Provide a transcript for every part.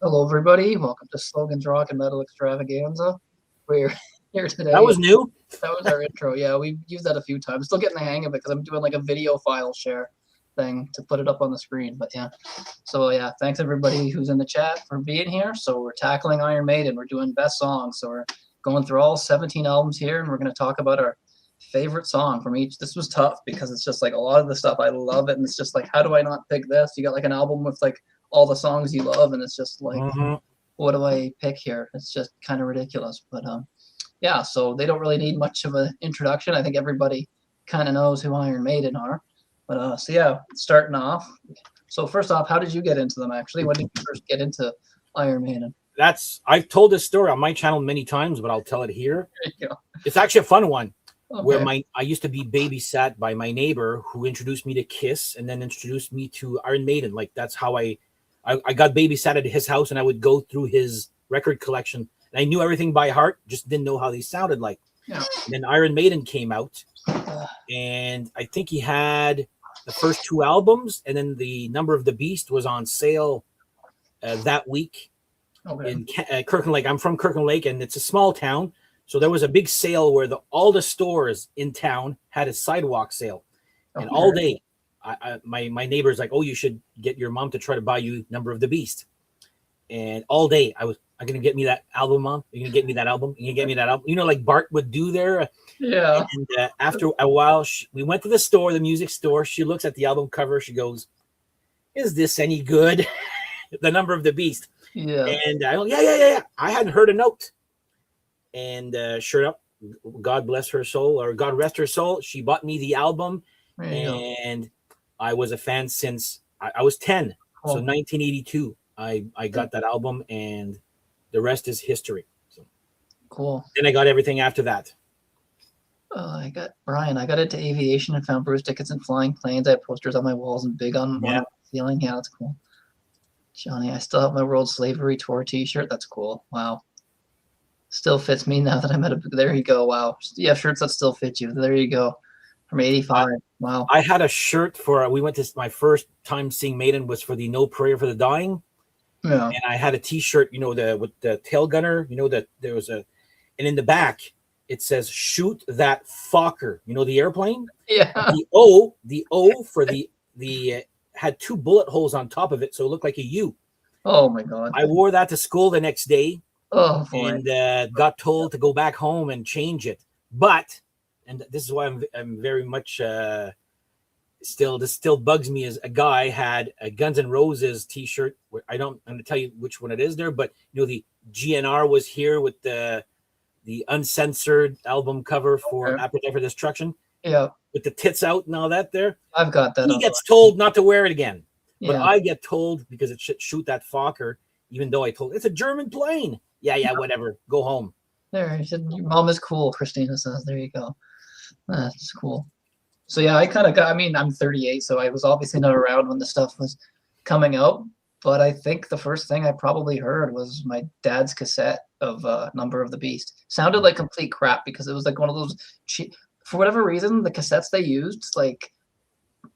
Hello, everybody. Welcome to Slogans Rock and Metal Extravaganza. We're here That today. was new. That was our intro. Yeah, we've used that a few times. Still getting the hang of it because I'm doing like a video file share thing to put it up on the screen. But yeah, so yeah, thanks everybody who's in the chat for being here. So we're tackling Iron Maiden. We're doing best songs. So we're going through all 17 albums here, and we're going to talk about our favorite song from each. This was tough because it's just like a lot of the stuff I love it, and it's just like, how do I not pick this? You got like an album with like all the songs you love, and it's just like, what do I pick here? It's just kind of ridiculous. But yeah, so they don't really need much of an introduction. I think everybody kind of knows who Iron Maiden are. But so yeah, starting off. So first off, how did you get into them actually? When did you first get into Iron Maiden? I've told this story on my channel many times, but I'll tell it here. There you go. It's actually a fun one. Okay. Where I used to be babysat by my neighbor who introduced me to Kiss and then introduced me to Iron Maiden. Like that's how I got babysat at his house, and I would go through his record collection. And I knew everything by heart, just didn't know how they sounded like. Yeah. And then Iron Maiden came out, and I think he had the first two albums, and then the Number of the Beast was on sale that week in Kirkland Lake. I'm from Kirkland Lake, and it's a small town. So there was a big sale where all the stores in town had a sidewalk sale, and all day, my neighbor's like, "Oh, you should get your mom to try to buy you Number of the Beast," and all day I'm gonna get me that album, Mom. You're gonna get me that album. You're gonna get me that album. You know, like Bart would do there. Yeah. And after a while, we went to the store, the music store. She looks at the album cover. She goes, "Is this any good?" The Number of the Beast. Yeah. And I go, yeah. I hadn't heard a note. And sure enough, God bless her soul, or God rest her soul, she bought me the album, and I was a fan since I was 10. Cool. So 1982, I got that album, and the rest is history. So cool. Then I got everything after that. I got into aviation and found Bruce Dickinson flying planes. I have posters on my walls and big on one ceiling. Yeah, that's cool. Johnny, I still have my World Slavery Tour T-shirt. That's cool. Wow. Still fits me now that I'm at a. There you go. Wow. You have shirts that still fit you. There you go. From 85. Wow. I had a shirt for. We went to my first time seeing Maiden was for the No Prayer for the Dying. Yeah. And I had a T-shirt, with the tail gunner. That there was and in the back it says "Shoot that Fokker." The airplane. Yeah. The O for the had two bullet holes on top of it, so it looked like a U. Oh my God. I wore that to school the next day. Oh boy. And got told to go back home and change it. But, and this is why I'm very much this still bugs me, as a guy had a Guns N' Roses T-shirt. Where I'm going to tell you which one it is there, but the GNR was here with the uncensored album cover for Appetite for Destruction. Yeah. With the tits out and all that there. I've got that. He gets told not to wear it again. Yeah. But I get told because it should shoot that Fokker, even though I told it's a German plane. Yeah, whatever. Go home. There, he said, your mom is cool, Christina says. There you go. That's cool. So yeah, I kind of got, I'm 38, so I was obviously not around when the stuff was coming out. But I think the first thing I probably heard was my dad's cassette of Number of the Beast. Sounded like complete crap because it was like one of those cheap, for whatever reason, the cassettes they used, like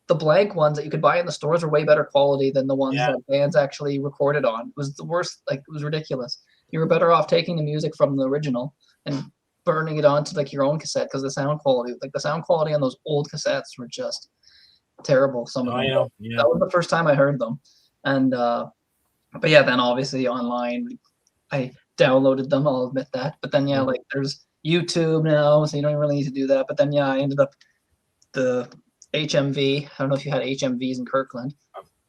the blank ones that you could buy in the stores, were way better quality than the ones that bands actually recorded on. It was the worst. Like, it was ridiculous. You were better off taking the music from the original and burning it onto like your own cassette, because the sound quality on those old cassettes were just terrible. Some of them. I know. Yeah. That was the first time I heard them, and but yeah, then obviously online, I downloaded them. I'll admit that. But then like there's YouTube now, so you don't really need to do that. But then I ended up the HMV. I don't know if you had HMVs in Kirkland.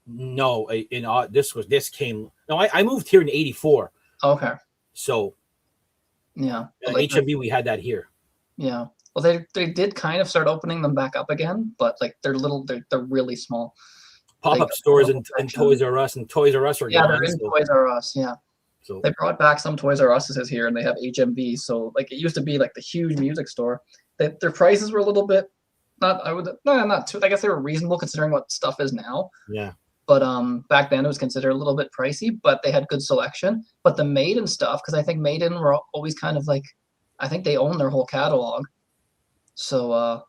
No, I moved here in '84. Okay. So, yeah, HMV, we had that here. Yeah. Well, they did kind of start opening them back up again, but like they're really small. Pop-up stores and Toys R Us, and Toys R Us are gone. They're in Toys R Us. Yeah. So they brought back some Toys R Us's here, and they have HMV. So like it used to be like the huge music store. Their prices were a little bit not too. I guess they were reasonable considering what stuff is now. Yeah. But back then it was considered a little bit pricey, but they had good selection. But the Maiden stuff, because I think Maiden were always kind of like, I think they own their whole catalog. So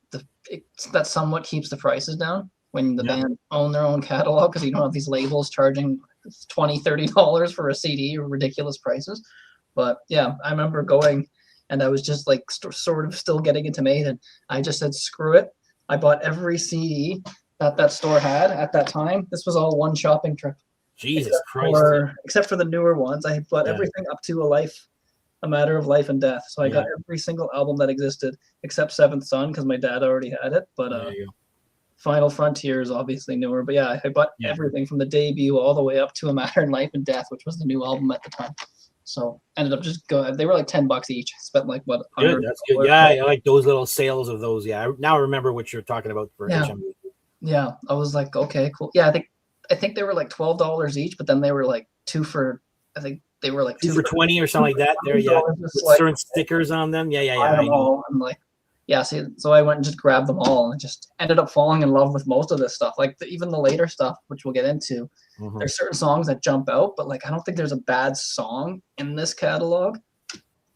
that somewhat keeps the prices down when the band own their own catalog, because you don't have these labels charging $20-$30 for a CD, or ridiculous prices. But yeah, I remember going, and I was just like sort of still getting into Maiden. I just said, screw it. I bought every CD that store had at that time. This was all one shopping trip. Jesus Christ. Except for the newer ones. I bought everything up to A Matter of Life and Death. So I got every single album that existed except Seventh Son, because my dad already had it. But Final Frontier is obviously newer. But yeah, I bought everything from the debut all the way up to A Matter of Life and Death, which was the new album at the time. So ended up just going. They were like $10 each. Spent like what? Good, that's good. Yeah, I like those little sales of those. Yeah, now I remember what you're talking about for HMV. Yeah, I was like, okay, cool. Yeah, I think they were like $12 each, but then they were like two for 20 or something like that. There, with certain stickers on them. Yeah. I know. I'm like, yeah. See, so I went and just grabbed them all, and just ended up falling in love with most of this stuff. Like even the later stuff, which we'll get into. There's certain songs that jump out, but like I don't think there's a bad song in this catalog.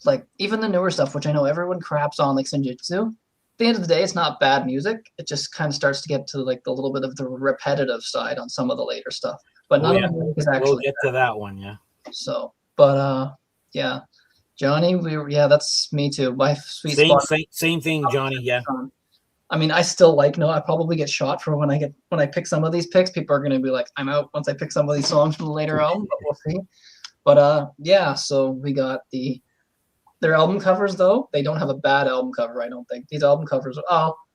Like even the newer stuff, which I know everyone craps on, like Senjutsu. At the end of the day, it's not bad music. It just kind of starts to get to like the little bit of the repetitive side on some of the later stuff. But none of the music is actually. We'll get to that one, yeah. So, but yeah, Johnny, that's me too. My sweet spot. Same thing, Johnny. Yeah. I mean, I still I probably get shot for when I pick some of these picks. People are gonna be like, I'm out once I pick some of these songs from the later album, but we'll see. But yeah, so we got their album covers though. They don't have a bad album cover, I don't think. These album covers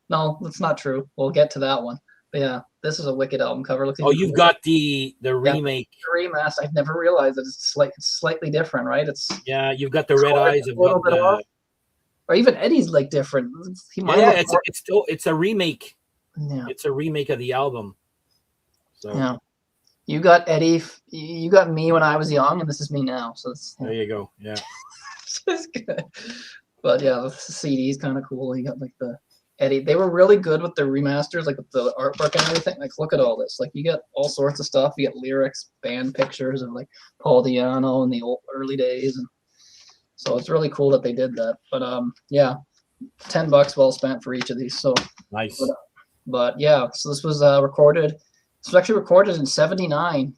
no, that's not true. We'll get to that one. But yeah, this is a wicked album cover. You've got the remake. The remaster. I've never realized that it's slightly different, right? You've got the red eyes of or even Eddie's like different. It's a remake. Yeah. It's a remake of the album. So yeah. You got Eddie, you got me when I was young, and this is me now. So there you go. Yeah. It's good. But yeah, the CD is kind of cool. You got like the Eddie. They were really good with their remasters, like with the artwork and everything. Like look at all this. Like you get all sorts of stuff. You get lyrics, band pictures of like Paul Di'Anno in the early days, and so it's really cool that they did that. But yeah, $10 well spent for each of these. So nice. But yeah, so this was recorded. This was actually recorded in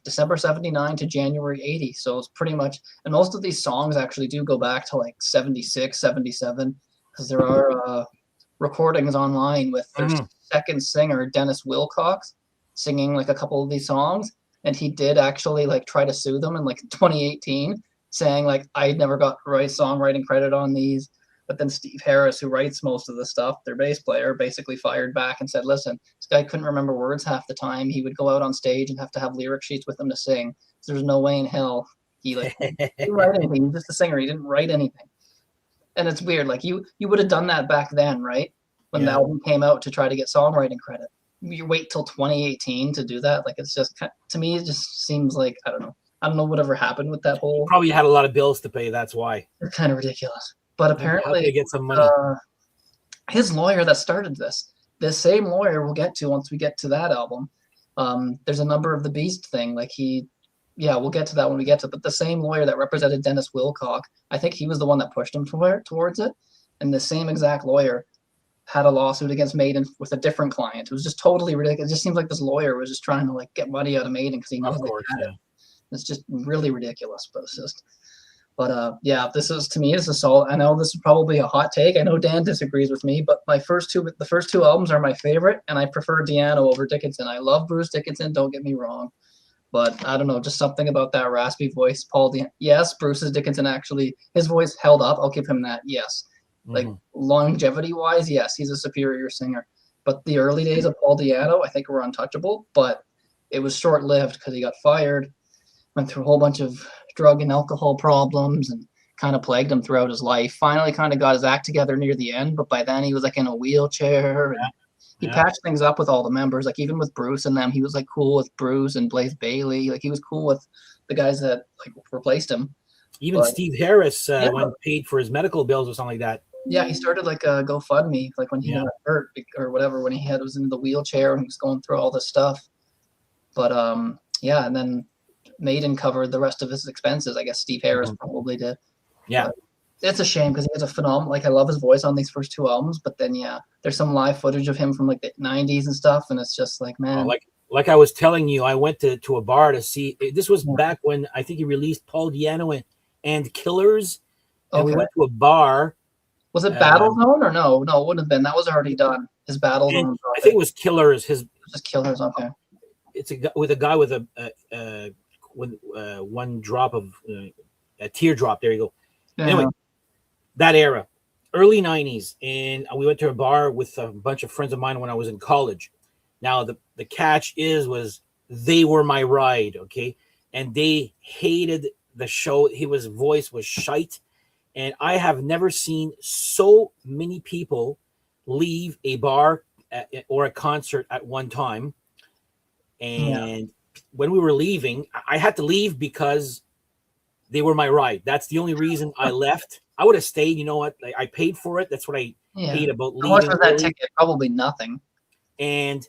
December 79 to January 80. So it's pretty much, and most of these songs actually do go back to like 76, 77, because there are recordings online with their second singer, Dennis Wilcox, singing like a couple of these songs. And he did actually like try to sue them in like 2018, saying like, I never got songwriting credit on these. But then Steve Harris, who writes most of the stuff, their bass player, basically fired back and said, listen, this guy couldn't remember words half the time. He would go out on stage and have to have lyric sheets with him to sing. So there's no way in hell he didn't write anything. He's just a singer. He didn't write anything. And it's weird. Like you would have done that back then, right? When the album came out to try to get songwriting credit. You wait till 2018 to do that. Like it's just, to me, it just seems like, I don't know whatever happened with that whole. You probably had a lot of bills to pay. That's why. It's kind of ridiculous. But apparently, they get some money. His lawyer that started this same lawyer we'll get to once we get to that album. There's a Number of the Beast thing. Like we'll get to that when we get to it. But the same lawyer that represented Dennis Wilcox, I think he was the one that pushed him towards it. And the same exact lawyer had a lawsuit against Maiden with a different client. It was just totally ridiculous. It just seems like this lawyer was just trying to like get money out of Maiden because he knows they had it. It's just really ridiculous, but it's just. But yeah, this is a solid. I know this is probably a hot take. I know Dan disagrees with me, but the first two albums are my favorite, and I prefer Di'Anno over Dickinson. I love Bruce Dickinson, don't get me wrong, but I don't know, just something about that raspy voice. Yes, Bruce's Dickinson actually, his voice held up. I'll give him that. Yes, like longevity wise, yes, he's a superior singer. But the early days of Paul Di'Anno, I think, were untouchable. But it was short lived because he got fired, went through a whole bunch of drug and alcohol problems, and kind of plagued him throughout his life. Finally kind of got his act together near the end, but by then he was like in a wheelchair. And he patched things up with all the members, like even with Bruce and them. He was like cool with Bruce and Blaze Bailey. Like he was cool with the guys that like replaced him. Even Steve Harris went paid for his medical bills or something like that. Yeah, he started like a GoFundMe, like when he got hurt or whatever, when he was in the wheelchair and he was going through all this stuff. But yeah, and then Maiden covered the rest of his expenses. I guess Steve Harris probably did. Yeah. But it's a shame because he has a phenomenal, like I love his voice on these first two albums, but then there's some live footage of him from like the 90s and stuff, and it's just like, man. like I was telling you, I went to a bar to see. This was back when I think he released Paul Diano and Killers, and we went to a bar. Was it Battle Zone or no? No, it wouldn't have been. That was already done. His Battle Zone. I think it was Killers. Just Killers. Okay. It's a guy with one drop of a teardrop. There you go. Yeah. Anyway, that era, early '90s, and we went to a bar with a bunch of friends of mine when I was in college. Now the catch was they were my ride, okay, and they hated the show. His voice was shite, and I have never seen so many people leave a bar or a concert at one time. And when we were leaving, I had to leave because they were my ride. That's the only reason I left. I would have stayed. You know what? I paid for it. That's what I hate about leaving. How much was that ticket? Probably nothing. And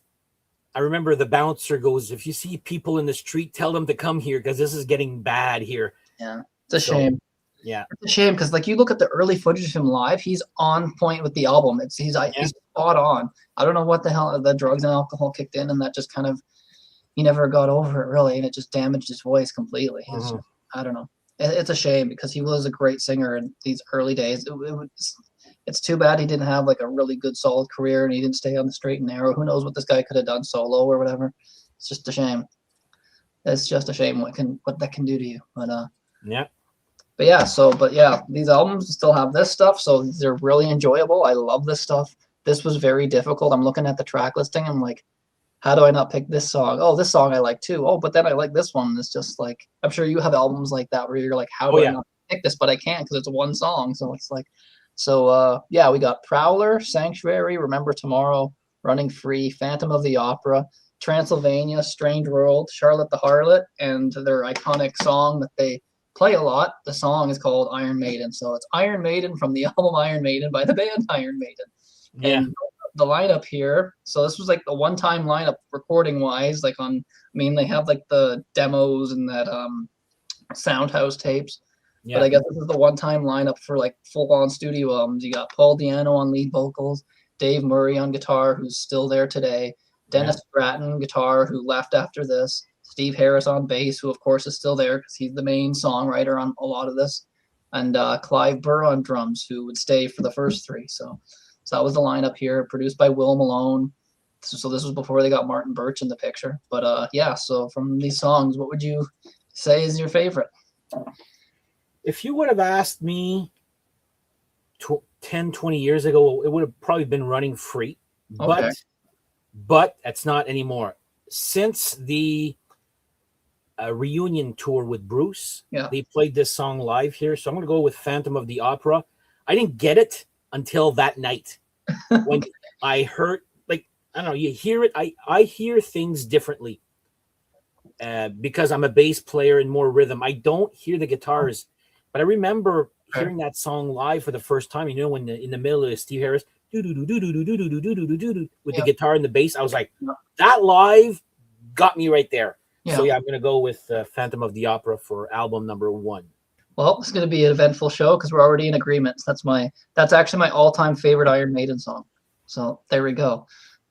I remember the bouncer goes, "If you see people in the street, tell them to come here because this is getting bad here." Yeah, it's a shame. Yeah, it's a shame because like you look at the early footage of him live, he's on point with the album. He's spot on. I don't know what the hell the drugs and alcohol kicked in, and that just kind of he never got over it really, and it just damaged his voice completely. Just, I don't know. It's a shame because he was a great singer in these early days. It's too bad he didn't have like a really good solid career and he didn't stay on the straight and narrow. Who knows what this guy could have done solo or whatever. It's just a shame. It's just a shame what that can do to you. But these albums still have this stuff, so they're really enjoyable. I love this stuff. This was very difficult. I'm looking at the track listing. I'm like, how do I not pick this song? Oh, this song I like too. Oh, but then I like this one. It's just like, I'm sure you have albums like that where you're like, how do I not pick this? But I can't because it's one song. So it's like, we got Prowler, Sanctuary, Remember Tomorrow, Running Free, Phantom of the Opera, Transylvania, Strange World, Charlotte the Harlot, and their iconic song that they play a lot. The song is called Iron Maiden. So it's Iron Maiden from the album Iron Maiden by the band Iron Maiden. Yeah. And the lineup here, so this was like the one-time lineup recording wise, like they have like the demos and that Soundhouse tapes, but I guess this is the one-time lineup for like full-on studio albums. You got Paul Diano on lead vocals, Dave Murray on guitar, who's still there today, Dennis Stratton guitar, who left after this, Steve Harris on bass, who of course is still there because he's the main songwriter on a lot of this, and Clive Burr on drums, who would stay for the first three. So that was the lineup here, produced by Will Malone. So this was before they got Martin Birch in the picture. But so from these songs, what would you say is your favorite? If you would have asked me 10, 20 years ago, it would have probably been Running Free. Okay. But that's not anymore. Since the reunion tour with Bruce, they played this song live here. So I'm going to go with Phantom of the Opera. I didn't get it until that night when I heard, like, I don't know, you hear it. I hear things differently because I'm a bass player and more rhythm. I don't hear the guitars, but I remember hearing that song live for the first time. You know, when in the middle of Steve Harris with the guitar and the bass, I was like, that live got me right there. So I'm gonna go with Phantom of the Opera for album number 1. Well, it's going to be an eventful show because we're already in agreement. That's actually my all-time favorite Iron Maiden song. So there we go.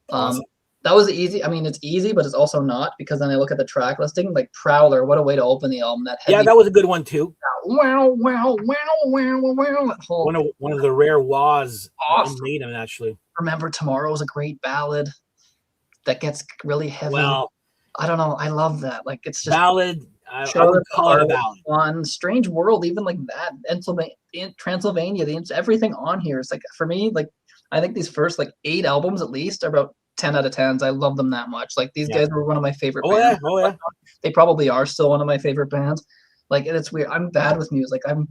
Awesome. That was easy. I mean, it's easy, but it's also not because then I look at the track listing, like Prowler. What a way to open the album! That was a good one too. Wow. One of the rare wahs in Maiden, actually. Remember Tomorrow is a great ballad that gets really heavy. Well, I don't know. I love that. Like it's just ballad. I would call it a ballad. One Strange World, even like that. Transylvania, everything on here is like, for me, like I think these first like 8 albums at least are about 10 out of 10s. I love them that much. Like these guys were one of my favorite bands. Yeah. They probably are still one of my favorite bands. Like, and it's weird. I'm bad with music. I'm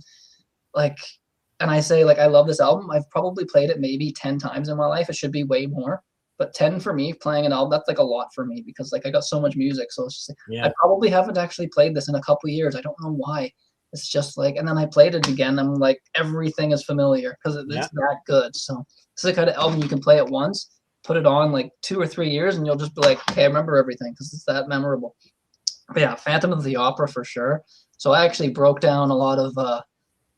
like, and I say like I love this album. I've probably played it maybe 10 times in my life. It should be way more. But 10 for me, playing an album, that's like a lot for me because like I got so much music. So it's just like, I probably haven't actually played this in a couple of years. I don't know why. It's just like, and then I played it again. I'm like, everything is familiar because it's that good. So it's the kind of album you can play it once, put it on like 2 or 3 years, and you'll just be like, okay, I remember everything because it's that memorable. But yeah, Phantom of the Opera for sure. So I actually broke down a lot of the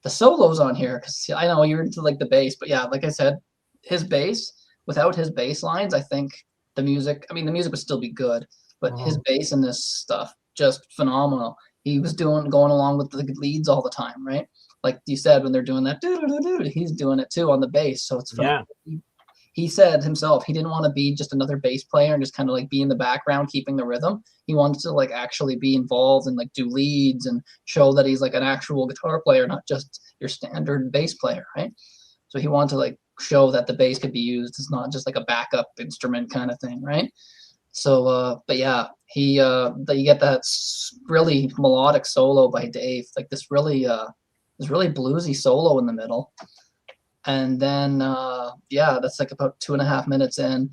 solos on here because I know you're into like the bass, but yeah, like I said, his bass. Without his bass lines, I think the music would still be good, but his bass in this stuff just phenomenal. He was going along with the leads all the time, right? Like you said, when they're doing that, he's doing it too on the bass. So it's phenomenal. He said himself he didn't want to be just another bass player and just kind of like be in the background keeping the rhythm. He wanted to like actually be involved and like do leads and show that he's like an actual guitar player, not just your standard bass player, right? So he wanted to like show that the bass could be used. It's not just like a backup instrument kind of thing, right? So, but yeah, you get that really melodic solo by Dave, like this really bluesy solo in the middle. And then, that's like about 2.5 minutes in.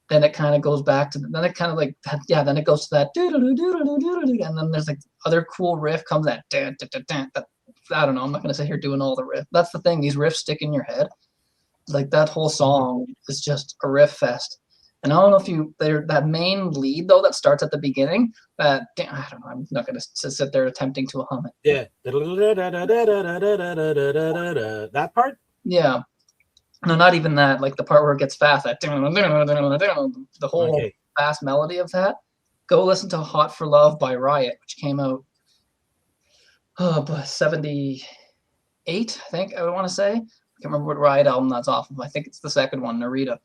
Then it kind of goes back to, then it kind of like, then it goes to that, and then there's like other cool riff comes that, I don't know, I'm not going to sit here doing all the riff. That's the thing, these riffs stick in your head. Like that whole song is just a riff fest. And I don't know if that main lead though that starts at the beginning, I don't know, I'm not going to sit there attempting to hum it. Yeah. That part? Yeah. No, not even that. Like the part where it gets fast, the whole fast melody of that. Go listen to Hot for Love by Riot, which came out 78, I think I would want to say. I can't remember what Riot album that's off of. I think it's the second one, Narita.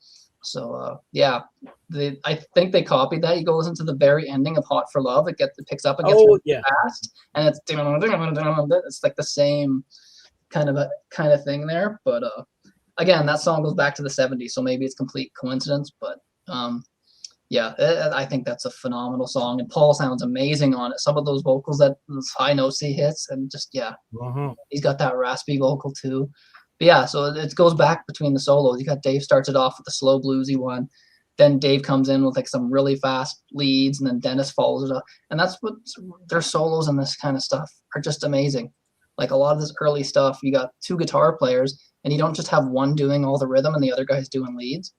So I think they copied that. You go listen to the very ending of Hot for Love. It picks up and gets really fast, and it's like the same kind of thing there. But again, that song goes back to the 70s, so maybe it's complete coincidence. But I think that's a phenomenal song, and Paul sounds amazing on it. Some of those vocals, those high notes he hits, and just he's got that raspy vocal too. But yeah, so it goes back between the solos. You got Dave starts it off with the slow bluesy one, then Dave comes in with like some really fast leads, and then Dennis follows it up. And that's what their solos and this kind of stuff are just amazing. Like a lot of this early stuff, you got two guitar players, and you don't just have one doing all the rhythm and the other guy's doing leads.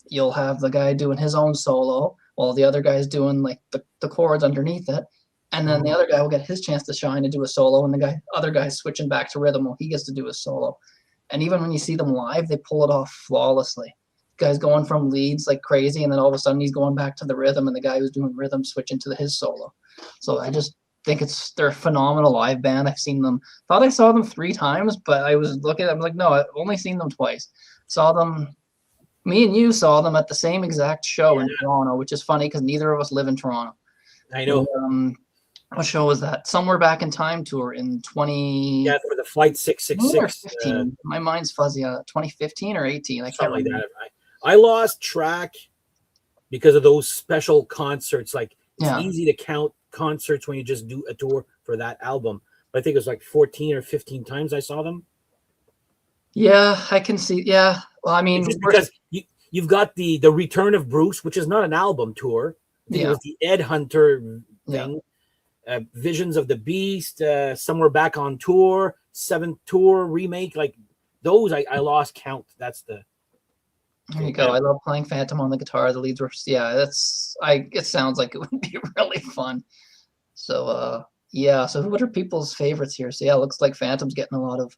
You'll have the guy doing his own solo while the other guy's doing like the chords underneath it. And then the other guy will get his chance to shine and do a solo, and the other guy's switching back to rhythm while he gets to do his solo. And even when you see them live, they pull it off flawlessly. The guy's going from leads like crazy, and then all of a sudden he's going back to the rhythm, and the guy who's doing rhythm switching to his solo. So I just think they're a phenomenal live band. I've seen them. Thought I saw them 3 times, but I was looking at them like, no, I've only seen them twice. Me and you saw them at the same exact show in Toronto, which is funny because neither of us live in Toronto. I know. What show was that? Somewhere Back in Time tour in 20. Yeah, for the Flight 666. 15. My mind's fuzzy. 2015 or 18. I can't remember. Like that. I lost track because of those special concerts. Like it's easy to count concerts when you just do a tour for that album. But I think it was like 14 or 15 times I saw them. Yeah, I can see. Yeah. Well, I mean, because you've got the Return of Bruce, which is not an album tour. It was the Ed Hunter thing. Visions of the Beast, Somewhere Back on Tour, 7th Tour remake, like those I lost count. That's the. There you go. I love playing Phantom on the guitar. The leads were it sounds like it would be really fun. So so what are people's favorites here? So it looks like Phantom's getting a lot of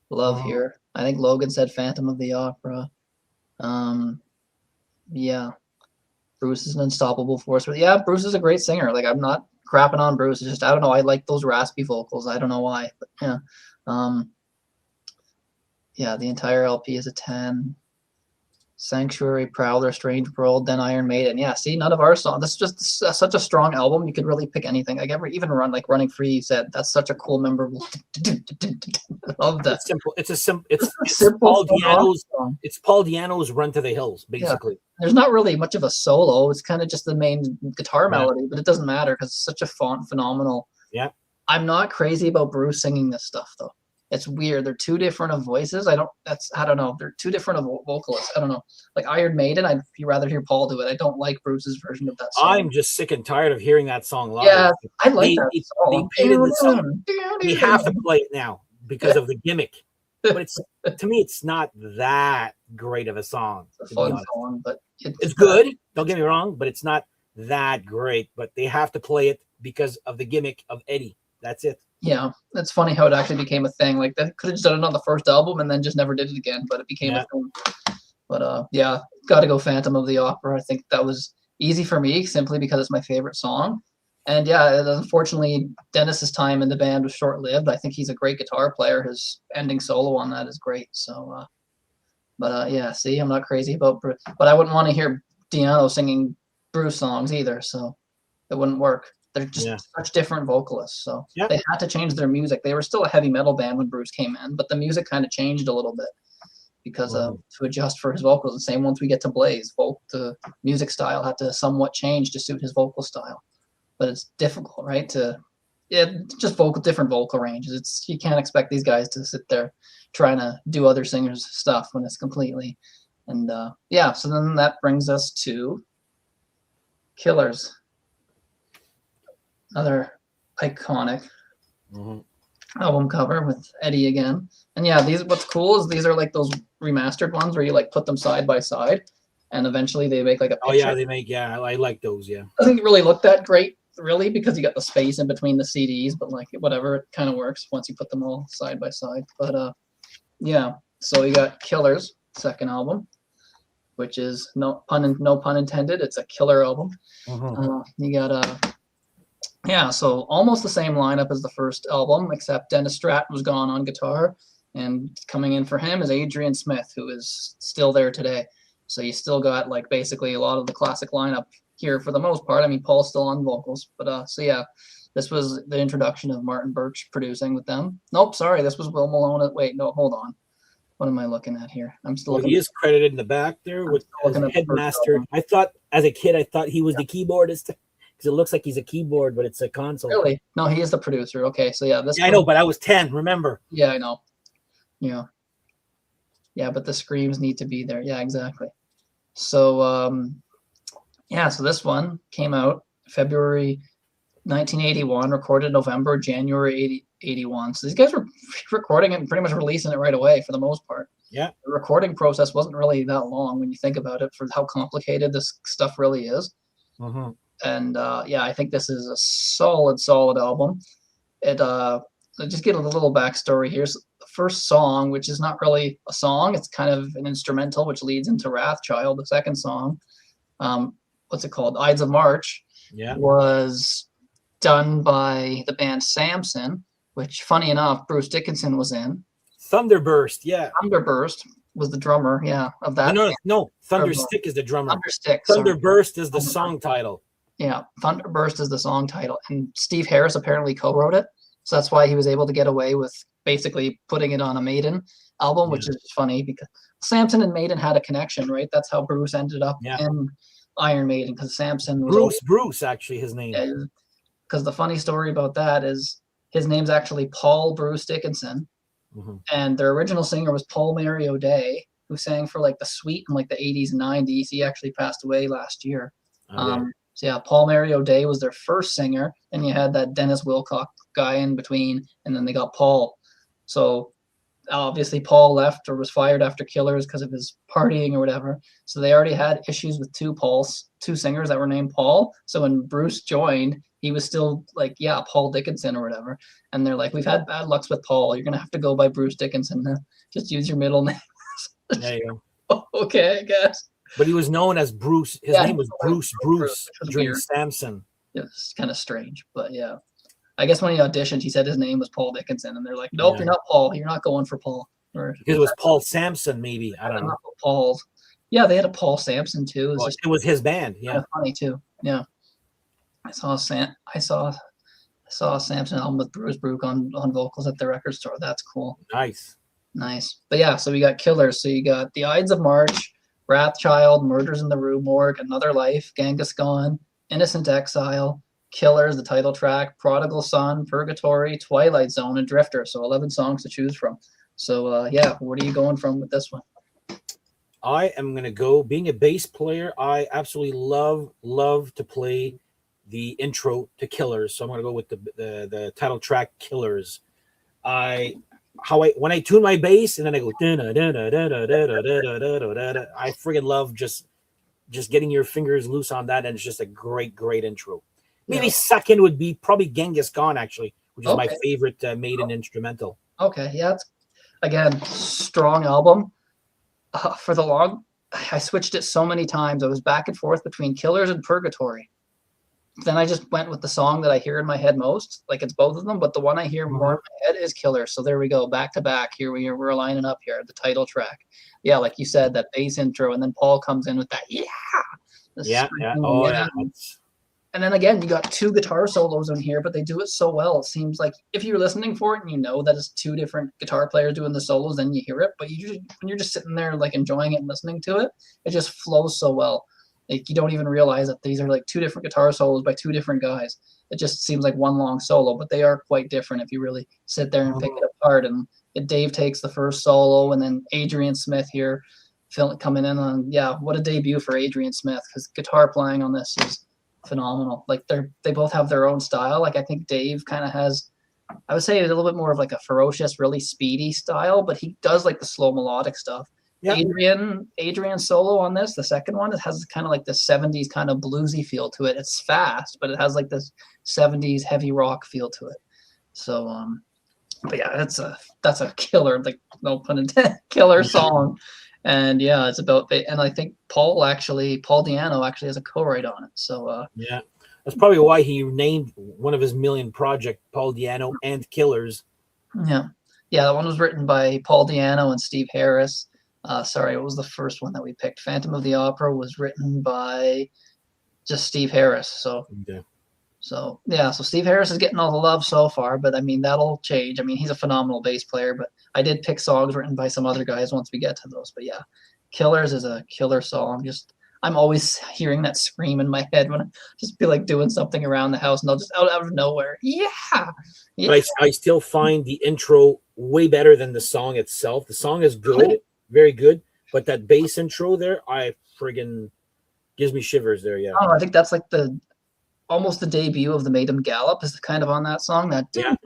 love here. I think Logan said Phantom of the Opera. Bruce is an unstoppable force. But Bruce is a great singer. Like I'm not crapping on Bruce. It's just I don't know. I like those raspy vocals. I don't know why, but the entire LP is a 10. Sanctuary, Prowler, Strange World, then Iron Maiden. Yeah, see, none of our songs. This is just such a strong album. You could really pick anything. Like even Running Free. You said that's such a cool, memorable. I love that. It's simple. It's Paul Di'Anno's. It's Paul Di'Anno's Run to the Hills, basically. Yeah. There's not really much of a solo. It's kind of just the main guitar melody, but it doesn't matter because it's such a phenomenal. Yeah. I'm not crazy about Bruce singing this stuff though. It's weird. They're two different of voices. I don't know. They're two different of vocalists. I don't know. Like Iron Maiden, I'd rather hear Paul do it. I don't like Bruce's version of that song. I'm just sick and tired of hearing that song live. Yeah, I like that song. The song. We have to play it now because of the gimmick. But to me, it's not that great of a song. It's a fun song, but it's good. Don't get me wrong, but it's not that great. But they have to play it because of the gimmick of Eddie. That's it. Yeah, it's funny how it actually became a thing. Like they could have just done it on the first album and then just never did it again, but it became a thing. But got to go Phantom of the Opera. I think that was easy for me simply because it's my favorite song. And yeah, unfortunately, Dennis's time in the band was short-lived. I think he's a great guitar player. His ending solo on that is great. So, yeah, see, I'm not crazy about Bruce, but I wouldn't want to hear Deano singing Bruce songs either. So it wouldn't work. They're just such different vocalists. So they had to change their music. They were still a heavy metal band when Bruce came in, but the music kind of changed a little bit because to adjust for his vocals. And same once we get to Blaze, the music style had to somewhat change to suit his vocal style. But it's difficult, right? Just different vocal ranges. You can't expect these guys to sit there trying to do other singers' stuff when it's completely. And so then that brings us to Killers. Another iconic album cover with Eddie again. And yeah, what's cool is these are like those remastered ones where you like put them side by side and eventually they make like a picture. Oh yeah, they make, I like those, yeah. Doesn't really look that great really because you got the space in between the CDs, but like whatever, it kind of works once you put them all side by side. But yeah, so you got Killers, second album, which is no pun intended, it's a killer album. You got so almost the same lineup as the first album, except Dennis Stratton was gone on guitar, and coming in for him is Adrian Smith, who is still there today. So you still got like basically a lot of the classic lineup here for the most part. I mean, Paul's still on vocals, but so yeah, this was the introduction of Martin Birch producing with them. Nope, sorry, this was Will Malone. Wait, no, hold on. What am I looking at here? I'm still. Well, he is credited in the back there with headmaster. I thought as a kid, he was the keyboardist because it looks like he's a keyboard, but it's a console. Really? No, he is the producer. Okay, so yeah, I know, but I was 10. Remember? Yeah, I know. Yeah, but the screams need to be there. Yeah, exactly. So so this one came out February 1981, recorded November, January 81. So these guys were recording it and pretty much releasing it right away for the most part. Yeah. The recording process wasn't really that long when you think about it for how complicated this stuff really is. And I think this is a solid album. Just get a little backstory here. So the first song, which is not really a song, it's kind of an instrumental, which leads into Wrathchild. The second song, what's it called? Ides of March, was done by the band Samson, which, funny enough, Bruce Dickinson was in. Thunderburst, yeah. Thunderburst was the drummer, of that. No. Thunderstick is the drummer. Thunderstick. Thunderburst is the song title. Yeah, Thunderburst is the song title. And Steve Harris apparently co-wrote it. So that's why he was able to get away with basically putting it on a Maiden album, which is funny because Samson and Maiden had a connection, right? That's how Bruce ended up in Iron Maiden, because Samson was Bruce, actually, his name. Because the funny story about that is his name's actually Paul Bruce Dickinson, and their original singer was Paul Mary O'Day, who sang for like the Sweet in like the 80s and 90s. He actually passed away last year. So yeah, Paul Mary O'Day was their first singer, and you had that Dennis Wilcox guy in between, and then they got Paul. So obviously Paul left or was fired after Killers because of his partying or whatever. So they already had issues with two singers that were named Paul. So when Bruce joined, he was still like, Paul Dickinson or whatever. And they're like, we've had bad lucks with Paul. You're going to have to go by Bruce Dickinson. Just use your middle name. There you go. Okay, I guess. But he was known as Bruce. His name was Bruce during Samson. It's kind of strange, but yeah. I guess when he auditioned, he said his name was Paul Dickinson, and they're like, "Nope, you're not Paul. You're not going for Paul." Because it was Paul Samson, maybe. I don't know. Paul's. Yeah, they had a Paul Samson too. It was his band. Yeah, kind of funny too. Yeah, I saw a Samson album with Bruce Brook on vocals at the record store. That's cool. Nice. But yeah, so we got Killers. So you got the Ides of March, Wrathchild, Murders in the Rue Morgue, Another Life, Genghis Khan, Innocent Exile, Killers, the title track, Prodigal Son, Purgatory, Twilight Zone, and Drifter. So 11 songs to choose from. So what are you going from with this one? I am going to go, being a bass player, I absolutely love to play the intro to Killers. So I'm going to go with the title track, Killers. When I tune my bass and then I go, I friggin' love just getting your fingers loose on that, and it's just a great intro. Maybe second would be probably Genghis Khan, actually, which is my favorite Maiden instrumental. Okay, yeah, it's again strong album. For the I switched it so many times. I was back and forth between Killers and Purgatory. Then I just went with the song that I hear in my head most. Like it's both of them, but the one I hear more in my head is Killers. So there we go, back to back. Here we're lining up here, the title track. Yeah, like you said, that bass intro, and then Paul comes in with that Oh yeah. And then again, you got two guitar solos in here, but they do it so well. It seems like if you're listening for it and you know that it's two different guitar players doing the solos, then you hear it. But when you're just sitting there like enjoying it and listening to it, it just flows so well. Like you don't even realize that these are like two different guitar solos by two different guys. It just seems like one long solo, but they are quite different if you really sit there and pick it apart. And Dave takes the first solo, and then Adrian Smith here coming in on, what a debut for Adrian Smith, because guitar playing on this is phenomenal. Like they both have their own style. Like I think Dave kind of has, I would say, a little bit more of like a ferocious, really speedy style, but he does like the slow melodic stuff. Yep. Adrian solo on this, the second one, it has kind of like the 70s kind of bluesy feel to it. It's fast, but it has like this 70s heavy rock feel to it. So but yeah, that's a killer, like no pun intended, killer song. And yeah, it's about, and I think Paul Di'Anno actually has a co-write on it. So yeah, that's probably why he named one of his million project Paul Di'Anno and Killers. Yeah, that one was written by Paul Di'Anno and Steve Harris. Sorry, what was the first one that we picked? Phantom of the Opera was written by just Steve Harris. So So Steve Harris is getting all the love so far, but I mean that'll change. I mean he's a phenomenal bass player, but I did pick songs written by some other guys once we get to those. But yeah, Killers is a killer song. I'm always hearing that scream in my head when I just be like doing something around the house, and I'll just out of nowhere, But I still find the intro way better than the song itself. The song is good, very good, but that bass intro there, I friggin' gives me shivers there. Yeah. Oh, I think that's like almost the debut of the Maiden Gallop is kind of on that song. That it's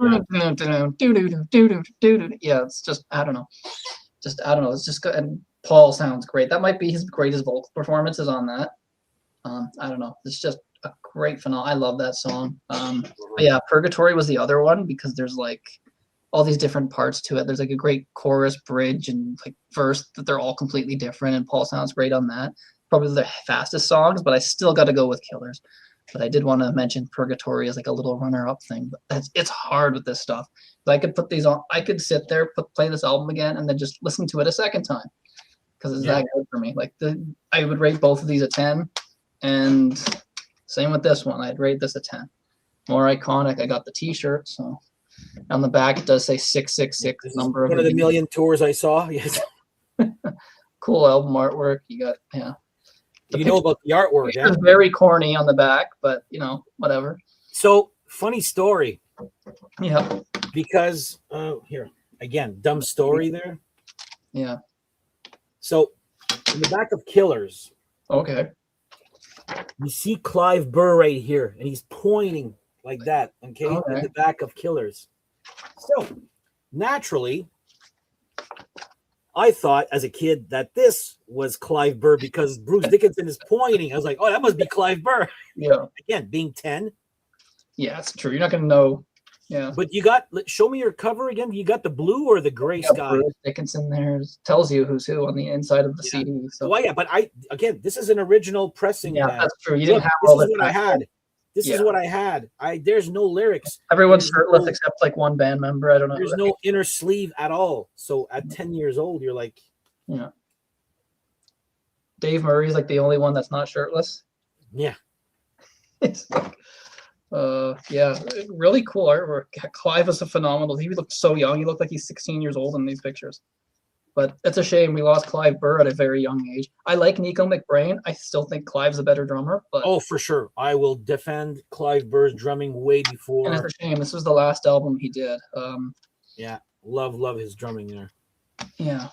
just I don't know. It's just good. And Paul sounds great. That might be his greatest vocal performances on that. I don't know. It's just a great phenomenon. I love that song. But yeah, Purgatory was the other one because there's like all these different parts to it. There's like a great chorus, bridge, and like verse that they're all completely different. And Paul sounds great on that. Probably the fastest songs, but I still got to go with Killers. But I did want to mention Purgatory as like a little runner-up thing. But it's hard with this stuff. But I could put these on. I could sit there, play this album again, and then just listen to it a second time because it's that good for me. Like I would rate both of these a 10, and same with this one. I'd rate this a 10. More iconic. I got the T-shirt, so on the back it does say 666 number. One of the million tours I saw. Yes. Cool album artwork. You got You know about the artwork, yeah? It's very corny on the back, but whatever. So funny story. Yeah. Because here again, dumb story there. Yeah. So in the back of Killers, okay, you see Clive Burr right here, and he's pointing like that. Okay, in the back of Killers. So naturally, I thought as a kid that this was Clive Burr because Bruce Dickinson is pointing. I was like, oh, that must be Clive Burr. Yeah. Again, being 10. Yeah, it's true. You're not going to know. Yeah. But show me your cover again. You got the blue or the gray sky? Bruce Dickinson there tells you who's who on the inside of the CD. So. Well, yeah, but this is an original pressing. Yeah, that's true. You didn't have all this. This is what I had. This is what I had. There's no lyrics. Everyone's shirtless except like one band member. I don't know. There's no inner sleeve at all. So at 10 years old, you're like, yeah. Dave Murray's like the only one that's not shirtless. Yeah. It's like, really cool artwork. Clive is a phenomenal. He looked so young. He looked like he's 16 years old in these pictures. But it's a shame we lost Clive Burr at a very young age. I like Nico McBrain. I still think Clive's a better drummer. But oh, for sure. I will defend Clive Burr's drumming way before. And it's a shame. This was the last album he did. Yeah, love his drumming there. Yeah,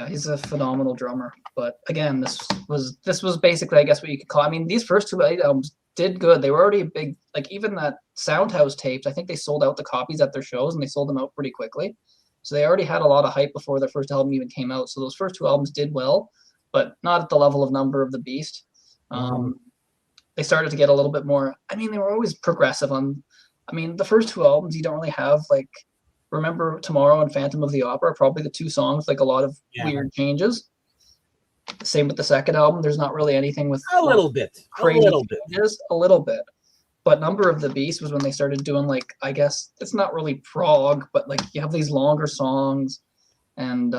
he's a phenomenal drummer. But again, this was basically, I guess, what you could call. I mean, these first two albums did good. They were already big. Like even that Soundhouse tapes, I think they sold out the copies at their shows, and they sold them out pretty quickly. So they already had a lot of hype before their first album even came out. So those first two albums did well, but not at the level of Number of the Beast. They started to get a little bit more. I mean, they were always progressive the first two albums, you don't really have like Remember Tomorrow and Phantom of the Opera, probably the two songs, like a lot of weird changes. Same with the second album. There's not really anything with a little bit, crazy a little bit, changes, a little bit. But Number of the Beast was when they started doing, like, I guess it's not really prog, but like you have these longer songs, and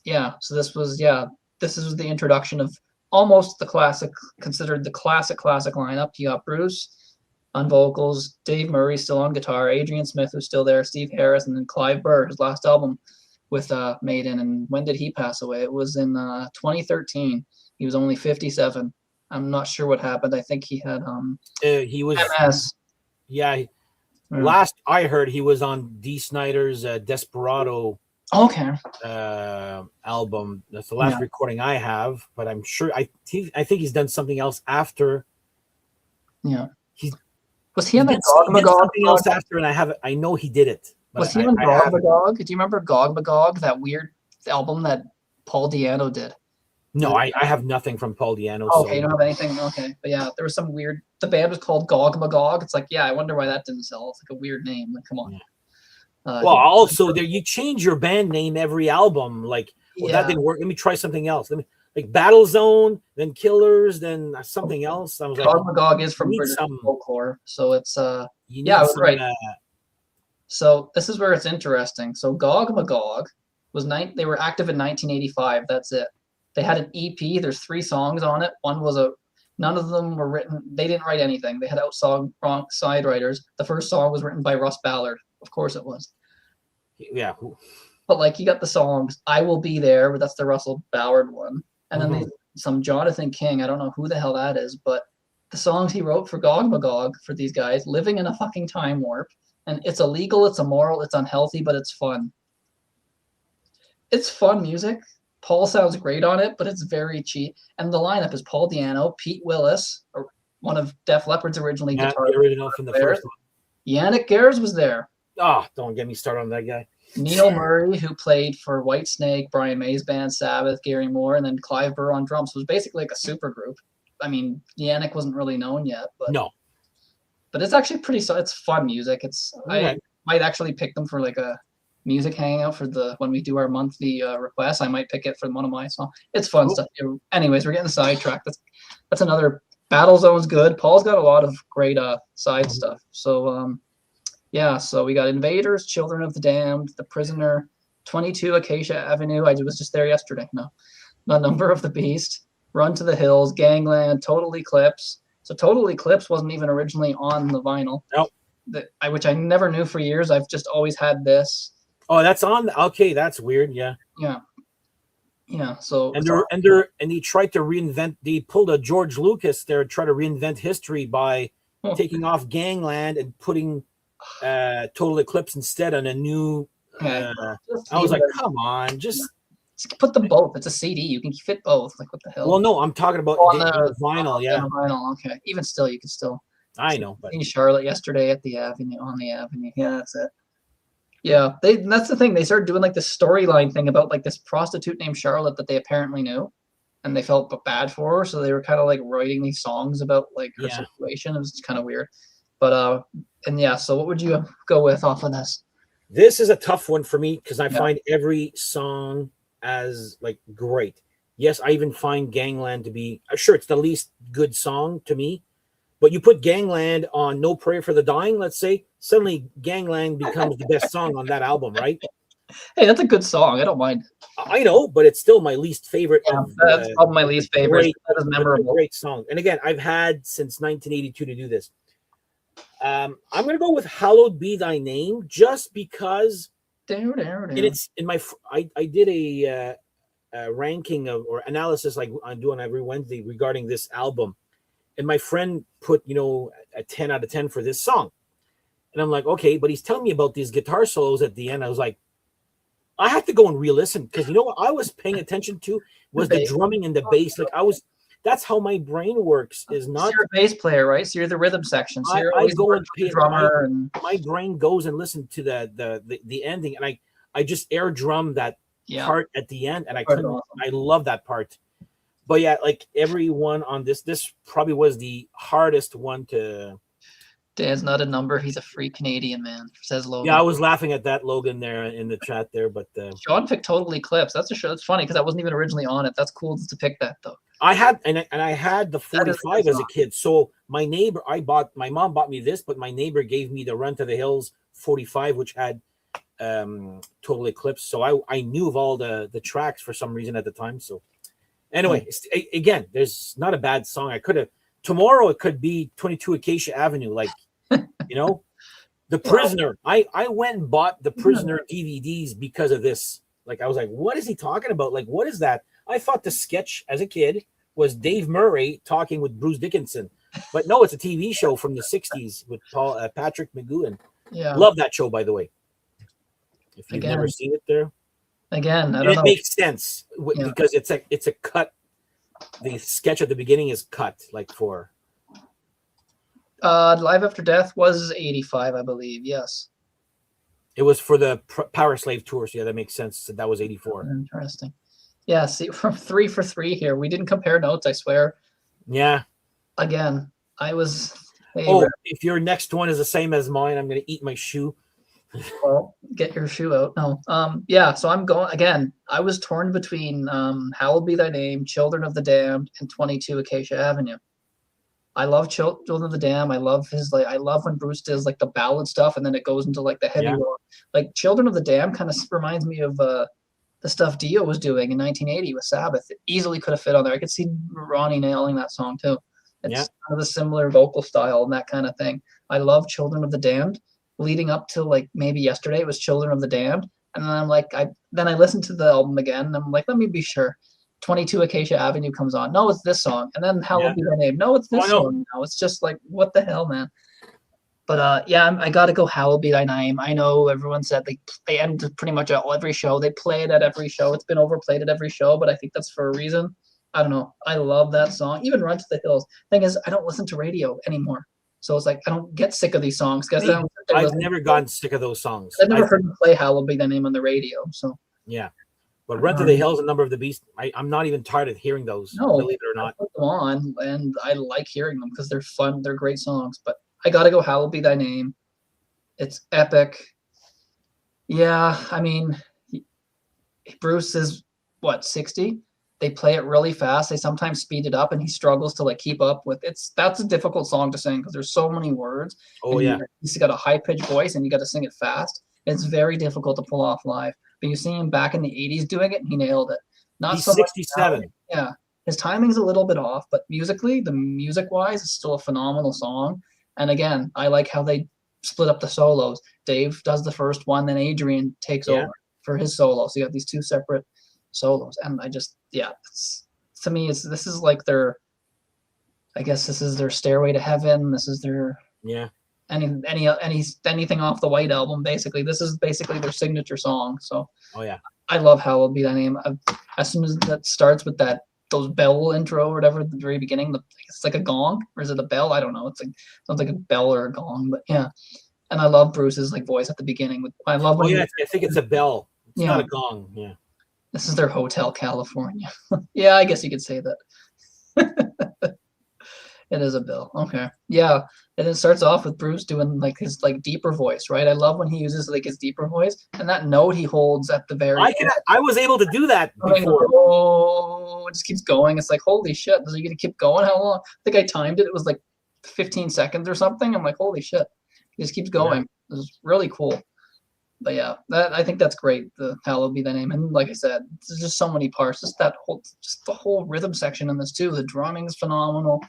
yeah. So this was the introduction of almost the classic, considered the classic lineup. You got Bruce on vocals, Dave Murray still on guitar, Adrian Smith who's still there, Steve Harris, and then Clive Burr, his last album with Maiden. And when did he pass away? It was in 2013. He was only 57. I'm not sure what happened. I think he had he was MS. Yeah. Last I heard, he was on Dee Snider's Desperado album. That's the last recording I have, but I'm sure I think he's done something else after. Yeah. Was he on that Gog Magog? Something else after, and I know he did it. Was he on Gog Magog? Do you remember Gog Magog, that weird album that Paul Di'Anno did? No, I have nothing from Paul Di'Anno. Okay, you don't have anything. Okay, but yeah, there was some weird. The band was called Gog Magog. It's like, yeah, I wonder why that didn't sell. It's like a weird name. Like, come on. Yeah. Well, also there, you change your band name every album. Like, well, that didn't work. Let me try something else. Like Battle Zone, then Killers, then something else. I was Gog Magog is from British folklore, so it's I was right. So this is where it's interesting. So Gog Magog was they were active in 1985. That's it. They had an EP. There's 3 songs on it. One was none of them were written. They didn't write anything. They had outside writers. The first song was written by Russ Ballard. Of course it was. Yeah. But like, you got the songs "I Will Be There," but that's the Russell Ballard one, and then some Jonathan King. I don't know who the hell that is, but the songs he wrote for Gog Magog for these guys, living in a fucking time warp, and it's illegal, it's immoral, it's unhealthy, but it's fun. It's fun music. Paul sounds great on it, but it's very cheap. And the lineup is Paul Di'Anno, Pete Willis, one of Def Leppard's originally guitar. The original from the first one. Yannick Gers was there. Don't get me started on that guy. Neil Murray, who played for Whitesnake, Brian May's band, Sabbath, Gary Moore, and then Clive Burr on drums. Was basically like a super group. I mean, Yannick wasn't really known yet, but but it's actually pretty. It's fun music. I might actually pick them for like a music hangout for when we do our monthly requests. I might pick it for one of my songs. It's fun stuff. Anyways, we're getting sidetracked. That's another. Battle Zone's good. Paul's got a lot of great side stuff. So so we got Invaders, Children of the Damned, The Prisoner, 22 Acacia Avenue. I was just there yesterday. No, The Number of the Beast, Run to the Hills, Gangland, Total Eclipse. So Total Eclipse wasn't even originally on the vinyl. Nope. Which I never knew for years. I've just always had this. Oh, that's on. Okay, that's weird. Yeah. Yeah. So they tried to reinvent. They pulled a George Lucas there, try to reinvent history by taking off Gangland and putting Total Eclipse instead on a new. I was like, come on, just put them both. It's a CD. You can fit both. Like, what the hell? Well, no, I'm talking about the vinyl. Yeah, vinyl. Okay. Even still, you can still. I know. But in Charlotte yesterday at the Avenue, on the Avenue. Yeah, that's it. Yeah, that's the thing. They started doing like this storyline thing about like this prostitute named Charlotte that they apparently knew, and they felt bad for her, so they were kind of like writing these songs about like her situation. It was kind of weird, but so what would you go with off of this? This is a tough one for me because I find every song as like great. Yes, I even find Gangland to be sure it's the least good song to me. But you put Gangland on No Prayer for the Dying, let's say, suddenly Gangland becomes the best song on that album, right? Hey, that's a good song. I don't mind. I know, but it's still my least favorite. Yeah, that's probably my least favorite. That is memorable. Great song. And again, I've had since 1982 to do this. I'm going to go with Hallowed Be Thy Name just because it's in my. I did a ranking or analysis like I'm doing every Wednesday regarding this album. And my friend put, a 10 out of 10 for this song. And I'm like, okay, but he's telling me about these guitar solos at the end. I was like, I have to go and re-listen because what I was paying attention to was the drumming and the bass. Like that's how my brain works. Is not you're a bass player, right? So you're the rhythm section. So I go and pay drummer. My brain goes and listen to the ending, and I just air drum that part at the end, and I love that part. But yeah, like everyone on this probably was the hardest one to Dan's not a number. He's a free Canadian man, says Logan. Yeah, I was laughing at that, Logan, there in the chat there. But Sean picked Total Eclipse. That's a show. That's funny because I wasn't even originally on it. That's cool to pick that though. I had I had the 45 as a kid. So my mom bought me this, but my neighbor gave me the Run to the Hills 45, which had Total Eclipse. So I knew of all the tracks for some reason at the time. So anyway, again, there's not a bad song. I could have tomorrow. It could be 22 Acacia Avenue, like The Prisoner. I went and bought The Prisoner DVDs because of this. Like I was like, what is he talking about? Like, what is that? I thought the sketch as a kid was Dave Murray talking with Bruce Dickinson, but no, it's a TV show from the 60s with Patrick McGoohan. Yeah, love that show, by the way. If you've never seen it, I don't know. It makes sense because it's a cut. The sketch at the beginning is cut like for. Live After Death was 85, I believe. Yes. It was for the Power Slave tour, so yeah, that makes sense. So that was 84. Interesting. Yeah, see, from 3 for 3 here. We didn't compare notes, I swear. Yeah. Again, I was. If your next one is the same as mine, I'm going to eat my shoe. Well, get your shoe out. No. Yeah, so I'm going again. I was torn between Hallowed Be Thy Name, Children of the Damned, and 22 Acacia Avenue. I love Children of the Damned. I love I love when Bruce does like the ballad stuff and then it goes into like the heavy rock. Like Children of the Damned kind of reminds me of the stuff Dio was doing in 1980 with Sabbath. It easily could have fit on there. I could see Ronnie nailing that song too. It's kind of a similar vocal style and that kind of thing. I love Children of the Damned. Leading up to like maybe yesterday, it was Children of the Damned. And then I'm like, I listened to the album again and I'm like, let me be sure. 22 Acacia Avenue comes on. No, it's this song. And then Hallowed Be Thy Name. No, it's this song now. It's just like, what the hell, man? But I got to go Hallowed Be Thy Name. I know everyone said they end pretty much at every show. They play it at every show. It's been overplayed at every show, but I think that's for a reason. I don't know. I love that song. Even Run to the Hills. Thing is, I don't listen to radio anymore. So it's like, I don't get sick of these songs. Because I've never gotten sick of those songs. I've never heard them play Hallowed Be Thy Name on the radio. So yeah. But Run to the Hills and Number of the Beast, I'm not even tired of hearing those, believe it or not. I put them on, and I like hearing them because they're fun. They're great songs. But I got to go Hallowed Be Thy Name. It's epic. Yeah, I mean, Bruce is, 60? They play it really fast. They sometimes speed it up, and he struggles to keep up with it. That's a difficult song to sing because there's so many words. Oh, yeah. He's got a high-pitched voice, and you got to sing it fast. It's very difficult to pull off live. But you see him back in the 80s doing it, and he nailed it. He's so 67. Yeah. His timing's a little bit off, but musically, music-wise, it's still a phenomenal song. And again, I like how they split up the solos. Dave does the first one, then Adrian takes over for his solo. So you have these two separate solos. And I just, to me, this is like their, I guess this is their Stairway to Heaven. This is their anything off the White Album. Basically, this is basically their signature song. So I love Hallowed Be Thy Name. As soon as that starts with those bell intro or whatever at the very beginning, it's like a gong, or is it a bell? I don't know. It's sounds like a bell or a gong, but yeah. And I love Bruce's voice at the beginning. I love when I think it's a bell. It's not a gong. Yeah. This is their Hotel California. Yeah, I guess you could say that. It is a bell. Okay. Yeah. And it starts off with Bruce doing his deeper voice, right? I love when he uses his deeper voice, and that note he holds at the very end. I was able to do that before. It just keeps going. It's like, holy shit, is he gonna keep going? How long? I think I timed it. It was 15 seconds or something. I'm like, holy shit. He just keeps going. Yeah. It was really cool. But yeah, I think that's great. The Hallowed Be Thy Name. And like I said, there's just so many parts. Just the whole rhythm section in this too. The drumming is phenomenal.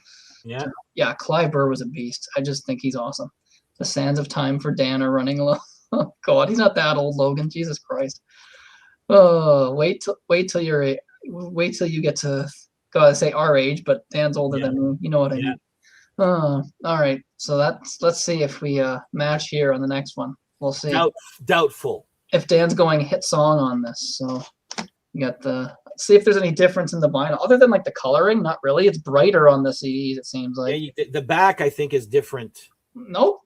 Yeah. Yeah, Clive Burr was a beast. I just think he's awesome. The Sands of Time for Dan are running low. Oh God, he's not that old, Logan. Jesus Christ. Oh, wait till you get to gotta say our age, but Dan's older than me. You know what I mean. Oh, all right. So let's see if we match here on the next one. We'll see. Doubtful. If Dan's going hit song on this. So you got see if there's any difference in the vinyl other than the coloring. Not really. It's brighter on the CDs, it seems like. Yeah, the back I think is different. Nope.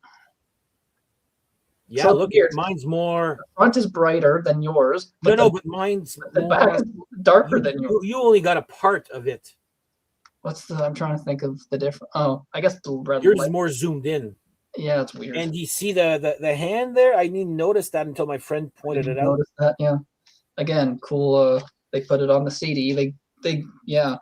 Yeah, so look here. Mine's more. The front is brighter than yours. But but mine's the back is darker than yours. You only got a part of it. I'm trying to think of the difference. Oh, I guess the red. Yours is more zoomed in. Yeah, it's weird. And you see the hand there? I didn't notice that until my friend pointed it out. Notice that, yeah. Again, cool. They put it on the CD. Yeah.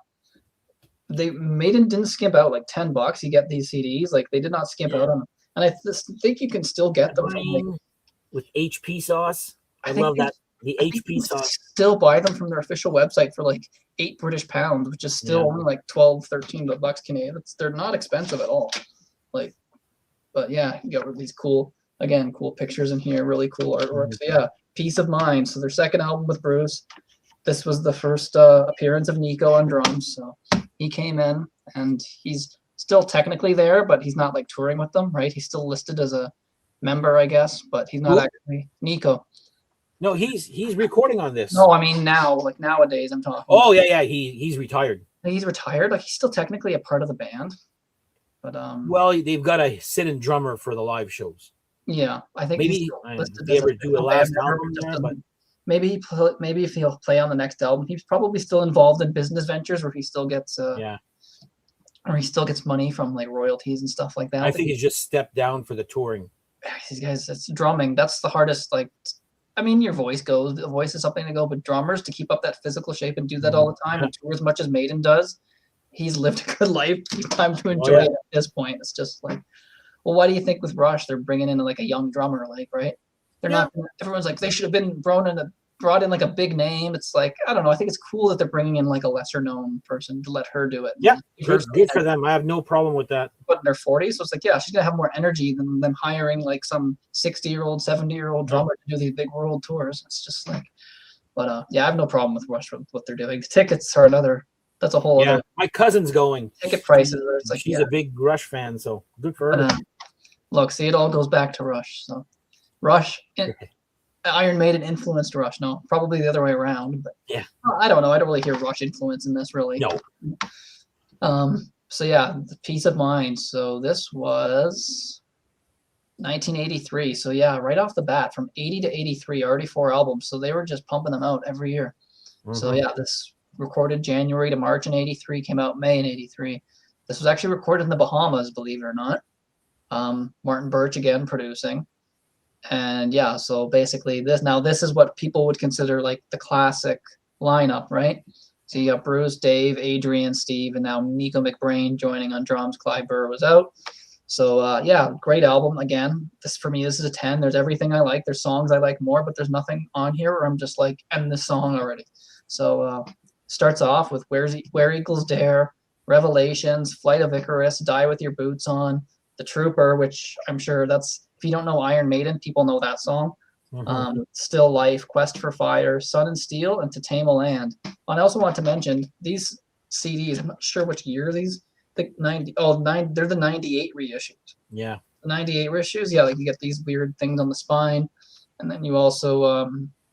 Maiden didn't skimp out like $10. You get these CDs. Like they did not skimp out on them. And I think you can still get them from like, with HP sauce. I think love that. The I think HP you sauce. still buy them from their official website for like £8, which is still only like 12, $13 Canadian. They're not expensive at all. Like, but yeah, you got these cool pictures in here, really cool artwork. So yeah, Peace of Mind. So their second album with Bruce. This was the first appearance of Nico on drums. So he came in, and he's still technically there, but he's not like touring with them, right? He's still listed as a member, I guess, but he's not actually Nico. No, he's recording on this. No, I mean now, like nowadays, I'm talking. Oh yeah, he's retired. He's retired. Like he's still technically a part of the band, but well, they've got a sit-in drummer for the live shows. Yeah, I think maybe they ever do a last album there, but maybe if he'll play on the next album, he's probably still involved in business ventures where he still gets or he still gets money from like royalties and stuff like that. I think he's just stepped down for the touring. These guys, it's drumming. That's the hardest. Like, I mean, your voice goes. The voice is something to go, but drummers to keep up that physical shape and do that all the time and tour as much as Maiden does. He's lived a good life. Time to enjoy it at this point. It's just like, well, why do you think with Rush they're bringing in like a young drummer? Like, right? They're not. Everyone's like they should have been brought in like a big name. It's like, I don't know. I think it's cool that they're bringing in like a lesser known person to let her do it. Yeah, good for them. I have no problem with that. But in their 40s, so it's like, yeah, she's gonna have more energy than them hiring like some 60-year-old, 70-year-old drummer to do these big world tours. It's just like, but yeah, I have no problem with Rush with what they're doing. The tickets are another. That's a whole other. My cousin's going. Ticket prices. It's like she's a big Rush fan, so good for her. Look, see, it all goes back to Rush. So, Rush. Iron Maiden influenced Rush. No, probably the other way around. But yeah, I don't know. I don't really hear Rush influence in this, really. No. So yeah, the Peace of Mind. So this was 1983. So yeah, right off the bat, from 80 to 83, already 4 albums. So they were just pumping them out every year. So yeah, this recorded January to March in 83, came out May in 83. This was actually recorded in the Bahamas, believe it or not. Martin Birch again producing. And yeah, so basically this is what people would consider like the classic lineup, right? So you got Bruce, Dave, Adrian, Steve, and now Nico McBrain joining on drums. Clive Burr was out. So yeah, great album. Again, this is a 10. There's everything I like. There's songs I like more, but there's nothing on here where I'm just like, end this song already. So starts off with Where Eagles Dare, Revelations, Flight of Icarus, Die With Your Boots On, The Trooper, which I'm sure that's, if you don't know Iron Maiden, people know that song. Still Life, Quest for Fire, Sun and Steel, and To Tame a Land. And I also want to mention these CDs. I'm not sure which year these. I think they're the 98 reissues. Yeah. The 98 reissues. Yeah, like you get these weird things on the spine. And then you also,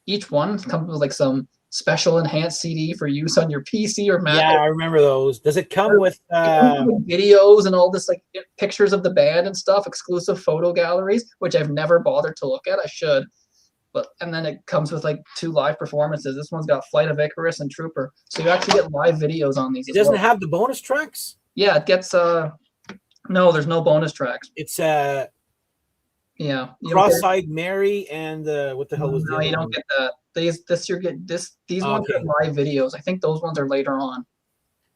each one comes with like some special enhanced CD for use on your PC or Mac. Yeah, I remember those. Does it come with videos and all this like pictures of the band and stuff, exclusive photo galleries, which I've never bothered to look at. I should. And then it comes with like 2 live performances. This one's got Flight of Icarus and Trooper. So you actually get live videos on these. It doesn't have the bonus tracks? Yeah, it gets no, there's no bonus tracks. It's yeah. Cross-Eyed Mary and what the hell was no, you don't get that. These ones are live videos. I think those ones are later on.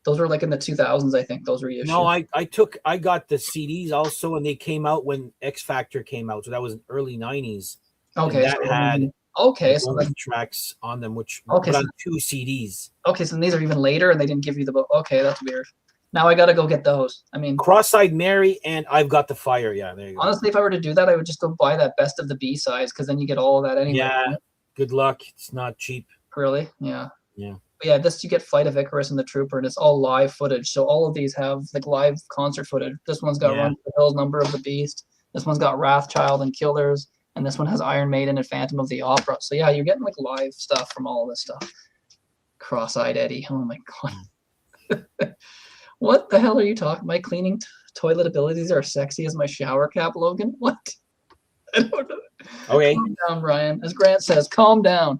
Those were like in the 2000s, I think. Those were reissued. No, I got the CDs also, and they came out when X Factor came out, so that was in early 90s. Okay, and that had so tracks on them, which on 2 CDs. Okay, so these are even later, and they didn't give you the book. Okay, that's weird. Now I gotta go get those. I mean, Cross-Eyed Mary and I've Got the Fire. Yeah, there you go. Honestly, if I were to do that, I would just go buy that Best of the B-sides, because then you get all of that anyway. Yeah, right? Good luck. It's not cheap. Really? Yeah. Yeah. But yeah, this you get Flight of Icarus and the Trooper, and it's all live footage. So all of these have like live concert footage. This one's got Run to the Hills, Number of the Beast. This one's got Wrathchild and Killers. And this one has Iron Maiden and Phantom of the Opera. So yeah, you're getting like live stuff from all of this stuff. Cross-Eyed Eddie. Oh my god. What the hell are you talking? My cleaning toilet abilities are sexy as my shower cap, Logan. What? I don't know. Okay. Calm down, Ryan. As Grant says, calm down.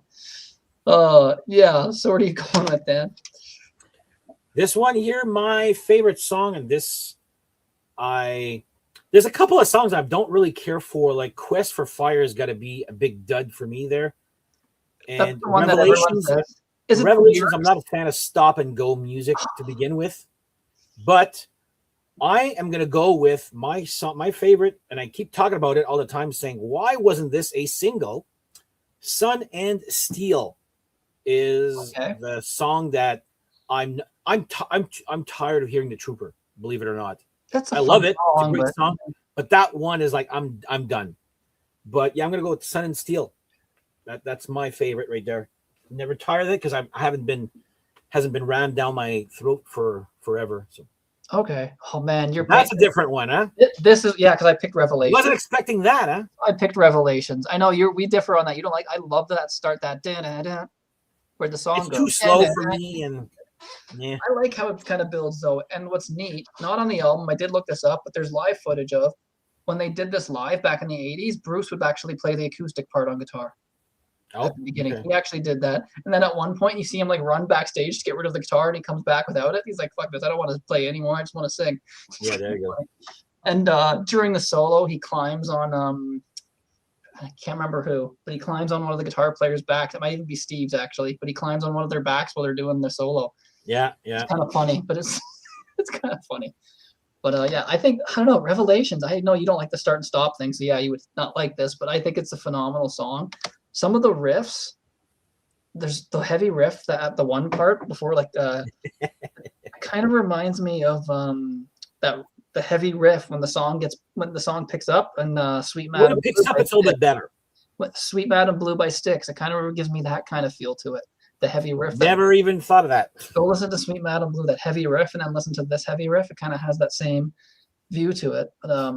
Yeah. So where are you going with that? This one here, my favorite song, and this I There's a couple of songs I don't really care for, like Quest for Fire has got to be a big dud for me there. That's And the one that everyone Revelations, says. Is it Revelations, I'm not a fan of stop and go music to begin with. But I am going to go with my song, my favorite, and I keep talking about it all the time, saying, why wasn't this a single? Sun and Steel is the song that I'm tired of hearing the Trooper, believe it or not. I love it. It's a great song, but that one is like I'm done. But yeah, I'm gonna go with Sun and Steel. That's my favorite right there. Never tired of it because I hasn't been rammed down my throat for forever. So okay. Oh man, that's a different one, huh? This is because I picked Revelations. Wasn't expecting that, huh? I picked Revelations. I know we differ on that. You don't like. I love that start that da-da-da, where the song goes. Too slow for me, and yeah. I like how it kind of builds though. And what's neat, not on the album, I did look this up, but there's live footage of when they did this live back in the 80s. Bruce would actually play the acoustic part on guitar. At the beginning, he actually did that, and then at one point you see him like run backstage to get rid of the guitar, and he comes back without it. He's like, "Fuck this! I don't want to play anymore. I just want to sing." Yeah, there you go. And during the solo, he climbs on I can't remember who, but he climbs on one of the guitar players' backs. It might even be Steve's actually, but he climbs on one of their backs while they're doing the solo. Yeah. It's kind of funny, but it's kind of funny. But yeah, I think I don't know Revelations. I know you don't like the start and stop thing, so yeah, you would not like this, but I think it's a phenomenal song. Some of the riffs, there's the heavy riff that at the one part before, like kind of reminds me of that the heavy riff when the song picks up and Sweet Mad. When it picks up, it's a little bit better. Sweet Mad and Blue by Styx. It kind of gives me that kind of feel to it. The heavy riff. Never even thought of that. Go listen to Sweet Mad and Blue, that heavy riff, and then listen to this heavy riff. It kind of has that same view to it. But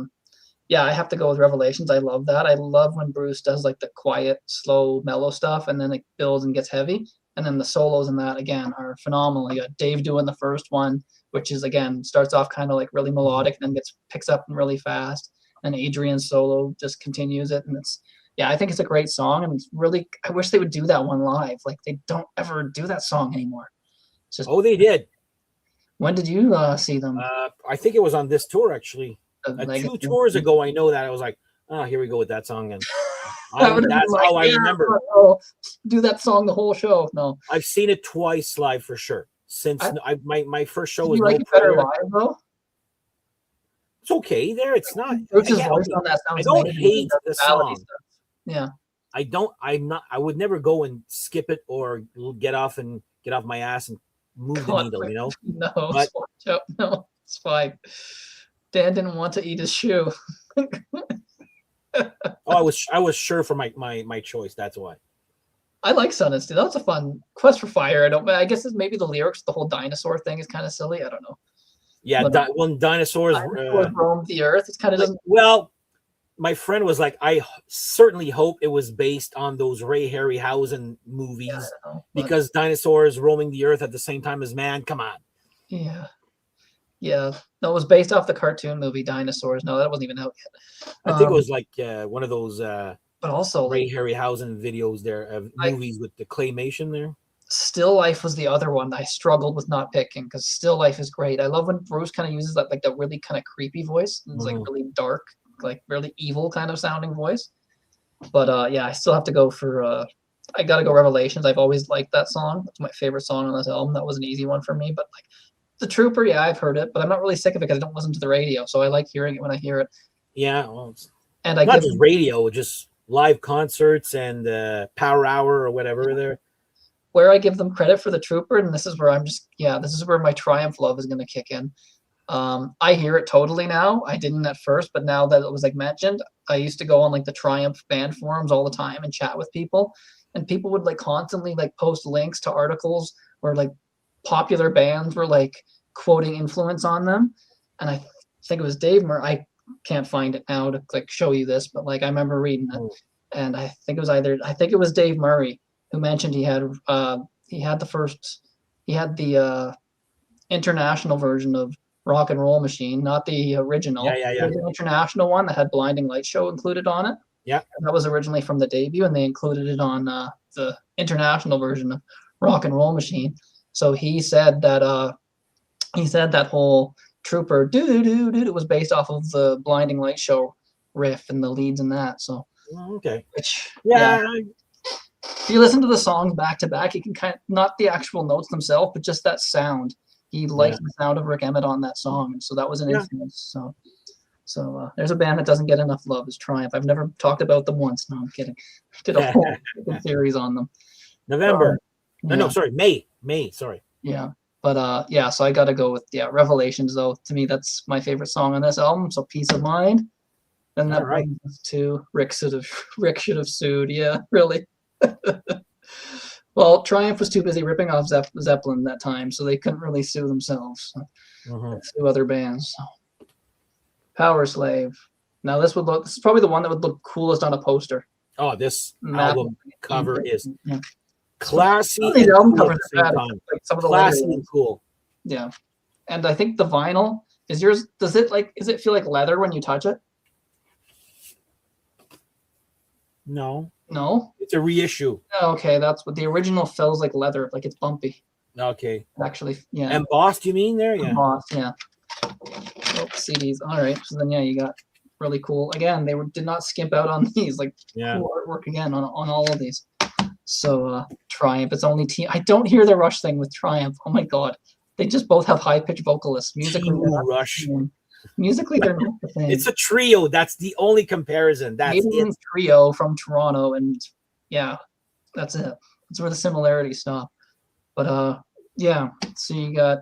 yeah, I have to go with Revelations. I love that. I love when Bruce does like the quiet, slow, mellow stuff, and then it builds and gets heavy. And then the solos in that again are phenomenal. You got Dave doing the first one, which is again starts off kind of like really melodic, and then picks up really fast. And Adrian's solo just continues it, and I think it's a great song, and it's really I wish they would do that one live. Like they don't ever do that song anymore. It's just, they did. When did you see them? I think it was on this tour actually. 2 tours ago, I know that I was like, oh, here we go with that song, and that's like, how I remember. Do that song the whole show. No, I've seen it twice live for sure. Since my first show was like it better live though. It's okay there. It's not. Bruce's voice on that sounds I don't hate the song. Stuff. Yeah, I would never go and skip it or get off my ass and move the needle. You know. No, it's fine. Dan didn't want to eat his shoe. I was sure for my choice. That's why. I like Sun and Steel. That's a fun Quest for Fire. I guess it's maybe the lyrics, the whole dinosaur thing is kind of silly. I don't know. Yeah, when dinosaurs roamed the earth, it's kind of doesn't. Well, my friend was like, I certainly hope it was based on those Ray Harryhausen movies because dinosaurs roaming the earth at the same time as man. Come on. Yeah. Yeah, no, it was based off the cartoon movie Dinosaurs. No, that wasn't even out yet. I think it was like one of those but also Ray Harryhausen videos there of movies with the claymation there. Still Life was the other one I struggled with not picking because Still Life is great. I love when Bruce kind of uses that like that really kind of creepy voice. It's like really dark, like really evil kind of sounding voice. But yeah, I still have to go for I gotta go Revelations. I've always liked that song. That's my favorite song on this album. That was an easy one for me, but like The Trooper, yeah, I've heard it, but I'm not really sick of it because I don't listen to the radio, so I like hearing it when I hear it. Yeah, well, it's and not just radio, just live concerts and Power Hour or whatever there. Where I give them credit for The Trooper, and this is where this is where my Triumph love is going to kick in. I hear it totally now. I didn't at first, but now that it was like mentioned, I used to go on like the Triumph band forums all the time and chat with people, and people would like constantly like post links to articles where like popular bands were like quoting influence on them, and I think it was Dave Murray. I can't find it now to like show you this, but like I remember reading it, and I think it was Dave Murray who mentioned he had the international version of Rock and Roll Machine, not the original. Yeah. The international one that had Blinding Light Show included on it. Yeah, that was originally from the debut, and they included it on the international version of Rock and Roll Machine. So he said that whole Trooper do do do, it was based off of the Blinding Light show riff and the leads in that. So Okay. which Yeah. if you listen to the songs back to back, you can kind of, not the actual notes themselves, but just that sound. He liked the sound of Rick Emmett on that song, and so that was an influence. So there's a band that doesn't get enough love, is Triumph. I've never talked about them once. No, I'm kidding. Did a whole series on them. November. No, sorry, May. Sorry. Yeah, but so I got to go with Revelations. Though to me, that's my favorite song on this album. So Peace of Mind. And that brings us to Rick should have sued. Yeah, really. Well, Triumph was too busy ripping off Zeppelin that time, so they couldn't really sue themselves. So sue other bands. So. Power Slave. Now this is probably the one that would look coolest on a poster. Oh, this album cover is classy. The album covers like some of the classy and cool. Yeah, and I think the vinyl is yours. Does it feel like leather when you touch it? No. No? It's a reissue. Okay, that's what the original feels like leather, like it's bumpy. Okay. Actually, yeah. Embossed, you mean there? Yeah. Embossed, yeah. Oh, CDs. All right. So then, you got really cool. Again, they did not skimp out on these. Like, cool artwork again on all of these. So, Triumph. It's only I don't hear the Rush thing with Triumph. Oh my God. They just both have high-pitched vocalists. Musically, Rush. Musically, they're not the same. It's a trio. That's the only comparison. That's Maiden trio from Toronto, and that's it. That's where the similarities stop. But so you got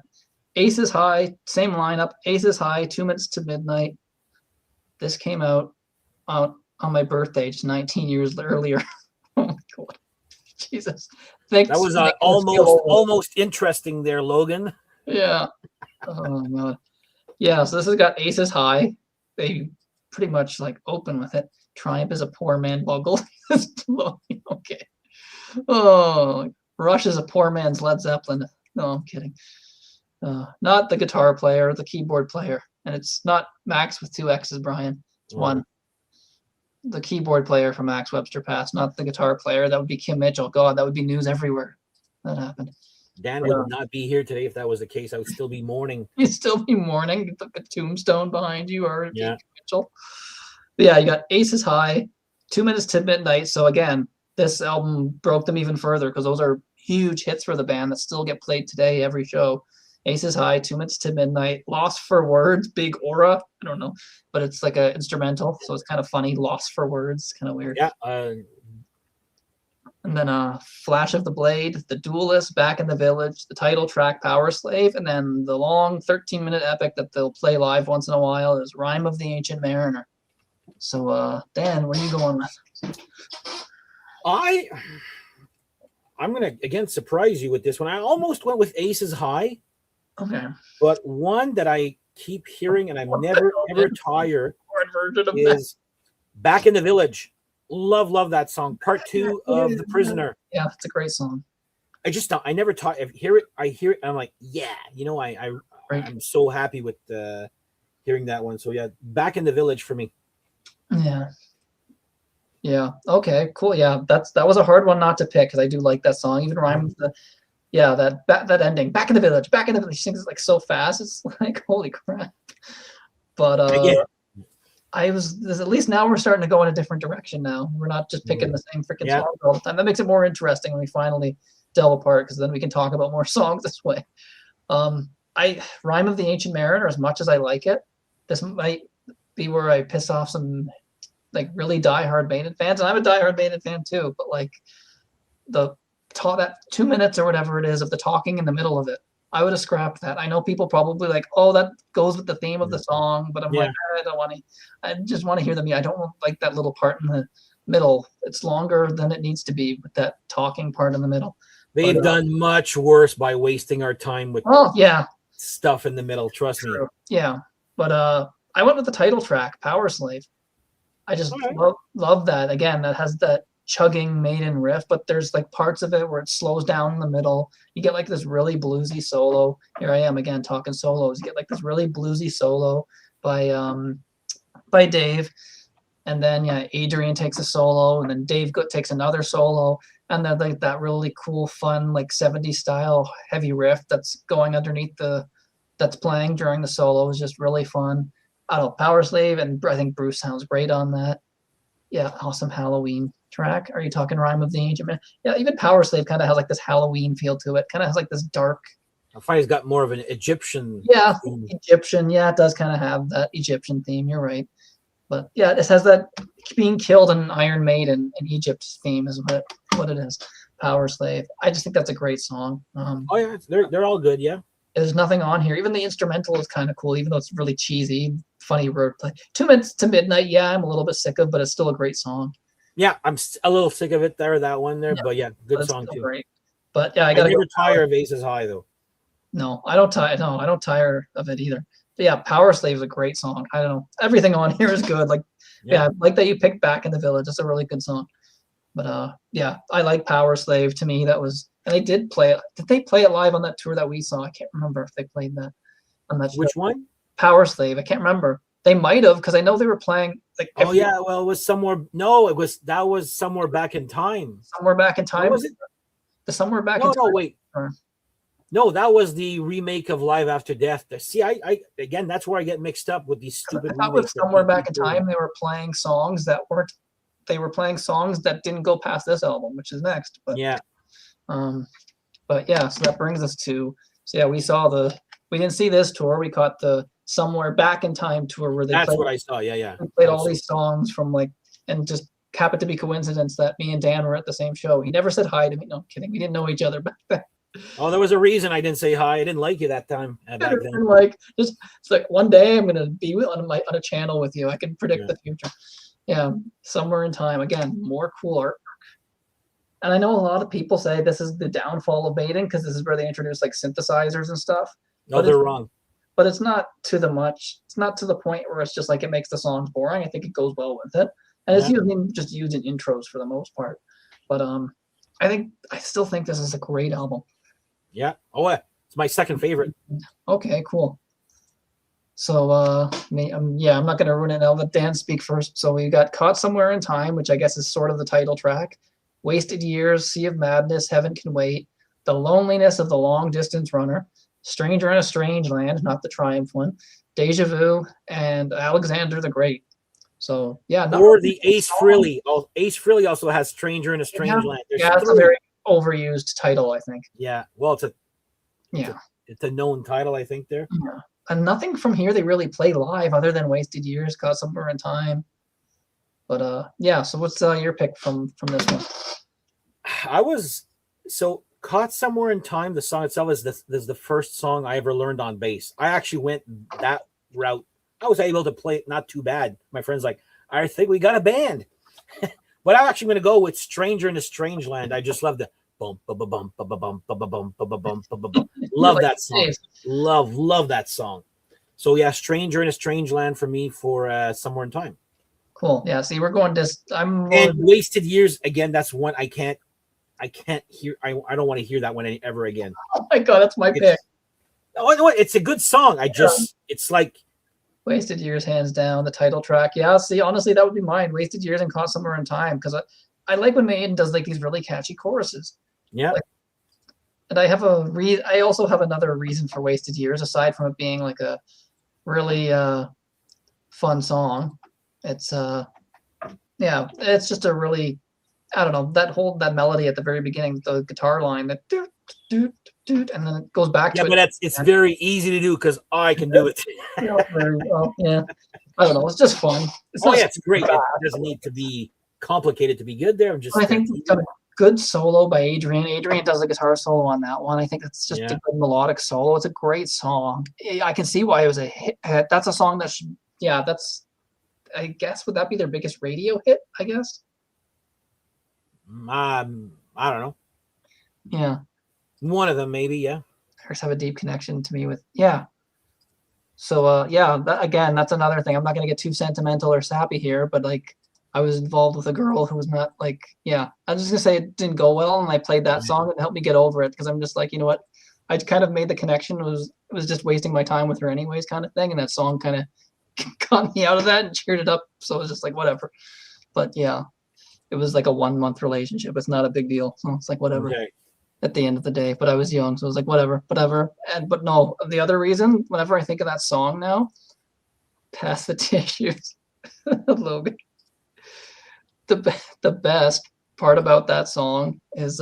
Aces High, same lineup. Aces High, 2 Minutes to Midnight. This came out on my birthday, just 19 years earlier. Oh my God, Jesus! That was almost interesting there, Logan. Yeah. Oh God. Yeah, so this has got Aces High. They pretty much open with it. Triumph is a poor man bugle. Okay. Oh, Rush is a poor man's Led Zeppelin. No, I'm kidding. Not the guitar player, the keyboard player. And it's not Max with 2 X's, Brian. It's one. The keyboard player from Max Webster Pass, not the guitar player. That would be Kim Mitchell. God, that would be news everywhere. That happened. Dan would not be here today if that was the case. I would still be mourning. You'd still be mourning. You took a tombstone behind you, or Mitchell. But yeah, you got Aces High, 2 Minutes to Midnight. So again, this album broke them even further because those are huge hits for the band that still get played today every show. Aces High, 2 Minutes to Midnight, Lost for Words, Big Aura. I don't know, but it's like an instrumental, so it's kind of funny. Lost for Words, kind of weird. Yeah. And then Flash of the Blade, The Duelist, Back in the Village, the title track, Power Slave, and then the long 13-minute epic that they'll play live once in a while is Rhyme of the Ancient Mariner. So, Dan, what are you going with? I'm going to, again, surprise you with this one. I almost went with Aces High. Okay. But one that I keep hearing and I'm never, ever tired is Back in the Village. Love that song. Part 2 of The Prisoner. Yeah, it's a great song. I never taught. I hear it. And I'm like, I'm so happy with hearing that one. So yeah, Back in the Village for me. Yeah. Okay. Cool. Yeah, that was a hard one not to pick because I do like that song. Even rhyme with that ending. Back in the Village. Back in the Village. She sings it so fast. It's like holy crap. But at least now we're starting to go in a different direction now. We're not just picking the same freaking songs all the time. That makes it more interesting when we finally delve apart because then we can talk about more songs this way. Rhyme of the Ancient Mariner, as much as I like it, this might be where I piss off some really diehard Maiden fans. And I'm a diehard Maiden fan too, but that 2 minutes or whatever it is of the talking in the middle of it, I would have scrapped that. I know people probably that goes with the theme of the song, but I'm I don't want to. I just want to hear them. I don't like that little part in the middle. It's longer than it needs to be with that talking part in the middle. They've done much worse by wasting our time with stuff in the middle. Trust me. Yeah, but I went with the title track, Power Slave. I just love that. Again, that has that chugging Maiden riff, but there's parts of it where it slows down in the middle. You get this really bluesy solo. Here I am again talking solos. You get this really bluesy solo by Dave, and then Adrian takes a solo, and then Dave takes another solo, and then that really cool, fun 70s style heavy riff that's going underneath the that's playing during the solo is just really fun. I don't know, Power Slave, and I think Bruce sounds great on that. Yeah, awesome Halloween track. Are you talking Rhyme of the Ancient Man? Yeah, even Power Slave kind of has like this Halloween feel to it. Kind of has like this dark. I find it's got more of an Egyptian. Yeah, theme. Egyptian. Yeah, it does kind of have that Egyptian theme. You're right. But yeah, this has that being killed in Iron Maiden in Egypt theme is what it is. Power Slave. I just think that's a great song. Oh yeah, they're all good. Yeah. There's nothing on here. Even the instrumental is kind of cool, even though it's really cheesy, funny wordplay. 2 Minutes to Midnight, yeah, I'm a little bit sick of, but it's still a great song. Yeah, I'm a little sick of it there, that one there, but yeah, good song too. Great. But yeah, I never tire of Aces High though. No, I don't tire. No, I don't tire of it either. But yeah, Power Slave is a great song. I don't know. Everything on here is good. Like, yeah, like that you picked Back in the Village. It's a really good song. But yeah, I like Power Slave. To me, that was, and they did play it. Did they play it live on that tour that we saw? I can't remember if they played that on that show. Which one? Power Slave. I can't remember. They might have, because I know they were playing. Like, oh yeah, well it was somewhere. No, that was Somewhere Back in Time. Somewhere Back in Time. What was it? The Somewhere Back in Time. No, wait. No, that was the remake of Live After Death. See, I again, that's where I get mixed up with these stupid. I thought with Somewhere Back in Time, they were playing songs that weren't. They were playing songs that didn't go past this album, which is next. But yeah. But yeah, so that brings us to. So yeah, we didn't see this tour. We caught the Somewhere Back in Time tour where they. That's what I saw. Yeah. They played all these songs from and just happened to be coincidence that me and Dan were at the same show. He never said hi to me. No, I'm kidding. We didn't know each other back then. Oh, there was a reason I didn't say hi. I didn't like you that time. Back then. It's like one day I'm gonna be on a channel with you. I can predict the future. Yeah, Somewhere in Time. Again, more cool artwork. And I know a lot of people say this is the downfall of Maiden because this is where they introduce like synthesizers and stuff. No, they're wrong. But it's not to the point where it's just like it makes the songs boring. I think it goes well with it. And it's just used in intros for the most part. But I still think this is a great album. Yeah. Oh, it's my second favorite. Okay, cool. So, I'm not going to ruin it. I'll let Dan speak first. So we got Caught Somewhere in Time, which I guess is sort of the title track. Wasted Years, Sea of Madness, Heaven Can Wait, The Loneliness of the Long Distance Runner, Stranger in a Strange Land, not the Triumph one, Deja Vu, and Alexander the Great. So, yeah. Or the Ace Frehley. Ace Frehley also has Stranger in a Strange Land. It's a very overused title, I think. Yeah. Well, it's a known title, I think, there. Yeah. And nothing from here they really play live other than Wasted Years, Caught Somewhere in Time. But so what's your pick from this one? Caught Somewhere in Time, the song itself is the first song I ever learned on bass. I actually went that route. I was able to play it not too bad. My friend's like, I think we got a band. But I'm actually going to go with Stranger in a Strange Land. I just love the bum bum bum bum bum bum bum bum bum bum bum. Love that song. Love that song. So yeah, Stranger in a Strange Land for me for Somewhere in Time. Cool. Yeah. See, we're going to. And Wasted Years again. That's one I can't hear. I don't want to hear that one ever again. Oh my god, that's my pick. Oh, it's a good song. It's like Wasted Years, hands down, the title track. Yeah. See, honestly, that would be mine. Wasted Years and Caught Somewhere in Time, because I like when Maiden does like these really catchy choruses. Yeah. And I also have another reason for Wasted Years aside from it being like a really fun song. It's it's just a really, I don't know, that melody at the very beginning, the guitar line, that doot doot doot, and then it goes back to it. Yeah, but it's very easy to do because I can do it. Very well, yeah. I don't know, it's just fun. It's great. It doesn't need to be complicated to be good there. I think it's got a good solo by Adrian. Adrian does a guitar solo on that one. I think it's just a good melodic solo. It's a great song. I can see why it was a hit. That's a song that's I guess, would that be their biggest radio hit, I guess? I don't know. Yeah. One of them, maybe, yeah. Hers have a deep connection to me with, yeah. So, that's another thing. I'm not going to get too sentimental or sappy here, but, like, I was involved with a girl who was not, like, I was just going to say it didn't go well, and I played that song and it helped me get over it, because I'm just like, you know what? I kind of made the connection. It was just wasting my time with her anyways kind of thing, and that song kind of got me out of that and cheered it up. So it was just like, whatever. But yeah, it was like a 1 month relationship. It's not a big deal. So it's like, whatever. Okay. at the end of the day. But I was young, so I was like, whatever. But no, the other reason, whenever I think of that song now, pass the tissues, Logan. The best part about that song is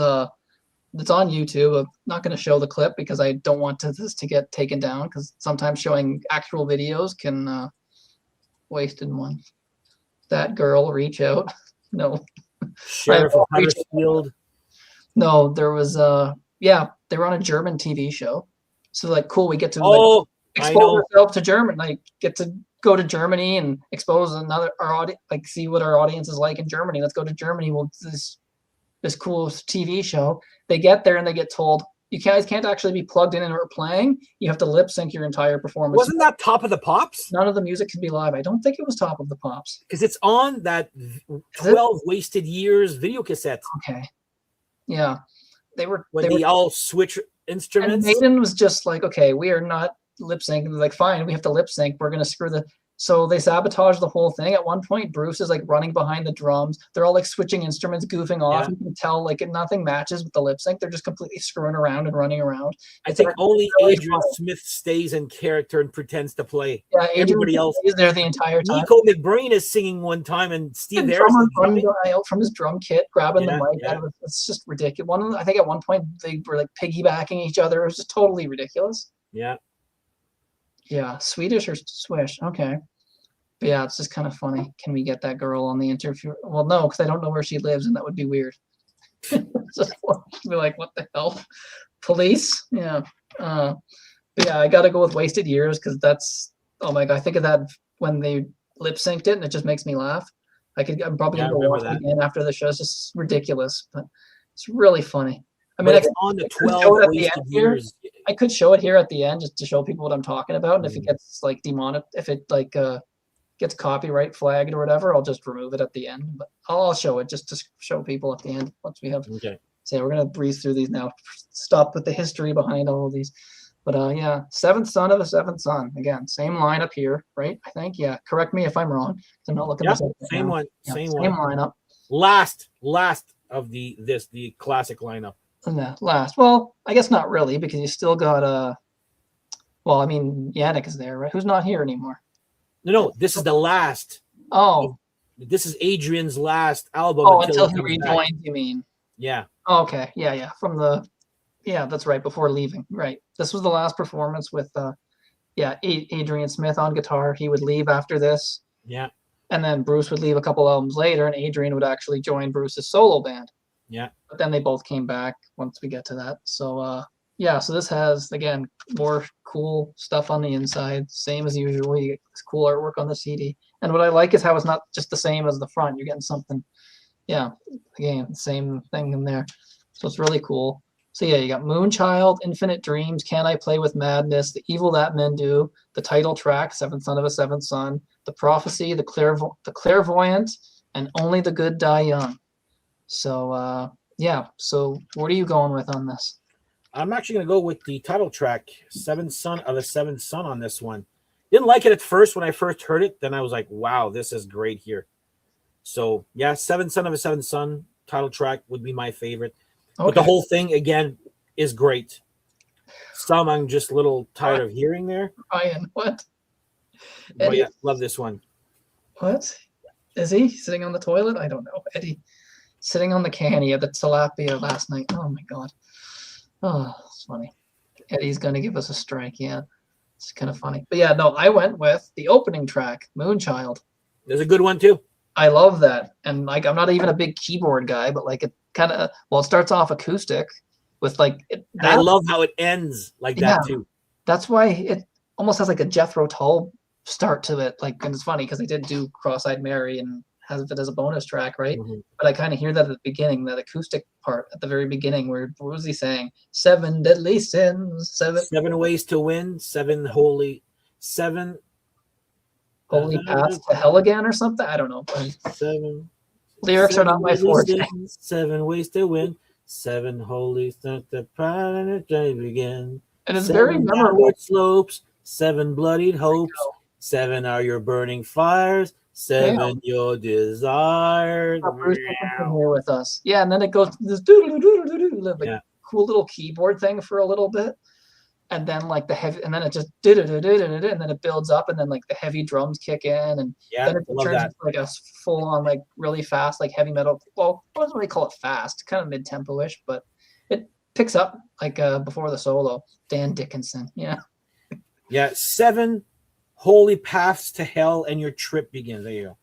it's on YouTube. I'm not going to show the clip because I don't want this to get taken down, because sometimes showing actual videos can wasted one. That girl, reach out. No. Sheriff of Huddersfield. No, there was they were on a German TV show. So like, cool, we get to expose ourselves to German, like get to go to Germany and expose our audience, like see what our audience is like in Germany. Let's go to Germany. Well, this cool TV show. They get there and they get told, you guys can't actually be plugged in and we're playing. You have to lip sync your entire performance. Wasn't that Top of the Pops? None of the music can be live. I don't think it was Top of the Pops. Because it's on that 12 Wasted Years video cassette. Okay. Yeah. They all switch instruments. And Maiden was just like, okay, we are not lip sync. Like, fine, we have to lip sync. We're going to screw so they sabotage the whole thing. At one point, Bruce is like running behind the drums. They're all like switching instruments, goofing off. You can tell like nothing matches with the lip sync. They're just completely screwing around and running around. I think only Adrian Smith stays in character and pretends to play. Yeah, everybody else is there the entire time. Nico McBrain is singing one time, and Steve Harris is running out from his drum kit, grabbing the mic. Yeah. It's just ridiculous. I think at one point they were like piggybacking each other. It was just totally ridiculous. Yeah. Yeah, Swedish or Swish? Okay. But yeah, it's just kind of funny. Can we get that girl on the interview? Well, no, because I don't know where she lives, and that would be weird. Just be like, what the hell? Police? Yeah. But yeah, I got to go with Wasted Years, because that's, oh my God, I think of that when they lip synced it, and it just makes me laugh. I'm probably going to watch it again after the show. It's just ridiculous, but it's really funny. I mean, it's on the 12 Wasted Years. I could show it here at the end just to show people what I'm talking about, and if it gets like if it like gets copyright flagged or whatever, I'll just remove it at the end. But I'll show it just to show people at the end once we have. Okay. So yeah, we're gonna breeze through these now. Stop with the history behind all of these. But yeah, Seventh Son of a Seventh Son. Again, same lineup here, right? I think. Yeah. Correct me if I'm wrong. I'm not looking this up right same now. one. Yeah, same lineup. Last of the classic lineup. And the last. Well, I guess not really, because you still got well, I mean, Yannick is there, right? Who's not here anymore? No, this is the last. Oh. This is Adrian's last album. Oh, until he rejoins, you mean? Yeah. Oh, okay. Yeah. Yeah, that's right. Before leaving. Right. This was the last performance with Adrian Smith on guitar. He would leave after this. Yeah. And then Bruce would leave a couple albums later, and Adrian would actually join Bruce's solo band. Yeah. But then they both came back once we get to that. So so this has, again, more cool stuff on the inside, same as usual. You get this cool artwork on the CD. And what I like is how it's not just the same as the front. You're getting something, again, same thing in there. So it's really cool. So yeah, you got Moonchild, Infinite Dreams, Can I Play with Madness, The Evil That Men Do, the title track, Seventh Son of a Seventh Son, The Prophecy, The Clairvoyant, and Only the Good Die Young. So so what are you going with on this? I'm actually going to go with the title track, Seventh Son of a Seventh Son, on this one. Didn't like it at first when I first heard it. Then I was like, wow, this is great here. So, yeah, Seventh Son of a Seventh Son title track would be my favorite. Okay. But the whole thing, again, is great. Some I'm just a little tired of hearing there. Ryan, what? But yeah, love this one. What? Is he sitting on the toilet? I don't know. Eddie sitting on the canny of the tilapia last night. Oh, my God. Oh, it's funny. Eddie's going to give us a strike. Yeah, it's kind of funny. But yeah, no, I went with the opening track, Moonchild. There's a good one too. I love that. And like, I'm not even a big keyboard guy, but like it kind of, it starts off acoustic with like. I love how it ends like that too. That's why it almost has like a Jethro Tull start to it. Like, and it's funny because I did do Cross-Eyed Mary and has it as a bonus track, right? Mm-hmm. But I kind of hear that at the beginning, that acoustic part at the very beginning, where what was he saying? 7 deadly sins, 7 ways to win, 7 holy paths to hell again, or something. I don't know. 7 lyrics are not my forte. 7 ways to win, 7 holy start the planet begin. And it's very memorable. Slopes, 7 bloodied hopes, 7 are your burning fires. 7 your desire. Bruce here with us. Yeah, and then it goes this cool little keyboard thing for a little bit, and then like the heavy, and then it just did it, and then it builds up, and then like the heavy drums kick in, and then it turns into like a full on like really fast like heavy metal. Well, I wouldn't really call it fast, kind of mid tempo ish, but it picks up like before the solo. Dan Dickinson, yeah. 7 holy paths to hell, and your trip begins. There you go.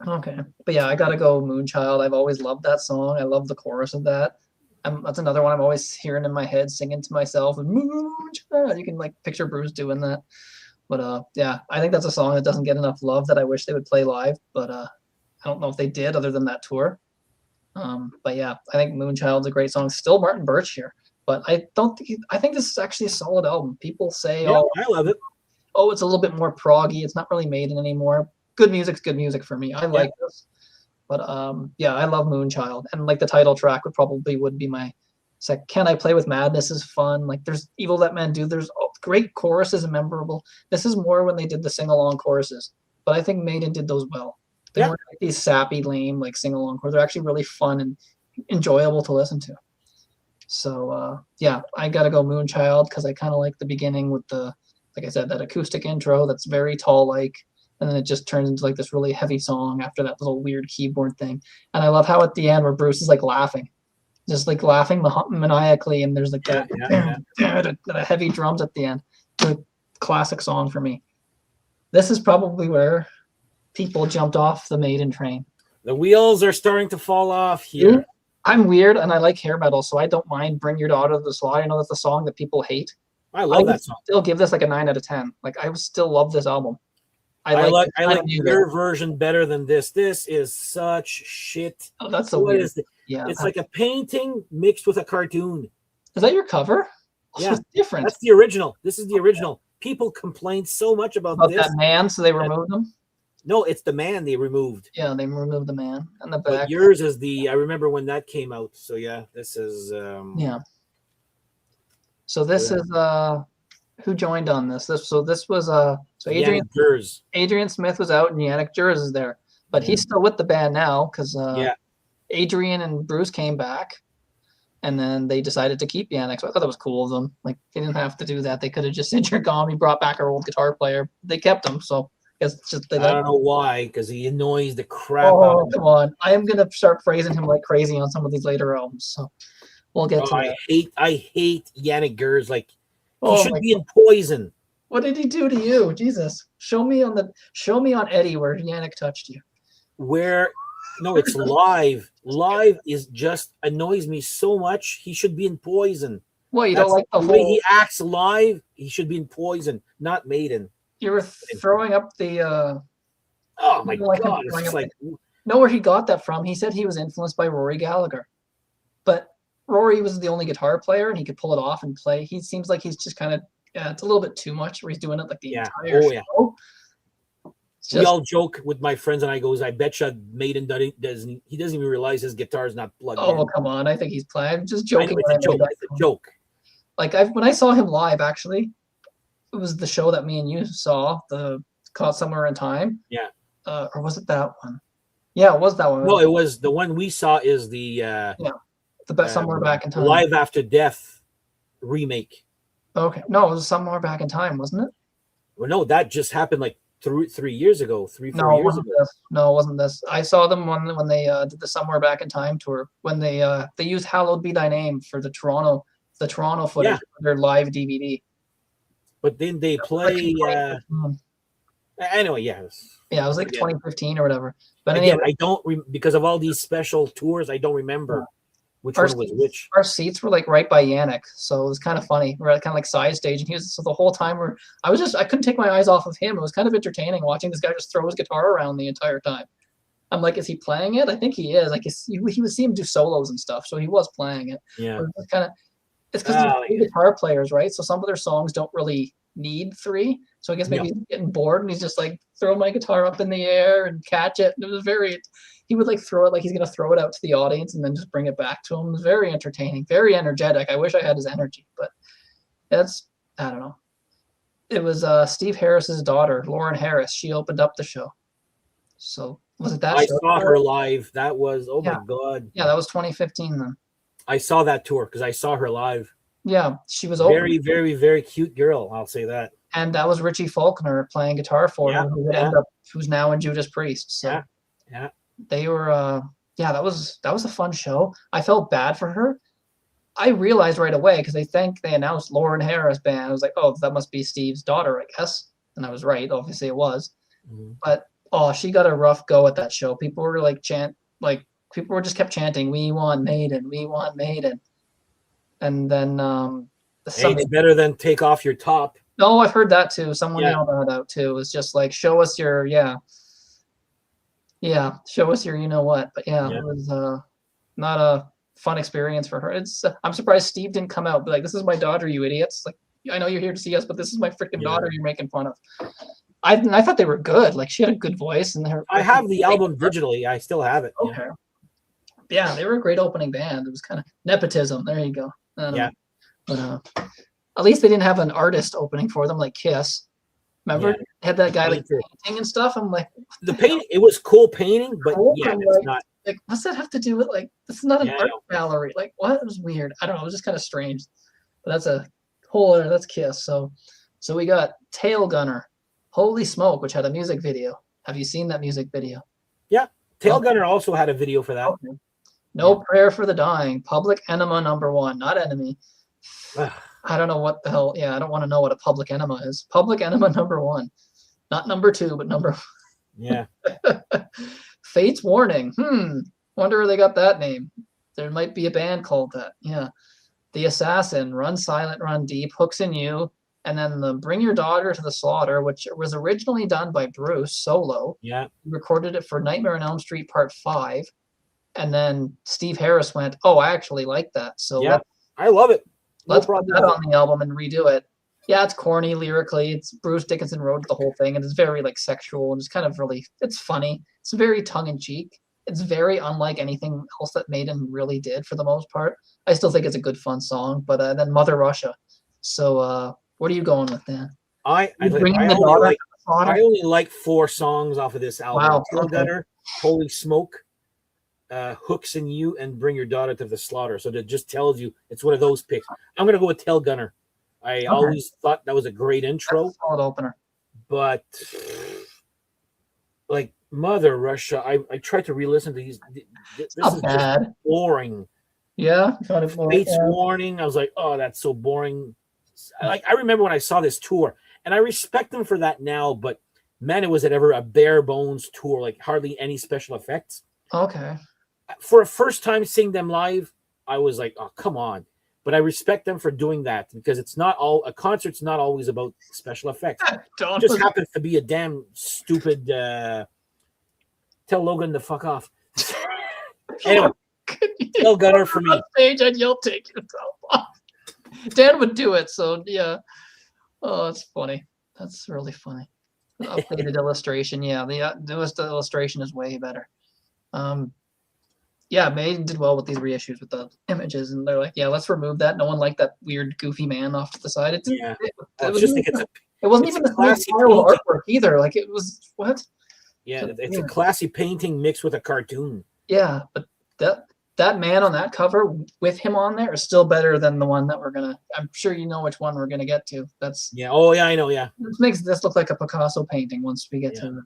Okay, but yeah, I gotta go Moonchild. I've always loved that song. I love the chorus of that. That's another one I'm always hearing in my head, singing to myself. Moonchild. You can like picture Bruce doing that. But yeah, I think that's a song that doesn't get enough love that I wish they would play live. But I don't know if they did other than that tour. But yeah, I think Moonchild's a great song. Still Martin Birch here, but I don't think I think this is actually a solid album. People say, "Oh, I love it." Oh, it's a little bit more proggy. It's not really Maiden anymore. Good music's good music for me. I like this. But yeah, I love Moonchild, and like the title track would be my Can I Play with Madness is fun. Like there's Evil That Men Do. There's great choruses and memorable. This is more when they did the sing along choruses, but I think Maiden did those well. They weren't like these sappy, lame like sing along choruses. They're actually really fun and enjoyable to listen to. So yeah, I gotta go Moonchild because I kind of like the beginning with the, like I said, that acoustic intro that's very tall like. And then it just turns into like this really heavy song after that little weird keyboard thing. And I love how at the end where Bruce is like laughing, just like laughing maniacally, and there's like the heavy drums at the end. It's a classic song for me. This is probably where people jumped off the Maiden train. The wheels are starting to fall off here. I'm weird and I like hair metal, so I don't mind Bring Your Daughter to the Slaughter. I know that's the song that people hate. I love that song. Still give this like a 9 out of 10. Like I still love this album. I like your version better than this. This is such shit. Oh, that's so weird. Yeah, it's like a painting mixed with a cartoon. Is that your cover? Yeah, it's different. That's the original. This is the original. People complained so much about this. That man, so they removed him. No, it's the man they removed. Yeah, they removed the man and the back. But yours is the. I remember when that came out. So yeah, this is. Yeah. So this is who joined on this. This was Adrian Smith was out and Yannick Jers is there, but he's still with the band now because Adrian and Bruce came back, and then they decided to keep Yannick. So I thought that was cool of them. Like they didn't have to do that. They could have just said you're gone. We brought back our old guitar player. They kept him. So I guess just I don't know why, because he annoys the crap out of me. Come on, I am gonna start praising him like crazy on some of these later albums. So we'll get to that. I hate Yannick Gers. Like he should be in Poison. What did he do to you? Jesus. Show me on Eddie where Yannick touched you. No, it's Live. Live is just annoys me so much. He should be in Poison. Well, you don't like the way he acts live. He should be in Poison, not Maiden. You were throwing up the. Oh my God! It's like know where he got that from. He said he was influenced by Rory Gallagher, but Rory was the only guitar player and he could pull it off and play. He seems like he's just kind of. Yeah, it's a little bit too much where he's doing it like the entire show. We all joke with my friends and I goes, I bet you Maiden doesn't even realize his guitar is not plugged in. Oh, come on. I think he's playing. I'm just joking. It's a joke. Like when I saw him live, actually, it was the show that me and you saw, the Caught Somewhere in Time. Yeah. Or was it that one? Yeah, it was that one. No, it was the one we saw is the the best Somewhere Back in Time. Live After Death remake. Okay. No, it was Somewhere Back in Time, wasn't it? Well, no, that just happened like 3 years ago, 4 years ago. No, it wasn't this. I saw them when they did the Somewhere Back in Time tour, when they used Hallowed Be Thy Name for the Toronto footage for their live DVD. But then they play anyway, yeah, it was like 2015 or whatever. But again, I don't because of all these special tours, I don't remember which one was which. Our seats were like right by Yannick, so it was kind of funny. We're at kind of like side stage, and he was the whole time I couldn't take my eyes off of him. It was kind of entertaining watching this guy just throw his guitar around the entire time. I'm like, is he playing it? I think he is. Like he would see him do solos and stuff, so he was playing it. Yeah, it's because they're guitar players, right? So some of their songs don't really need 3. So I guess maybe he's getting bored and he's just like, throw my guitar up in the air and catch it. And it was he would like throw it like he's going to throw it out to the audience and then just bring it back to him. It was very entertaining, very energetic. I wish I had his energy, but I don't know. It was Steve Harris's daughter, Lauren Harris. She opened up the show. So was it that I show? saw her live. That was, my God. Yeah, that was 2015 then. I saw that tour because I saw her live. Yeah, she was Very, open. very, very cute girl. I'll say that. And that was Richie Faulkner playing guitar for Yeah, her, who would yeah, end up, who's now in Judas Priest. So yeah. they were, yeah, that was a fun show. I felt bad for her. I realized right away because they announced Lauren Harris band. I was like, oh, that must be Steve's daughter, I guess. And I was right. Obviously, it was. Mm-hmm. But oh, she got a rough go at that show. People were like people were just kept chanting, "We want Maiden, we want Maiden," and then Hey, it's better than take off your top. No, I've heard that too. Someone Yeah. yelled that out too. It's just like, show us your show us your you know what. But yeah, Yeah. it was not a fun experience for her. It's I'm surprised Steve didn't come out and be like, "This is my daughter, you idiots!" Like, I know you're here to see us, but this is my freaking daughter you're making fun of. I thought they were good. Like, she had a good voice, and I have the album digitally. I still have it. Okay. Yeah, they were a great opening band. It was kind of nepotism. There you go. Yeah. But at least they didn't have an artist opening for them like Kiss. Remember, had that guy like painting and stuff. I'm like, the painting. It was cool painting, but yeah, it's like, not. Like, what's that have to do with like? This is not an art gallery. Like, what? It was weird. I don't know. It was just kind of strange. But that's a whole other. That's Kiss. So we got Tail Gunner, Holy Smoke, which had a music video. Have you seen that music video? Yeah, Tail Gunner also had a video for that. Okay. No Prayer for the Dying, Public Enema #1, not Enemy. I don't know what the hell. Yeah, I don't want to know what a Public Enema is. Public Enema #1, not #2, but number. Yeah. Fate's Warning. Wonder where they got that name. There might be a band called that. Yeah. The Assassin, Run Silent, Run Deep, Hooks in You, and then the Bring Your Daughter to the Slaughter, which was originally done by Bruce solo. Yeah. He recorded it for Nightmare on Elm Street Part 5. And then Steve Harris went, "Oh, I actually like that." So yeah, I love it. Let's put that on the album and redo it. Yeah, it's corny lyrically. It's Bruce Dickinson wrote the whole thing, and it's very like sexual, and it's kind of really, it's funny. It's very tongue in cheek. It's very unlike anything else that Maiden really did for the most part. I still think it's a good fun song, but then Mother Russia. So what are you going with, Dan? I only like 4 songs off of this album. Wow. Tail Gunner, Holy Smoke, Hooks in You, and Bring Your Daughter to the Slaughter. So that just tells you it's one of those picks. I'm gonna go with Tail Gunner. I always thought that was a great intro. That's a solid opener. But like Mother Russia, I tried to re-listen to these. This is just boring. Yeah. Fate's Warning. I was like, oh, that's so boring. Like, I remember when I saw this tour, and I respect them for that now, but man, it was ever a bare bones tour, like hardly any special effects. Okay. For a first time seeing them live, I was like, oh, come on. But I respect them for doing that because it's not a concert's not always about special effects. It just happens to be a damn stupid tell Logan to fuck off. Anyway, Tail Gunner for me. Stage and you'll take yourself off. Dan would do it, so yeah. Oh, that's funny. That's really funny. The updated illustration, yeah. The newest illustration is way better. Yeah, Maiden did well with these reissues with the images, and they're like, yeah, let's remove that. No one liked that weird, goofy man off to the side. It wasn't even the same style of artwork either. Like, it was what? Yeah, it's a classy painting mixed with a cartoon. Yeah, but that man on that cover with him on there is still better than the one that I'm sure you know which one we're gonna get to. That's I know, yeah. This makes this look like a Picasso painting once we get to it.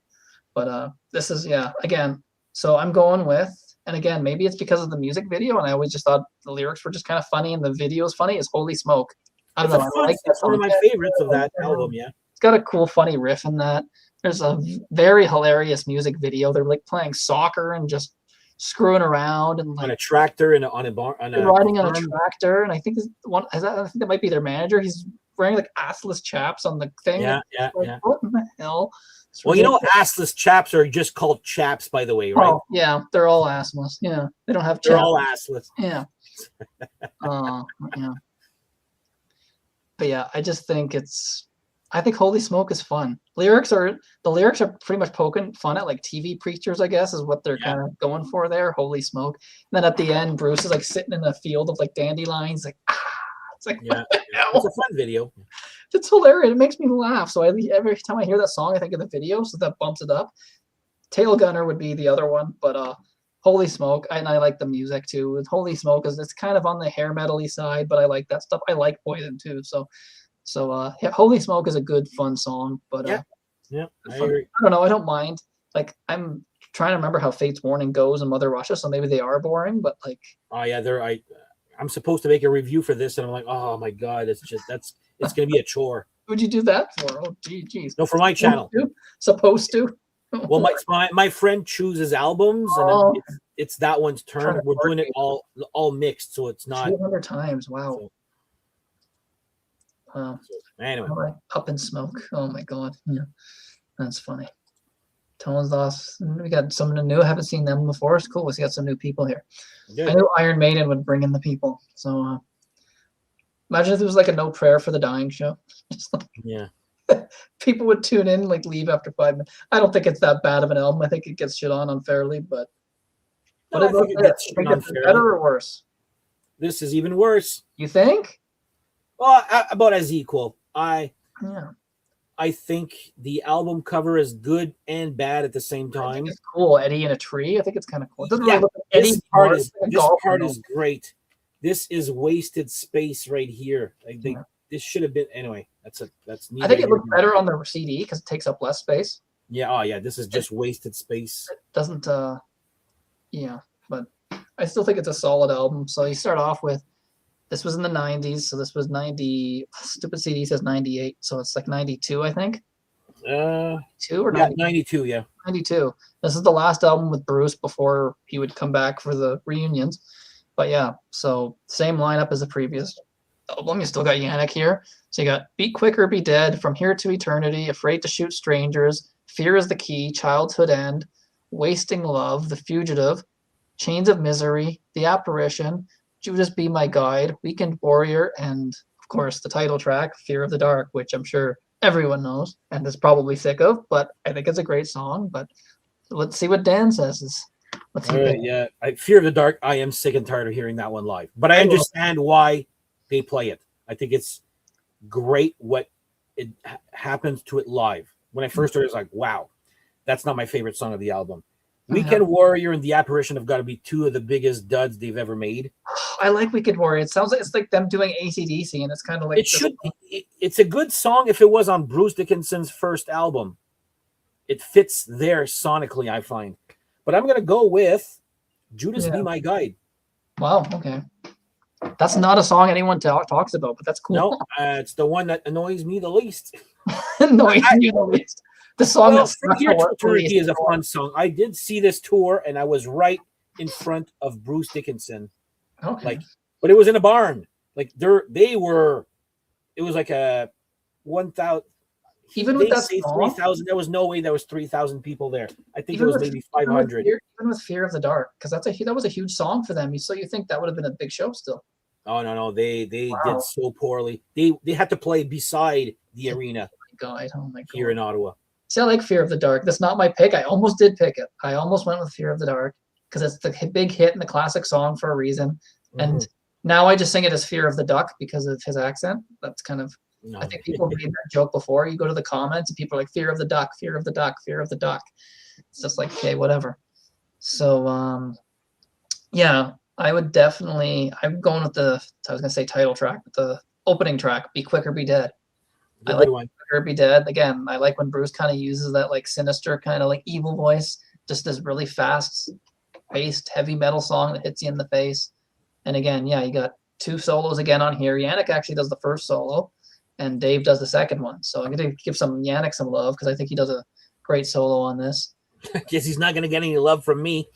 But this is again. So I'm going with, and again, maybe it's because of the music video, and I always just thought the lyrics were just kind of funny and the video is funny, is Holy Smoke. I don't know. That's one of my favorites of that album, yeah. It's got a cool, funny riff in that. There's a very hilarious music video. They're like playing soccer and just screwing around and like on a tractor and riding on a tractor. And I think I think that might be their manager. He's wearing like assless chaps on the thing. Yeah. What in the hell? Well, you know, assless chaps are just called chaps, by the way, right? Oh, yeah, they're all assless. Yeah, they don't have chaps. They're all assless. Yeah. Yeah. But yeah, I just think I think Holy Smoke is fun. The lyrics are pretty much poking fun at like TV preachers, I guess, is what they're kind of going for there. Holy Smoke. And then at the end, Bruce is like sitting in a field of like dandelions, like it's like it's a fun video. It's hilarious. It makes me laugh. So every time I hear that song, I think of the video, so that bumps it up. Tail Gunner would be the other one, but Holy Smoke, and I like the music too. With Holy Smoke, is it's kind of on the hair metal-y side, but I like that stuff. I like Poison too. So yeah, Holy Smoke is a good fun song, but yeah, I fun. agree. I don't know. I don't mind. Like I'm trying to remember how Fate's Warning goes in Mother Russia, so maybe they are boring, but like. Oh yeah, I'm supposed to make a review for this, and I'm like, oh my god, it's gonna be a chore. Who'd you do that for? Oh, geez. No, for my channel. Supposed to. Well, my friend chooses albums, and it's that one's turn. We're doing it all mixed, so it's not 200 times. Wow. So, anyway, Up in Smoke. Oh my god, yeah, that's funny. Tones Lost. We got someone new. I haven't seen them before. It's cool. We got some new people here. Good. I knew Iron Maiden would bring in the people. So imagine if it was like a No Prayer for the Dying show. Just like, yeah. People would tune in, like leave after 5 minutes. I don't think it's that bad of an album. I think it gets shit on unfairly, but no, I think it gets shit on unfairly. Better or worse? This is even worse. You think? Well, about as equal. Yeah. I think the album cover is good and bad at the same time. I think it's cool. Eddie in a tree. I think it's kind of cool. It doesn't yeah, really look like Eddie. This part is great. This is wasted space right here. Like this should have been anyway. That's neat. I think it looks better on the CD because it takes up less space. Yeah. Oh yeah. This is just wasted space. It doesn't. Yeah, but I still think it's a solid album. So you start off with. This was in the 90s, so this was 90. Stupid CD says 98, so it's like 92, I think. 92 or 90? 92, yeah. 92. This is the last album with Bruce before he would come back for the reunions. But yeah, so same lineup as the previous album. You still got Yannick here. So you got Be Quick or Be Dead, From Here to Eternity, Afraid to Shoot Strangers, Fear is the Key, Childhood End, Wasting Love, The Fugitive, Chains of Misery, The Apparition, Judas Be My Guide, Weekend Warrior, and of course the title track, Fear of the Dark, which I'm sure everyone knows and is probably sick of, but I think it's a great song. But let's see what Dan says. Yeah, Fear of the Dark, I am sick and tired of hearing that one live. But I understand why they play it. I think it's great what it happens to it live. When I first heard it, I was like, wow, that's not my favorite song of the album. Weekend Warrior and The Apparition have got to be two of the biggest duds they've ever made. I like Weekend Warrior. It sounds like it's like them doing AC/DC, and it's kind of like it's a good song if it was on Bruce Dickinson's first album. It fits there sonically, I find. But I'm gonna go with Judas Be My Guide. Wow. Okay. That's not a song anyone talks about, but that's cool. No, it's the one that annoys me the least. Annoys you the least. The song From Here to Eternity is a fun song. I did see this tour, and I was right in front of Bruce Dickinson. Okay. But it was in a barn. Like they were. It was like a 1,000. Even with that 3,000. There was no way there was 3,000 people there. I think it was maybe 500. Even with Fear of the Dark, because that was a huge song for them. So you think that would have been a big show still? Oh no, they did so poorly. They had to play beside the arena. Oh my god! Here in Ottawa. See, I like Fear of the Dark. That's not my pick. I almost did pick it. I almost went with Fear of the Dark because it's the big hit and the classic song for a reason. And now I just sing it as Fear of the Duck because of his accent. That's kind of. I think people made that joke before. You go to the comments and people are like, Fear of the Duck, Fear of the Duck, Fear of the Duck. It's just like, okay, whatever. So, yeah, I would definitely, I'm going with I was going to say title track, but the opening track, Be Quick or Be Dead. I like Be Quick or Be Dead. Again, I like when Bruce kind of uses that like sinister kind of like evil voice, just this really fast paced heavy metal song that hits you in the face. And again, yeah, you got two solos again on here. Yannick actually does the first solo. And Dave does the second one. So I'm going to give Yannick some love because I think he does a great solo on this. Guess he's not going to get any love from me.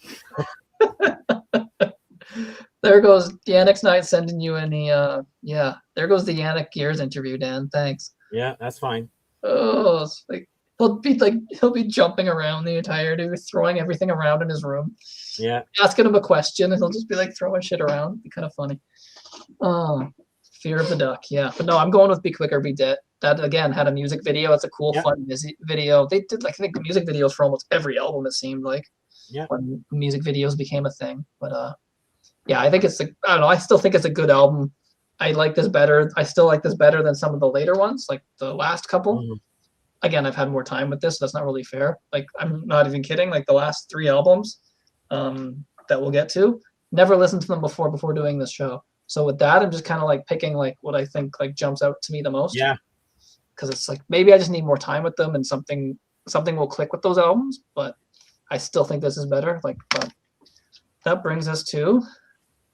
There goes Yannick's not sending you any. There goes the Yannick Gears interview, Dan. Thanks. Yeah, that's fine. Oh, it's like he'll be jumping around the entire day, throwing everything around in his room. Yeah. Asking him a question, and he'll just be like throwing shit around. It'd be kind of funny. Oh. Fear of the Duck, yeah. But no, I'm going with Be Quick or Be Dead. That, again, had a music video. It's a cool, fun video. They did, like, I think, music videos for almost every album, it seemed like, when music videos became a thing. But, yeah, I think I don't know, I still think it's a good album. I like this better. I still like this better than some of the later ones, like the last couple. Again, I've had more time with this, so that's not really fair. Like, I'm not even kidding. Like, the last 3 albums, that that we'll get to. Never listened to them before doing this show. So with that, I'm just kind of like picking like what I think like jumps out to me the most. Yeah. Because it's like maybe I just need more time with them and something will click with those albums. But I still think this is better. Like, but that brings us to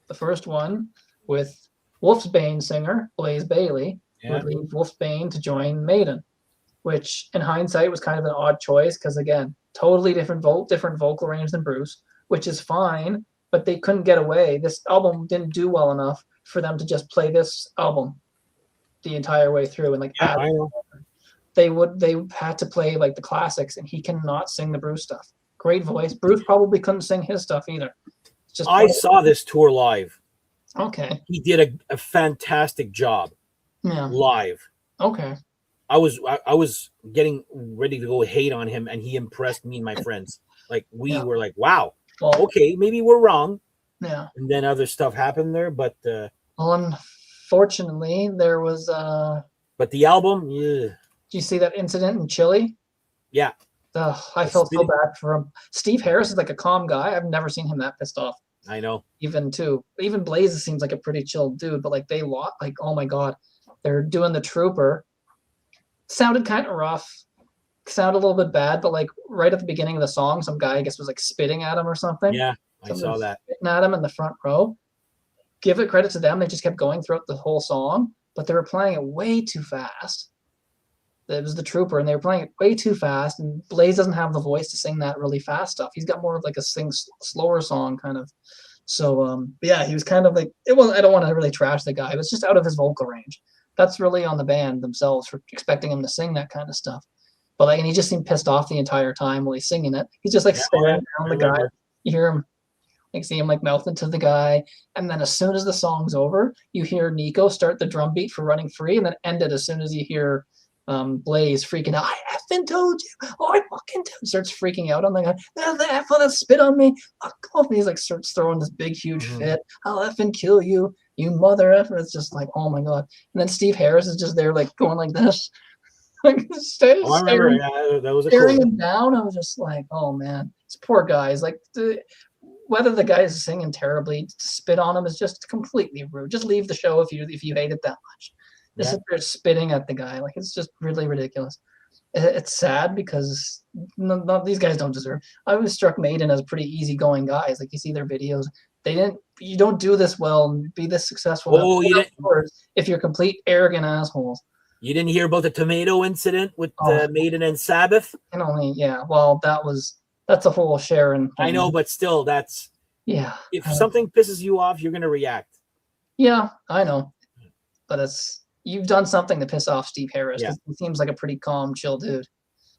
the first one with Wolfsbane singer Blaze Bayley, who would leave Wolfsbane to join Maiden, which in hindsight was kind of an odd choice because again, totally different vocal range than Bruce, which is fine, but they couldn't get away. This album didn't do well enough for them to just play this album the entire way through and like they had to play like the classics, and he cannot sing the Bruce stuff. Great voice. Bruce probably couldn't sing his stuff either. I saw this tour live. Okay. He did a fantastic job. Yeah. Live. Okay. I was getting ready to go hate on him, and he impressed me and my friends. Like we were like, wow. Well, okay, maybe we're wrong. Yeah. And then other stuff happened there, but well, unfortunately, there was but the album, yeah. Did you see that incident in Chile? Yeah. I felt so bad for him. Steve Harris is like a calm guy. I've never seen him that pissed off. I know. Even Blaze seems like a pretty chill dude, but like they like, oh my god, they're doing the Trooper. Sounded kind of rough. Sounded a little bit bad, but like right at the beginning of the song, some guy I guess was like spitting at him or something. Yeah, I saw that. Spitting at him in the front row. Give it credit to them. They just kept going throughout the whole song, but they were playing it way too fast. It was the Trooper, and they were playing it way too fast, and Blaze doesn't have the voice to sing that really fast stuff. He's got more of like a slower song kind of. So yeah, he was kind of like, it wasn't, I don't want to really trash the guy. It was just out of his vocal range. That's really on the band themselves for expecting him to sing that kind of stuff. But like, and he just seemed pissed off the entire time while he's singing it. He's just like staring down the guy. You hear him, like see him like mouthing to the guy, and then as soon as the song's over, you hear Nico start the drum beat for Running Free, and then end it as soon as you hear Blaze freaking out. I effing told you. Oh, I fucking starts freaking out on the guy. That fella spit on me. Fuck off. He's like starts throwing this big huge fit. I'll effing kill you, you mother effer. It's just like, oh my god. And then Steve Harris is just there like going like this. Like staring him down. I was just like, oh man, this poor guy is like, whether the guy is singing terribly, to spit on him is just completely rude. Just leave the show if you hate it that much. Just sit there spitting at the guy, like it's just really ridiculous. It's sad because these guys don't deserve. I was struck Maiden as pretty easygoing guys. Like you see their videos, you don't do this well and be this successful. Oh, if you're complete arrogant assholes. You didn't hear about the tomato incident with Maiden and Sabbath? And well, that's a whole Sharon. I know, but still, that's If something pisses you off, you're gonna react. Yeah, I know, but you've done something to piss off Steve Harris. Yeah. He seems like a pretty calm, chill dude.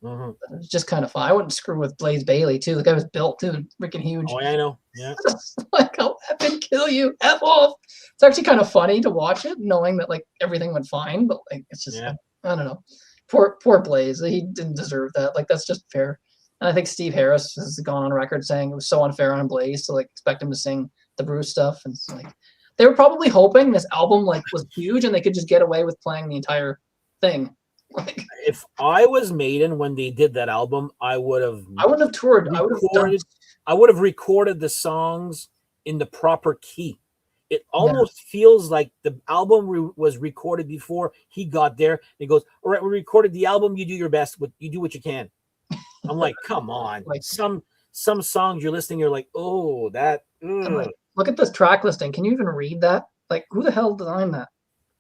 Mm-hmm. It's just kind of fun. I wouldn't screw with Blaze Bayley too. The guy was built too, freaking huge. Oh, I know. Yeah. Like I'll effing kill you, F off. It's actually kind of funny to watch it, knowing that like everything went fine, but like it's just I don't know. Poor Blaze. He didn't deserve that. Like that's just fair. And I think Steve Harris has gone on record saying it was so unfair on Blaze to like expect him to sing the Bruce stuff, and it's like they were probably hoping this album like was huge and they could just get away with playing the entire thing. Like, if I was Maiden when they did that album, I wouldn't have toured. I would have recorded the songs in the proper key. It almost feels like the album was recorded before he got there. He goes, all right, we recorded the album. You do your best. You do what you can. I'm like, come on. Like some songs you're listening, you're like, oh, that. Like, look at this track listing. Can you even read that? Like, who the hell designed that?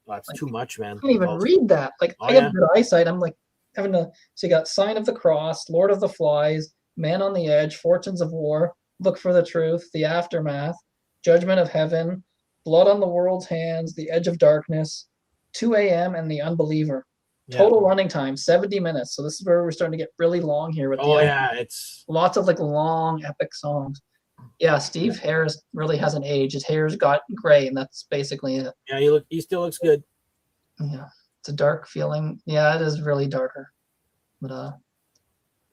That's too much, man. I can't even read that. Like, I got good eyesight. I'm like having to. So you got Sign of the Cross, Lord of the Flies, Man on the Edge, Fortunes of War, Look for the Truth, The Aftermath, Judgment of Heaven, Blood on the World's Hands, The Edge of Darkness, 2 a.m., and The Unbeliever. Total running time 70 minutes. So this is where we're starting to get really long here. With it's lots of like long epic songs. Yeah, Steve Harris really hasn't aged. His hair's got gray, and that's basically it. Yeah, he still looks good. Yeah, it's a dark feeling. Yeah, it is really darker. But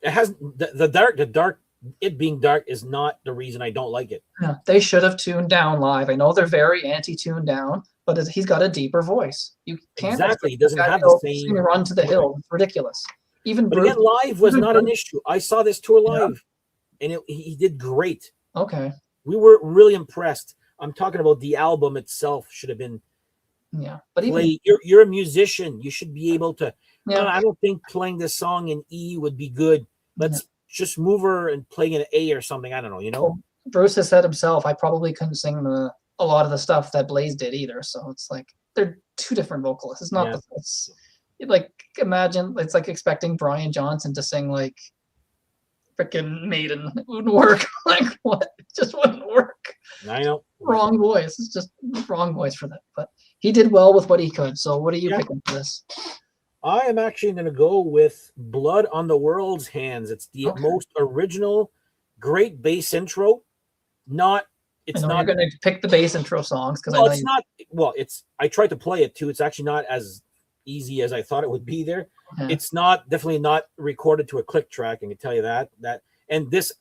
it has the dark. It being dark is not the reason I don't like it. Yeah, they should have tuned down live. I know they're very anti-tuned down, but he's got a deeper voice. You can't exactly. He doesn't have the same Run to the Hill. It's ridiculous. Even but again, live was not an issue. I saw this tour live, and he did great. Okay. we were really impressed. I'm talking about the album itself should have been but play. You're a musician. You should be able to. Yeah. I don't think playing this song in E would be good. Let's just move her and play in an A or something. I don't know. Well, Bruce has said himself, I probably couldn't sing a lot of the stuff that Blaze did either. So it's like they're two different vocalists. It's not it's like imagine it's like expecting Brian Johnson to sing like freaking Maiden. It wouldn't work. Like what? It just wouldn't work. I know. Wrong voice. It's just wrong voice for that. But he did well with what he could. So what are you picking for this? I am actually going to go with Blood on the World's Hands. It's the most original, great bass intro. It's not. You're going to pick the bass intro songs because it's not. Well, it's. I tried to play it too. It's actually not as easy as I thought it would be. There, it's definitely not recorded to a click track. I can tell you that. And this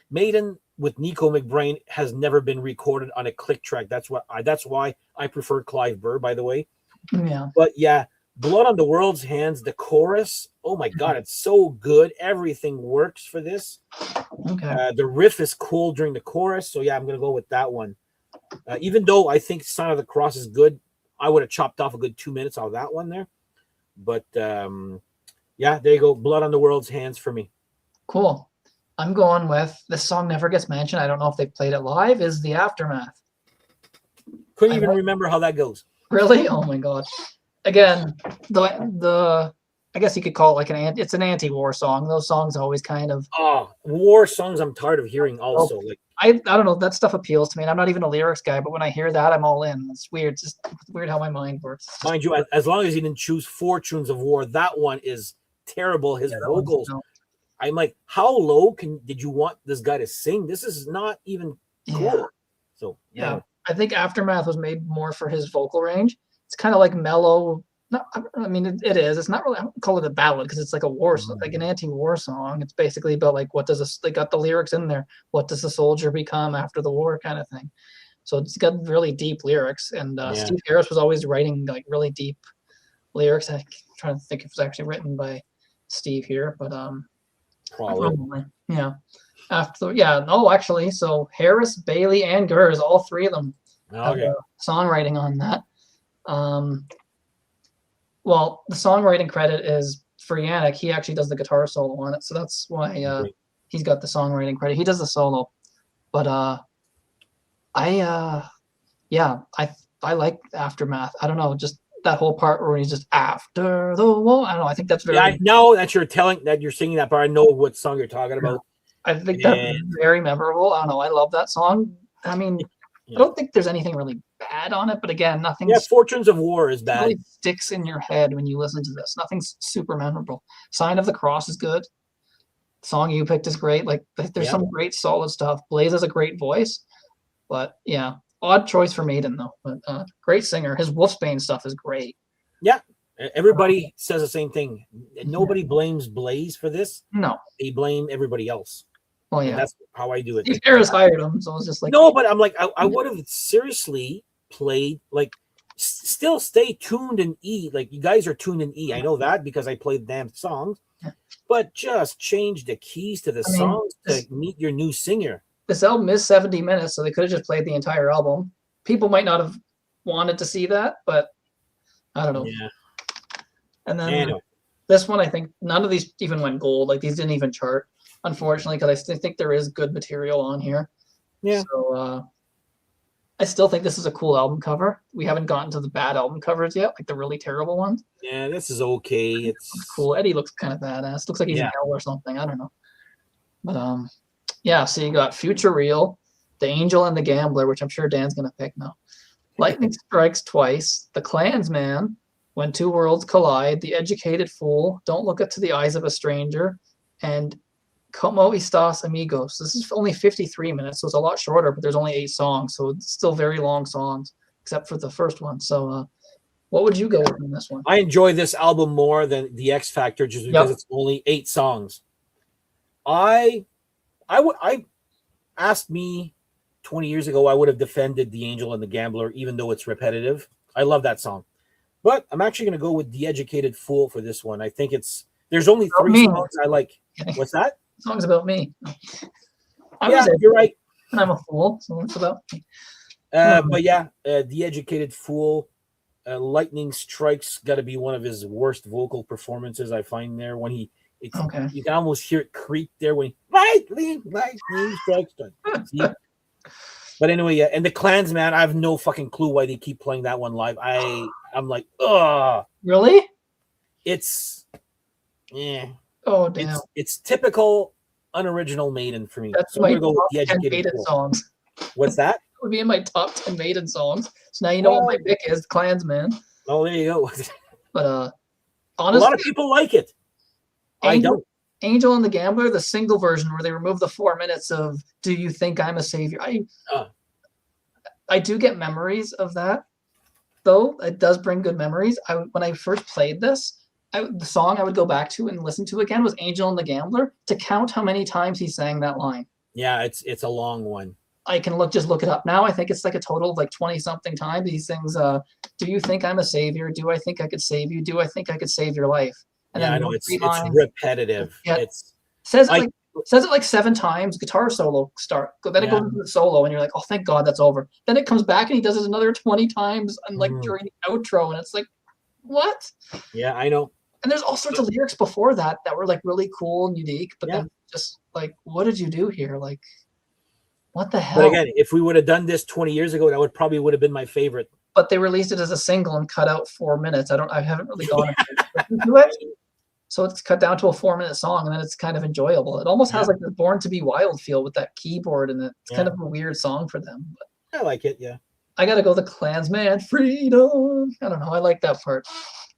Maiden with Nico McBrain has never been recorded on a click track. That's why I prefer Clive Burr, by the way. Yeah. But yeah. Blood on the World's Hands, the chorus. Oh my God, it's so good. Everything works for this. Okay. The riff is cool during the chorus. So yeah, I'm going to go with that one. Even though I think Sign of the Cross is good, I would have chopped off a good 2 minutes out of that one there. But yeah, there you go. Blood on the World's Hands for me. Cool. I'm going with, this song never gets mentioned. I don't know if they played it live, is The Aftermath. Couldn't even remember how that goes. Really? Oh my God. Again, the I guess you could call it like it's an anti-war song. Those songs always kind of war songs. I'm tired of hearing also. Like I don't know, that stuff appeals to me. And I'm not even a lyrics guy, but when I hear that, I'm all in. It's weird. It's just weird how my mind works. Mind you, as long as he didn't choose Fortunes of War, that one is terrible. His vocals. I'm like, how low did you want this guy to sing? This is not even cool. So yeah, I think Aftermath was made more for his vocal range. It's kind of like mellow. I mean, it is. It's not really. I don't call it a ballad because it's like a war song, like an anti-war song. It's basically about like they got the lyrics in there. What does a soldier become after the war, kind of thing. So it's got really deep lyrics. And Steve Harris was always writing like really deep lyrics. I'm trying to think if it's actually written by Steve here, but probably. Yeah. Actually, so Harris, Bailey, and Gers, all three of them have songwriting on that. Well, the songwriting credit is for Yannick. He actually does the guitar solo on it, so that's why he's got the songwriting credit. He does the solo, but I like Aftermath. I don't know, just that whole part where he's just after the war. I don't know. I think that's very. Yeah, I know that you're singing that part. I know what song you're talking about. I think that's very memorable. I don't know. I love that song. I mean, I don't think there's anything really bad on it, but again, nothing. Yeah, Fortunes of War is bad. Really sticks in your head when you listen to this. Nothing's super memorable. Sign of the Cross is good. The song you picked is great. Like there's some great solid stuff. Blaze has a great voice, but yeah, odd choice for Maiden though. But great singer. His Wolfsbane stuff is great. Yeah, everybody says the same thing. Nobody blames Blaze for this. No, they blame everybody else. Oh yeah, and that's how I do it. Steve Harris hired him, so it's just like no, but I'm like I would have seriously played like still stay tuned in E. Like you guys are tuned in E. I know that because I played damn songs, but just change the keys to the songs to meet your new singer. This album is 70 minutes, so they could have just played the entire album. People might not have wanted to see that, but I don't know. Yeah. And then this one, I think none of these even went gold. Like these didn't even chart. Unfortunately, because I still think there is good material on here. Yeah. So I still think this is a cool album cover. We haven't gotten to the bad album covers yet, like the really terrible ones. Yeah, this is okay. It's cool. Eddie looks kind of badass. Looks like he's in hell or something. I don't know. But yeah. So you got Future Real, The Angel and the Gambler, which I'm sure Dan's gonna pick now. Lightning Strikes Twice, The Clansman, When Two Worlds Collide, The Educated Fool, Don't Look Into the Eyes of a Stranger, and Como Estas Amigos. This is only 53 minutes, so it's a lot shorter, but there's only 8 songs, so it's still very long songs, except for the first one. So what would you go with in this one? I enjoy this album more than The X Factor just because it's only 8 songs. I asked me 20 years ago, I would have defended The Angel and the Gambler, even though it's repetitive. I love that song. But I'm actually going to go with The Educated Fool for this one. I think there's only 3 songs I like. What's that? The song's about me. You're right. And I'm a fool, so it's about. But yeah, The Educated Fool, Lightning Strikes got to be one of his worst vocal performances. I find there when Okay. you can almost hear it creak there when lightning strikes. See? But anyway, yeah, and the Klansman, I have no fucking clue why they keep playing that one live. I'm like, ugh. Really? It's, yeah. Oh damn. It's typical unoriginal Maiden for me. That's So I'm my gonna go with top The 10 Educated Maiden Fool. songs. What's that? Would be in my top 10 Maiden songs. So now you know what my pick is, Klansman. Oh, there you go. But a honestly, lot of people like it. I don't. Angel and the Gambler, the single version where they remove the 4 minutes of "Do You Think I'm a Savior?" I do get memories of that, though. It does bring good memories. When I first played this, the song I would go back to and listen to again was "Angel and the Gambler" to count how many times he sang that line. Yeah, it's a long one. I can look it up now. I think it's like a total of like 20 something times. He sings, "Do you think I'm a savior? Do I think I could save you? Do I think I could save your life?" And yeah, then I know it's repetitive. Yeah. It's says it like 7 times. Guitar solo start. Then it goes into the solo, and you're like, "Oh, thank God that's over." Then it comes back, and he does it another 20 times, and like during the outro, and it's like, what? Yeah, I know. And there's all sorts of lyrics before that were like really cool and unique, but then just like, what did you do here? Like, what the hell? But again, if we would have done this 20 years ago, that would have been my favorite. But they released it as a single and cut out 4 minutes. I haven't really gone into it. So it's cut down to a 4-minute song, and then it's kind of enjoyable. It almost has like the Born to Be Wild feel with that keyboard, and it's kind of a weird song for them. But I like it, yeah. I gotta go the Klansman, freedom. I don't know. I like that part.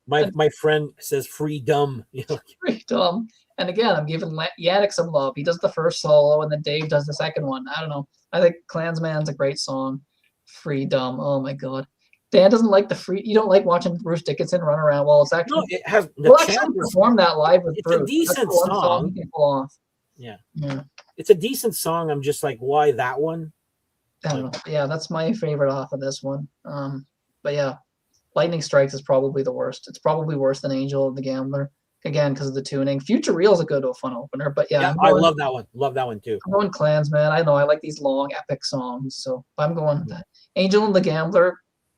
My friend says freedom. Freedom. And again, I'm giving Yannick some love. He does the first solo, and then Dave does the second one. I don't know. I think Klansman's a great song. Freedom. Oh my God. Dan doesn't like you don't like watching Bruce Dickinson run around. Well, it's actually it has. We'll actually perform that live with Bruce. It's a decent song. He can pull off. Yeah. It's a decent song. I'm just like, why that one? I don't know. Yeah, that's my favorite off of this one. But yeah, Lightning Strikes is probably the worst. It's probably worse than Angel of the Gambler. Again, because of the tuning. Future Real is a good fun opener, but yeah, I love that one. Love that one too. I'm going Klansman. I know I like these long epic songs, so I'm going with that. Angel and the Gambler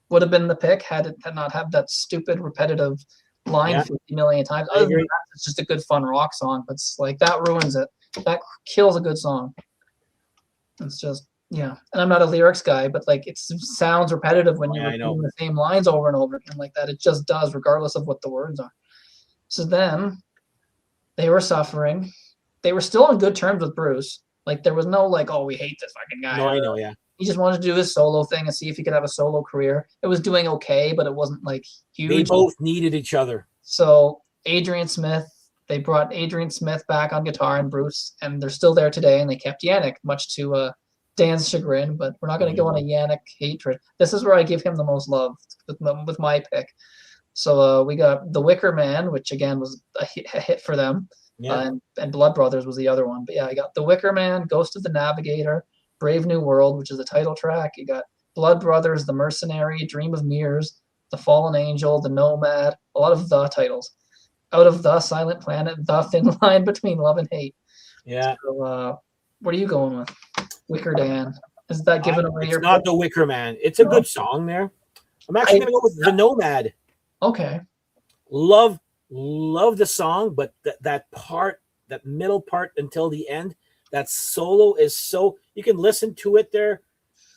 would have been the pick had it not have that stupid repetitive line 50 million times. Other than that, it's just a good fun rock song, but it's like that ruins it. That kills a good song. It's just and I'm not a lyrics guy, but like it sounds repetitive when you're repeating the same lines over and over again like that. It just does, regardless of what the words are. So then they were suffering. They were still on good terms with Bruce. Like there was no like, oh, we hate this fucking guy. No, I know, yeah. He just wanted to do his solo thing and see if he could have a solo career. It was doing okay, but it wasn't like huge. They both needed each other. So they brought Adrian Smith back on guitar and Bruce, and they're still there today, and they kept Yannick, much to Dan's chagrin, but we're not going to go on a Yannick hatred. This is where I give him the most love with my pick. So we got The Wicker Man, which again was a hit for them. Yeah. And Blood Brothers was the other one. But yeah, I got The Wicker Man, Ghost of the Navigator, Brave New World, which is the title track. You got Blood Brothers, The Mercenary, Dream of Mirrors, The Fallen Angel, The Nomad, a lot of the titles. Out of the Silent Planet, The Thin Line Between Love and Hate. Yeah. So what are you going with? Wicker Dan. Is that giving away your pick? It's not The Wicker Man. It's a good song there. I'm actually going to go with The Nomad. Okay. Love the song, but that part, that middle part until the end, that solo is so you can listen to it there,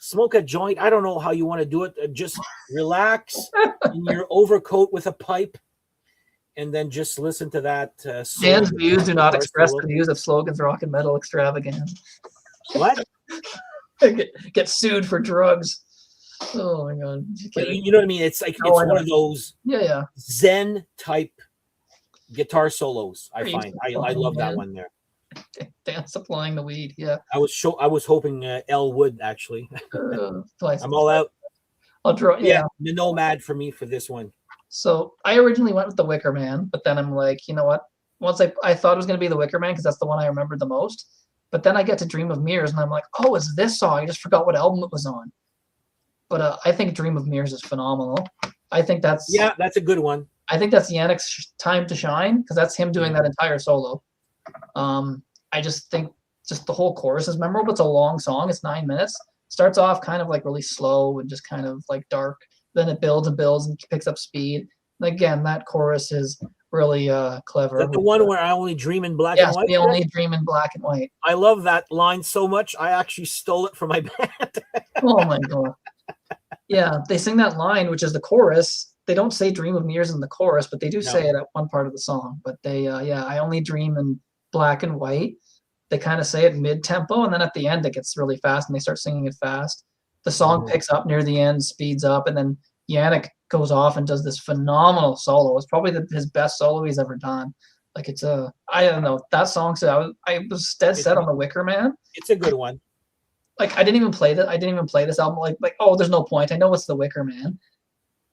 smoke a joint. I don't know how you want to do it. Just relax in your overcoat with a pipe, and then just listen to that. Dan's views do not express the views of Slogans Rock and Metal Extravaganza. What? Get sued for drugs. Oh my God! But you know what I mean? It's like it's one of those Zen type guitar solos. I find I love that one there. Dan supplying the weed. Yeah. I was hoping Elle would actually. I'm all out. I'll draw. Yeah. The Nomad for me for this one. So I originally went with The Wicker Man, but then I'm like, you know what? Once I thought it was going to be The Wicker Man because that's the one I remembered the most. But then I get to Dream of Mirrors, and I'm like, oh, it's this song. I just forgot what album it was on. But I think Dream of Mirrors is phenomenal. I think that's a good one. I think that's Yannick's time to shine because that's him doing that entire solo. I just think just the whole chorus is memorable. It's a long song. It's 9 minutes. Starts off kind of like really slow and just kind of like dark. Then it builds and builds and picks up speed. And again, that chorus is really clever. Is that the one where I only dream in black and white? Yes, we only dream in black and white. I love that line so much. I actually stole it from my band. Oh my god. Yeah, they sing that line, which is the chorus. They don't say "Dream of Mirrors" in the chorus, but they do say it at one part of the song. But they, I only dream in black and white. They kind of say it mid-tempo, and then at the end it gets really fast, and they start singing it fast. The song picks up near the end, speeds up, and then Yannick goes off and does this phenomenal solo. It's probably his best solo he's ever done. Like it's I don't know, that song. So I was dead set on the Wicker Man. It's a good one. Like I didn't even play this album. Like oh, there's no point. I know it's the Wicker Man.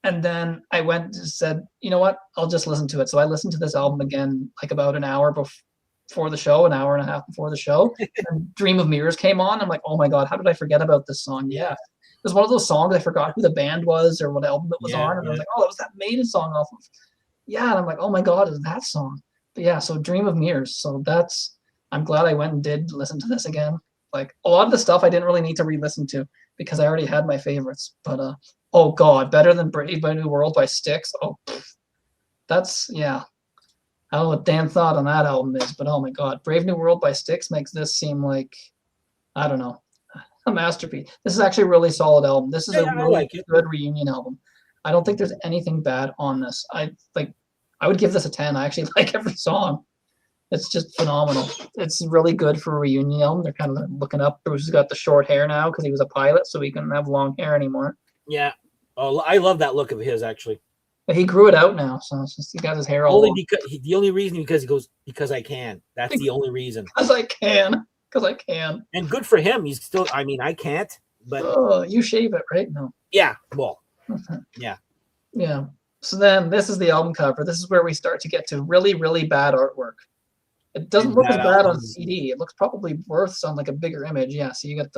And then I went and said, you know what? I'll just listen to it. So I listened to this album again, like about an hour before the show, an hour and a half before the show. And Dream of Mirrors came on. I'm like, oh my god, how did I forget about this song? Yeah. It was one of those songs I forgot who the band was or what album it was on. And I was like, oh, that was that Maiden song off of. Yeah. And I'm like, oh my god, is that song? But yeah, so Dream of Mirrors. So I'm glad I went and did listen to this again. Like a lot of the stuff I didn't really need to re-listen to because I already had my favorites. But oh god, better than Brave by New World by Styx. Oh, that's I don't know what Dan thought on that album is, but oh my god, Brave New World by Styx makes this seem like, I don't know, a masterpiece. This is actually a really solid album. This is a really good reunion album. I don't think there's anything bad on this. I would give this a 10. I actually like every song. It's just phenomenal. It's really good for a reunion album. They're kind of looking up. Bruce has got the short hair now because he was a pilot, so he couldn't have long hair anymore. Yeah. Oh, I love that look of his, actually. But he grew it out now, so it's just he got his hair all only because the only reason because he goes because I can. That's the only reason. Because I can. Because I can. And good for him. He's still. I mean, I can't. But you shave it, right? No. Yeah. Well. Yeah. Yeah. So then this is the album cover. This is where we start to get to really, really bad artwork. It doesn't look as bad on CD. It looks probably worse on like a bigger image. Yeah. So you get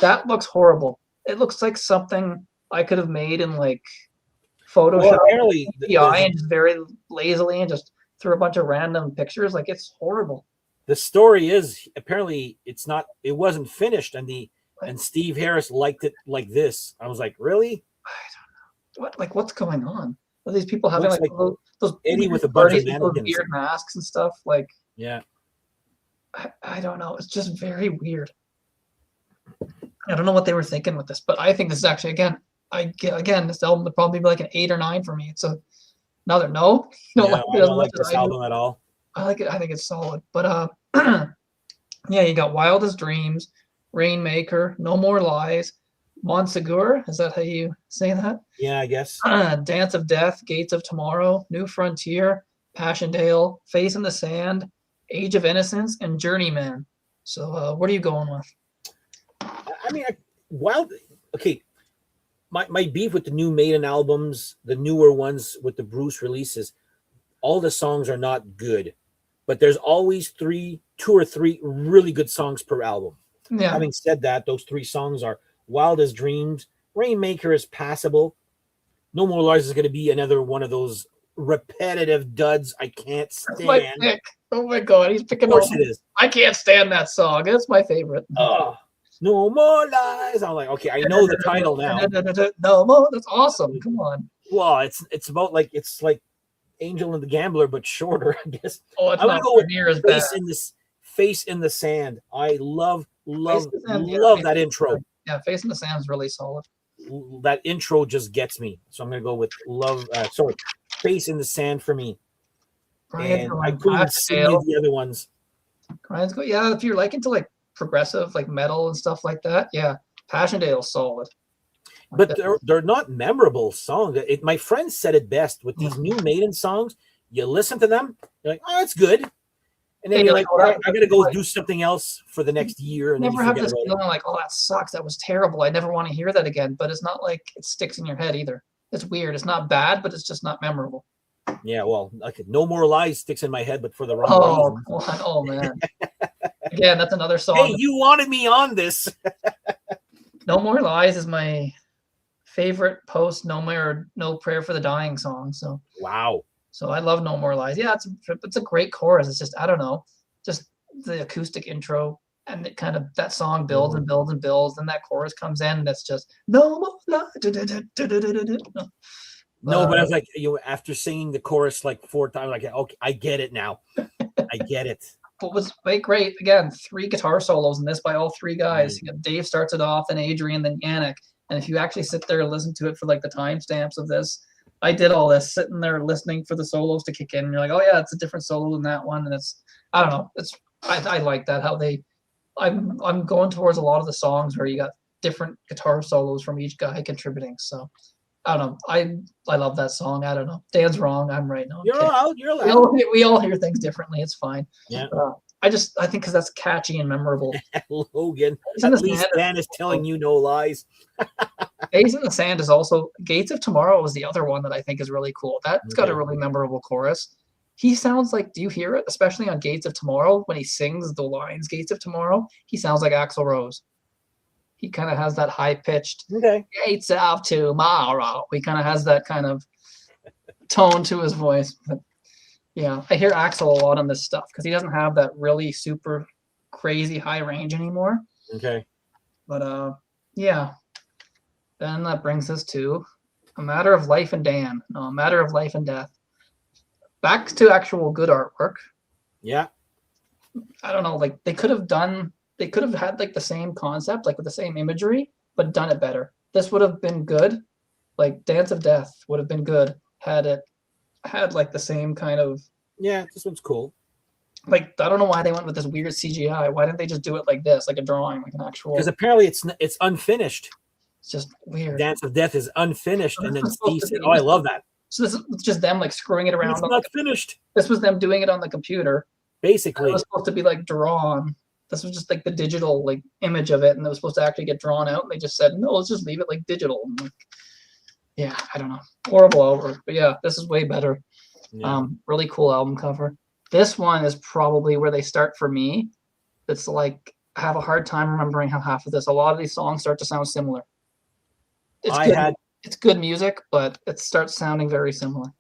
that looks horrible. It looks like something I could have made in like Photoshop, well, apparently, and just very lazily and just threw a bunch of random pictures. Like it's horrible. The story is apparently it wasn't finished, and Steve Harris liked it like this. I was like, really? I don't know. What's going on? Are these people having like those Eddie with a bunch of weird masks and stuff? Like, yeah. I don't know. It's just very weird. I don't know what they were thinking with this, but I think this is actually this album would probably be like an 8 or 9 for me. It's another no. I don't like this album at all. I like it. I think it's solid. But yeah, you got Wildest Dreams, Rainmaker, No More Lies, Montsegur. Is that how you say that? Yeah, I guess. Dance of Death, Gates of Tomorrow, New Frontier, Passchendaele, Face in the Sand, Age of Innocence, and Journeyman. So what are you going with? I mean, okay. My beef with the new Maiden albums, the newer ones with the Bruce releases, all the songs are not good, but there's always 2 or 3 really good songs per album. Yeah. Having said that, those 3 songs are Wildest Dreams, Rainmaker is passable, No More Lies is going to be another one of those repetitive duds I can't stand. That's my pick. Oh my god, he's picking. Of course it is. I can't stand that song. It's my favorite. No More Lies. I'm like, okay, I know the title now. No more. That's awesome. Come on. Well, it's about like Angel and the Gambler, but shorter, I guess. Oh, it's I'm not gonna go with near as bad. Face in the Sand. I love that intro. Yeah, Face in the Sand is really solid. That intro just gets me. So I'm gonna go with Face in the Sand for me. And I couldn't see the other ones. Yeah, if you're into like progressive like metal and stuff like that, yeah, Passchendaele's solid. But they're not memorable songs. My friend said it best with these new Maiden songs. You listen to them, you're like, oh, it's good. And then you're like, all right, I got to go do something else for the next year. And never have this feeling like, oh, that sucks. That was terrible. I never want to hear that again. But it's not like it sticks in your head either. It's weird. It's not bad, but it's just not memorable. Yeah, well, No More Lies sticks in my head, but for the wrong reason. Oh, man. Again, that's another song. Hey, you wanted me on this. No More Lies is my favorite post No Prayer for the Dying song. So wow. So I love No More Lies. Yeah, it's a great chorus. It's just, I don't know, just the acoustic intro. and it kind of that song builds and builds and builds. Then that chorus comes in, and it's just no more love. No, but I was like, after singing the chorus like 4 times, like, okay, I get it now. I get it. But was great again. 3 guitar solos in this by all 3 guys. You got Dave starts it off, then Adrian, then Yannick. And if you actually sit there and listen to it for like the timestamps of this, I did all this sitting there listening for the solos to kick in. And you're like, oh yeah, it's a different solo than that one, and it's I don't know. It's I like that how they. I'm going towards a lot of the songs where you got different guitar solos from each guy contributing. So I don't know. I love that song. I don't know. Dan's wrong. I'm right. No, you're allowed. You're allowed. We all hear things differently. It's fine. Yeah. I think because that's catchy and memorable. Logan, at least Dan is telling you no lies. Gates in the Sand is also Gates of Tomorrow was the other one that I think is really cool. That's got a really memorable chorus. He sounds like, do you hear it? Especially on Gates of Tomorrow when he sings the lines Gates of Tomorrow, he sounds like Axl Rose. He kind of has that high pitched Gates of Tomorrow. He kind of has that kind of tone to his voice. But yeah, I hear Axl a lot on this stuff because he doesn't have that really super crazy high range anymore. Okay. But yeah. Then that brings us to A Matter of Life and Dan. No, A Matter of Life and Death. Back to actual good artwork. Yeah. I don't know, like they could have had like the same concept, like with the same imagery, but done it better. This would have been good. Like Dance of Death would have been good had it had like the same kind of. Yeah, this one's cool. Like I don't know why they went with this weird CGI. Why didn't they just do it like this, like a drawing, like an actual? Because apparently it's unfinished. It's just weird. Dance of Death is unfinished, and then Steve said, "Oh, I love that." So this is just them like screwing it around. It's not finished. This was them doing it on the computer. Basically, it was supposed to be like drawn. This was just like the digital like image of it, and it was supposed to actually get drawn out. And they just said, "No, let's just leave it like digital." And like, yeah, I don't know, horrible artwork, but yeah, this is way better. Yeah. Really cool album cover. This one is probably where they start for me. It's like I have a hard time remembering how half of this. A lot of these songs start to sound similar. It's good music, but it starts sounding very similar.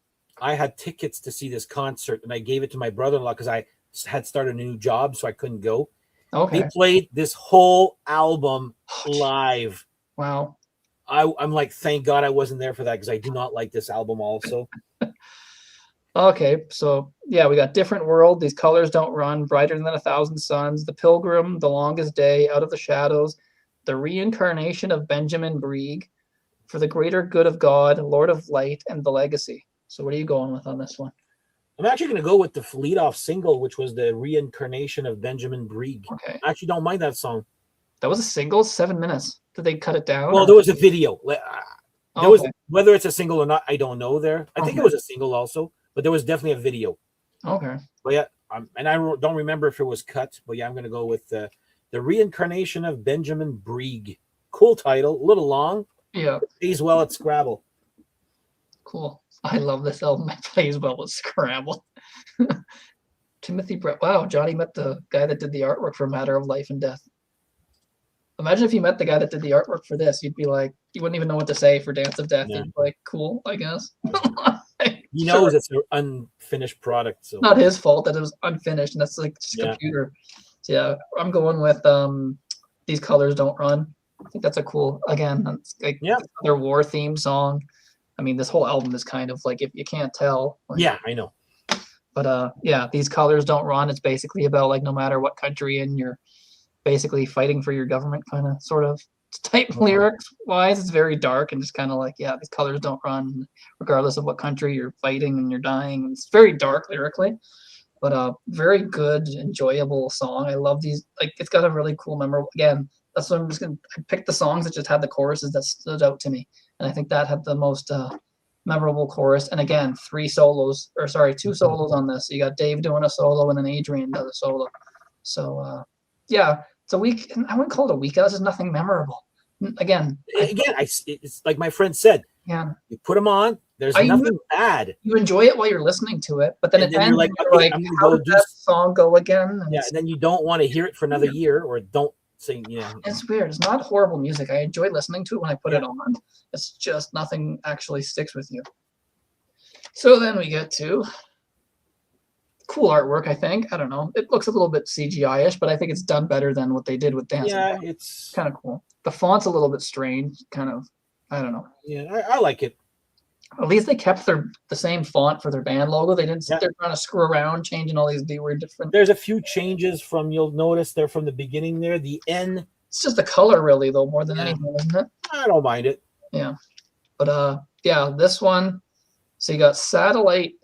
I had tickets to see this concert, and I gave it to my brother-in-law because I had started a new job, so I couldn't go. Okay. He played this whole album live. Wow. I'm like, thank God I wasn't there for that because I do not like this album also. Okay, so yeah, we got Different World, These Colors Don't Run, Brighter Than 1,000 Suns, The Pilgrim, The Longest Day, Out of the Shadows, The Reincarnation of Benjamin Brieg, For the Greater Good of God, Lord of Light, and The Legacy. So what are you going with on this one? I'm actually going to go with the lead-off single, which was The Reincarnation of Benjamin Brieg. Okay. I actually don't mind that song. That was a single, 7 minutes. Did they cut it down? Well, there was a video. There was, whether it's a single or not, I don't know there. I think it was a single also, but there was definitely a video. Okay. But yeah, and I don't remember if it was cut, but yeah, I'm going to go with The Reincarnation of Benjamin Brieg. Cool title, a little long. Yeah. It plays well at Scrabble. Cool. I love this album. It plays well with Scrabble. Timothy Brett. Wow, Johnny met the guy that did the artwork for Matter of Life and Death. Imagine if you met the guy that did the artwork for this. You'd be like, you wouldn't even know what to say for Dance of Death. Yeah. You'd be like, cool, I guess. He knows it's an unfinished product. So not his fault that it was unfinished, and that's like just a computer. So yeah, I'm going with These Colors Don't Run. I think that's a cool, again, that's like their war theme song. I mean, this whole album is kind of like, if you can't tell. Like, yeah, I know. But yeah, These Colors Don't Run. It's basically about like no matter what country you're basically fighting for your government, kind of sort of type lyrics wise. It's very dark and just kind of like, yeah, these colors don't run regardless of what country you're fighting and you're dying. It's very dark lyrically, but very good, enjoyable song. I love these. Like, it's got a really cool memorable. Again, that's what I'm just gonna. I picked the songs that just had the choruses that stood out to me, and I think that had the most memorable chorus. And again, two solos on this. So you got Dave doing a solo and then Adrian does a solo. So yeah. It's a week. I wouldn't call it a week. That's just nothing memorable. Again, it's like my friend said. Yeah, you put them on. There's nothing bad. You enjoy it while you're listening to it, but then at the end, you're like, how did that song go again? And then you don't want to hear it for another year, or don't sing. Yeah, it's weird. It's not horrible music. I enjoy listening to it when I put it on. It's just nothing actually sticks with you. So then we get to cool artwork, I think. I don't know. It looks a little bit CGI-ish, but I think it's done better than what they did with Dancing. Yeah, it's kind of cool. The font's a little bit strange, kind of. I don't know. Yeah, I like it. At least they kept the same font for their band logo. They didn't sit there trying to screw around, changing all these weird different. There's a few changes from, you'll notice there from the beginning there. The N. It's just the color, really, though, more than anything, isn't it? I don't mind it. Yeah, but yeah, this one. So you got Satellite.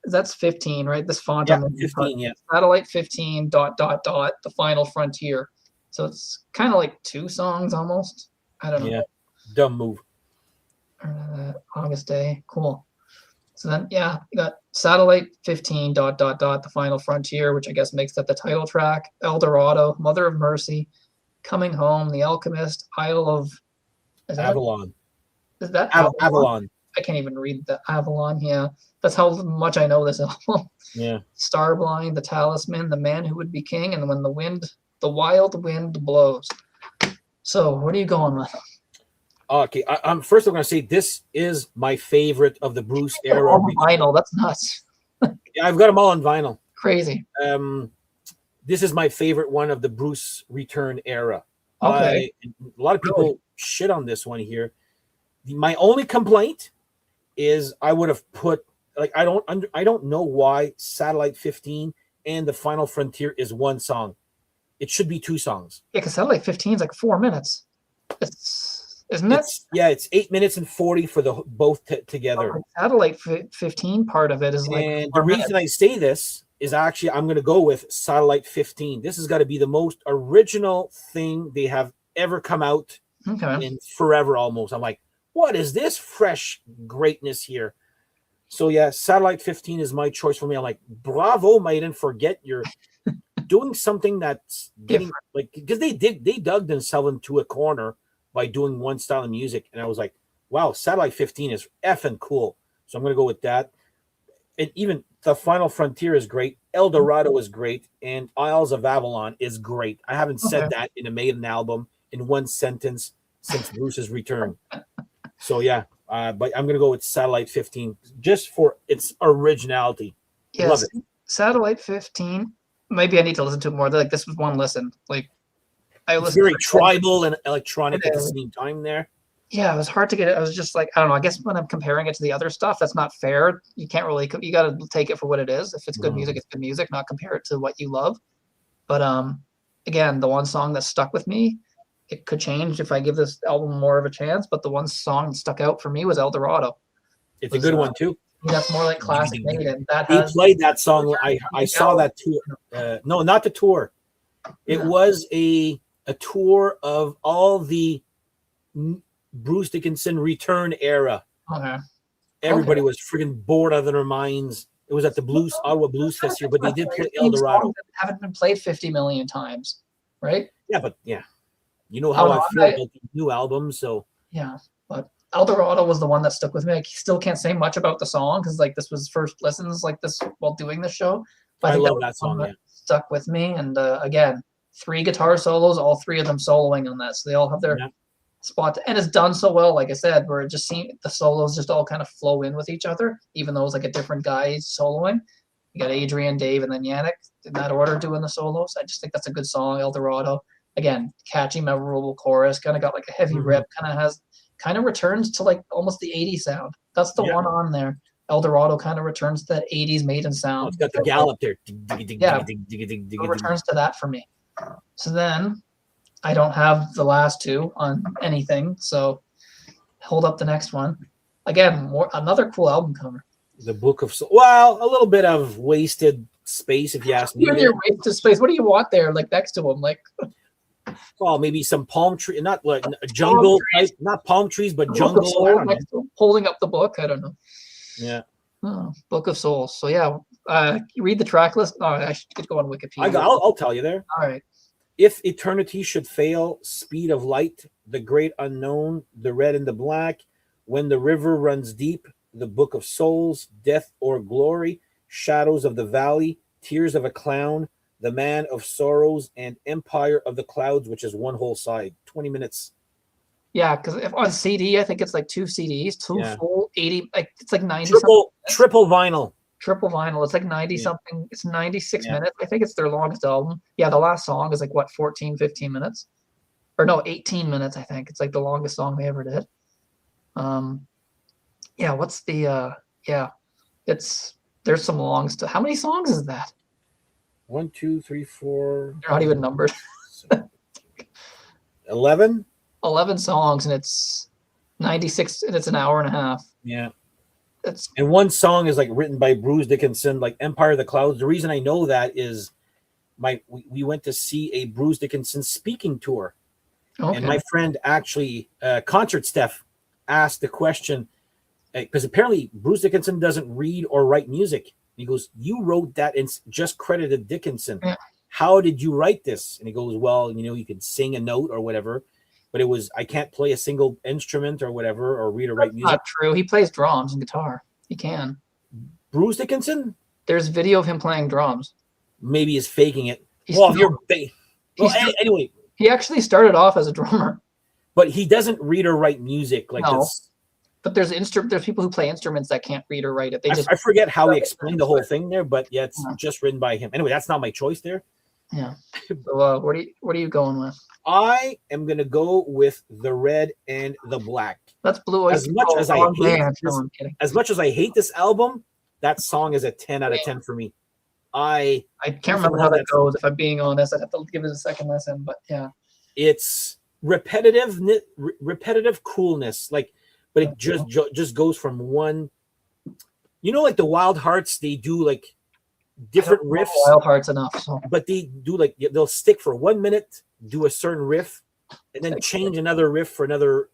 That's 15, right? This font. Yeah, 15. Yeah. Satellite 15. ... The Final Frontier. So it's kind of like 2 songs almost. I don't know. Yeah, dumb move. August Day. Cool. So then, yeah, you got Satellite 15. ... The Final Frontier, which I guess makes that the title track. El Dorado, Mother of Mercy, Coming Home, The Alchemist, Isle of Avalon. Is that Avalon? I can't even read the Avalon. Yeah, that's how much I know this album. Yeah. Starblind, The Talisman, The Man Who Would Be King, and When the Wild Wind Blows. So, what are you going with? Okay, I'm first. I'm going to say this is my favorite of the Bruce era. Oh, vinyl, that's nuts. Yeah, I've got them all on vinyl. Crazy. This is my favorite one of the Bruce Return era. Okay. A lot of people shit on this one here. My only complaint is I would have put, like, I don't know why Satellite 15 and The Final Frontier is 1 song. It should be 2 songs. Yeah, because Satellite 15 is like 4 minutes. Isn't it? It's 8 minutes and 40 for the both together. The Satellite 15 part of it is like. And the reason I say this is actually I'm going to go with Satellite 15. This has got to be the most original thing they have ever come out in forever almost. I'm like, what is this fresh greatness here? So yeah, Satellite 15 is my choice for me. I'm like, bravo, Maiden, forget you're doing something that's getting like, because they dug themselves into a corner by doing one style of music, and I was like, wow, Satellite 15 is effing cool. So I'm gonna go with that. And even The Final Frontier is great, El Dorado is great, and Isles of Avalon is great. I haven't said that in a Maiden album in one sentence since Bruce's return. So yeah, but I'm gonna go with Satellite 15 just for its originality. Yes, love it. Satellite 15. Maybe I need to listen to it more. Like, this was one listen. Like, it's very tribal and electronic at the same time there. Yeah, it was hard to get it. I was just like, I don't know. I guess when I'm comparing it to the other stuff, that's not fair. You can't really. You got to take it for what it is. If it's good music, it's good music. Not compare it to what you love. But again, the one song that stuck with me. It could change if I give this album more of a chance, but the one song that stuck out for me was El Dorado. It's a good one too. That's more like classic Maiden. He played that song. I saw that too. No, not the tour. It was a tour of all the Bruce Dickinson Return era. Okay. Everybody was freaking bored out of their minds. It was at the Ottawa Blues Fest here, but they did play El Dorado. Haven't been played 50 million times, right? Yeah, but yeah. You know how I feel about the new album, so yeah. But El Dorado was the one that stuck with me. I still can't say much about the song because like this was first listens like this while doing the show. But I love that song. Yeah, stuck with me. And again, 3 guitar solos, all 3 of them soloing on that, so they all have their spot. And it's done so well, like I said, where it just seemed the solos just all kind of flow in with each other, even though it's like a different guy soloing. You got Adrian, Dave, and then Yannick in that order doing the solos. I just think that's a good song, El Dorado. Again, catchy, memorable chorus, kind of got like a heavy rip, kind of returns to like almost the 80s sound. That's the one on there. El Dorado kind of returns to that 80s Maiden sound. It's got the gallop there. Yeah, it returns to that for me. So then I don't have the last 2 on anything, so hold up the next one. Again, another cool album cover. The Book of Souls. Well, a little bit of wasted space, if you ask me. Your wasted space. What do you want there, like next to them, like? Oh, maybe some palm tree, not like jungle, not palm trees, but jungle. Holding up the book. I don't know. Yeah. Oh, Book of Souls. So yeah, you read the track list. Oh, I should go on Wikipedia. I'll tell you there. All right. If eternity should fail, speed of light, the great unknown, the red and the black, when the river runs deep, the Book of Souls, death or glory, shadows of the valley, tears of a clown, the man of sorrows, and empire of the clouds, which is one whole side, 20 minutes. Yeah, because if on CD, I think it's like 2 CDs, full 80, like it's like 90. Triple vinyl. triple vinyl. It's like 90 Yeah. something. It's 96 Yeah. minutes. I think it's their longest album. Yeah, the last song is like what, 14, 15 minutes? Or no, 18 minutes, I think. It's like the longest song they ever did. Yeah, what's the yeah, there's some long stuff. How many songs is that? 1, 2, 3, 4. They're not even numbered. 11. 11 songs, and it's 96, and it's an hour and a half. Yeah. And one song is like written by Bruce Dickinson, like Empire of the Clouds. The reason I know that is we went to see a Bruce Dickinson speaking tour. Okay. And my friend actually, Concert Steph, asked the question, because apparently Bruce Dickinson doesn't read or write music. He goes, "You wrote that and just credited Dickinson. Yeah. How did you write this?" And he goes, "Well, you could sing a note or whatever, but I can't play a single instrument or whatever or read or write music." Not true. He plays drums and guitar. He can. Bruce Dickinson? There's video of him playing drums. Maybe he's faking it. Anyway. He actually started off as a drummer. But he doesn't read or write music like this. But there's people who play instruments that can't read or write it. I forget how he explained the whole thing there, but yeah, it's just written by him. Anyway, that's not my choice there. Yeah. So what are you going with? I am gonna go with the red and the black. That's Blue Oyster. As much as I hate this album, that song is a 10 out of 10 for me. I can't remember how that goes. If I'm being honest, I'd have to give it a second listen. But yeah, it's repetitive coolness, but it just goes from one. Like the Wild Hearts, they do like different riffs. Wild Hearts enough, so. But they do they'll stick for 1 minute, do a certain riff, and then change another riff for another.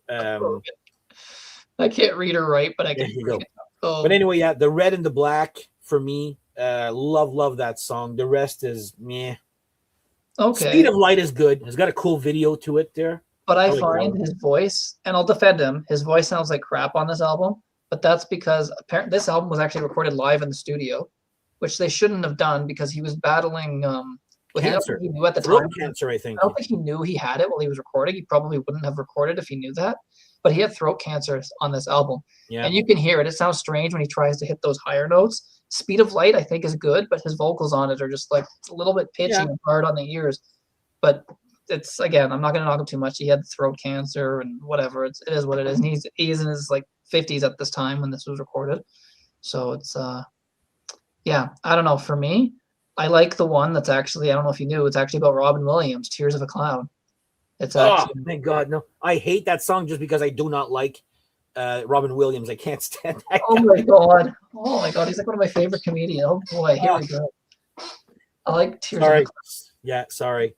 I can't read or write, but I can. Go. But anyway, yeah, the red and the black for me. Love that song. The rest is meh. Okay. Speed of Light is good. It's got a cool video to it there. But I find his voice, and I'll defend him, his voice sounds like crap on this album. But that's because apparently this album was actually recorded live in the studio, which they shouldn't have done because he was battling cancer. He knew at the time. Cancer, I think. I don't think he knew he had it while he was recording. He probably wouldn't have recorded if he knew that. But he had throat cancer on this album. Yeah. And you can hear it. It sounds strange when he tries to hit those higher notes. Speed of Light, I think, is good, but his vocals on it are just like a little bit pitchy and hard on the ears. But it's, again, I'm not going to knock him too much. He had throat cancer and whatever. It is what it is. And he's in his 50s at this time when this was recorded. So it's, I don't know. For me, I like the one that's actually, I don't know if you knew, it's actually about Robin Williams, Tears of a Clown. It's actually, thank God, no. I hate that song just because I do not like Robin Williams. I can't stand that guy. My God. Oh my God. He's like one of my favorite comedians. Oh boy, here we go. I like Tears of a Clown. Yeah, sorry.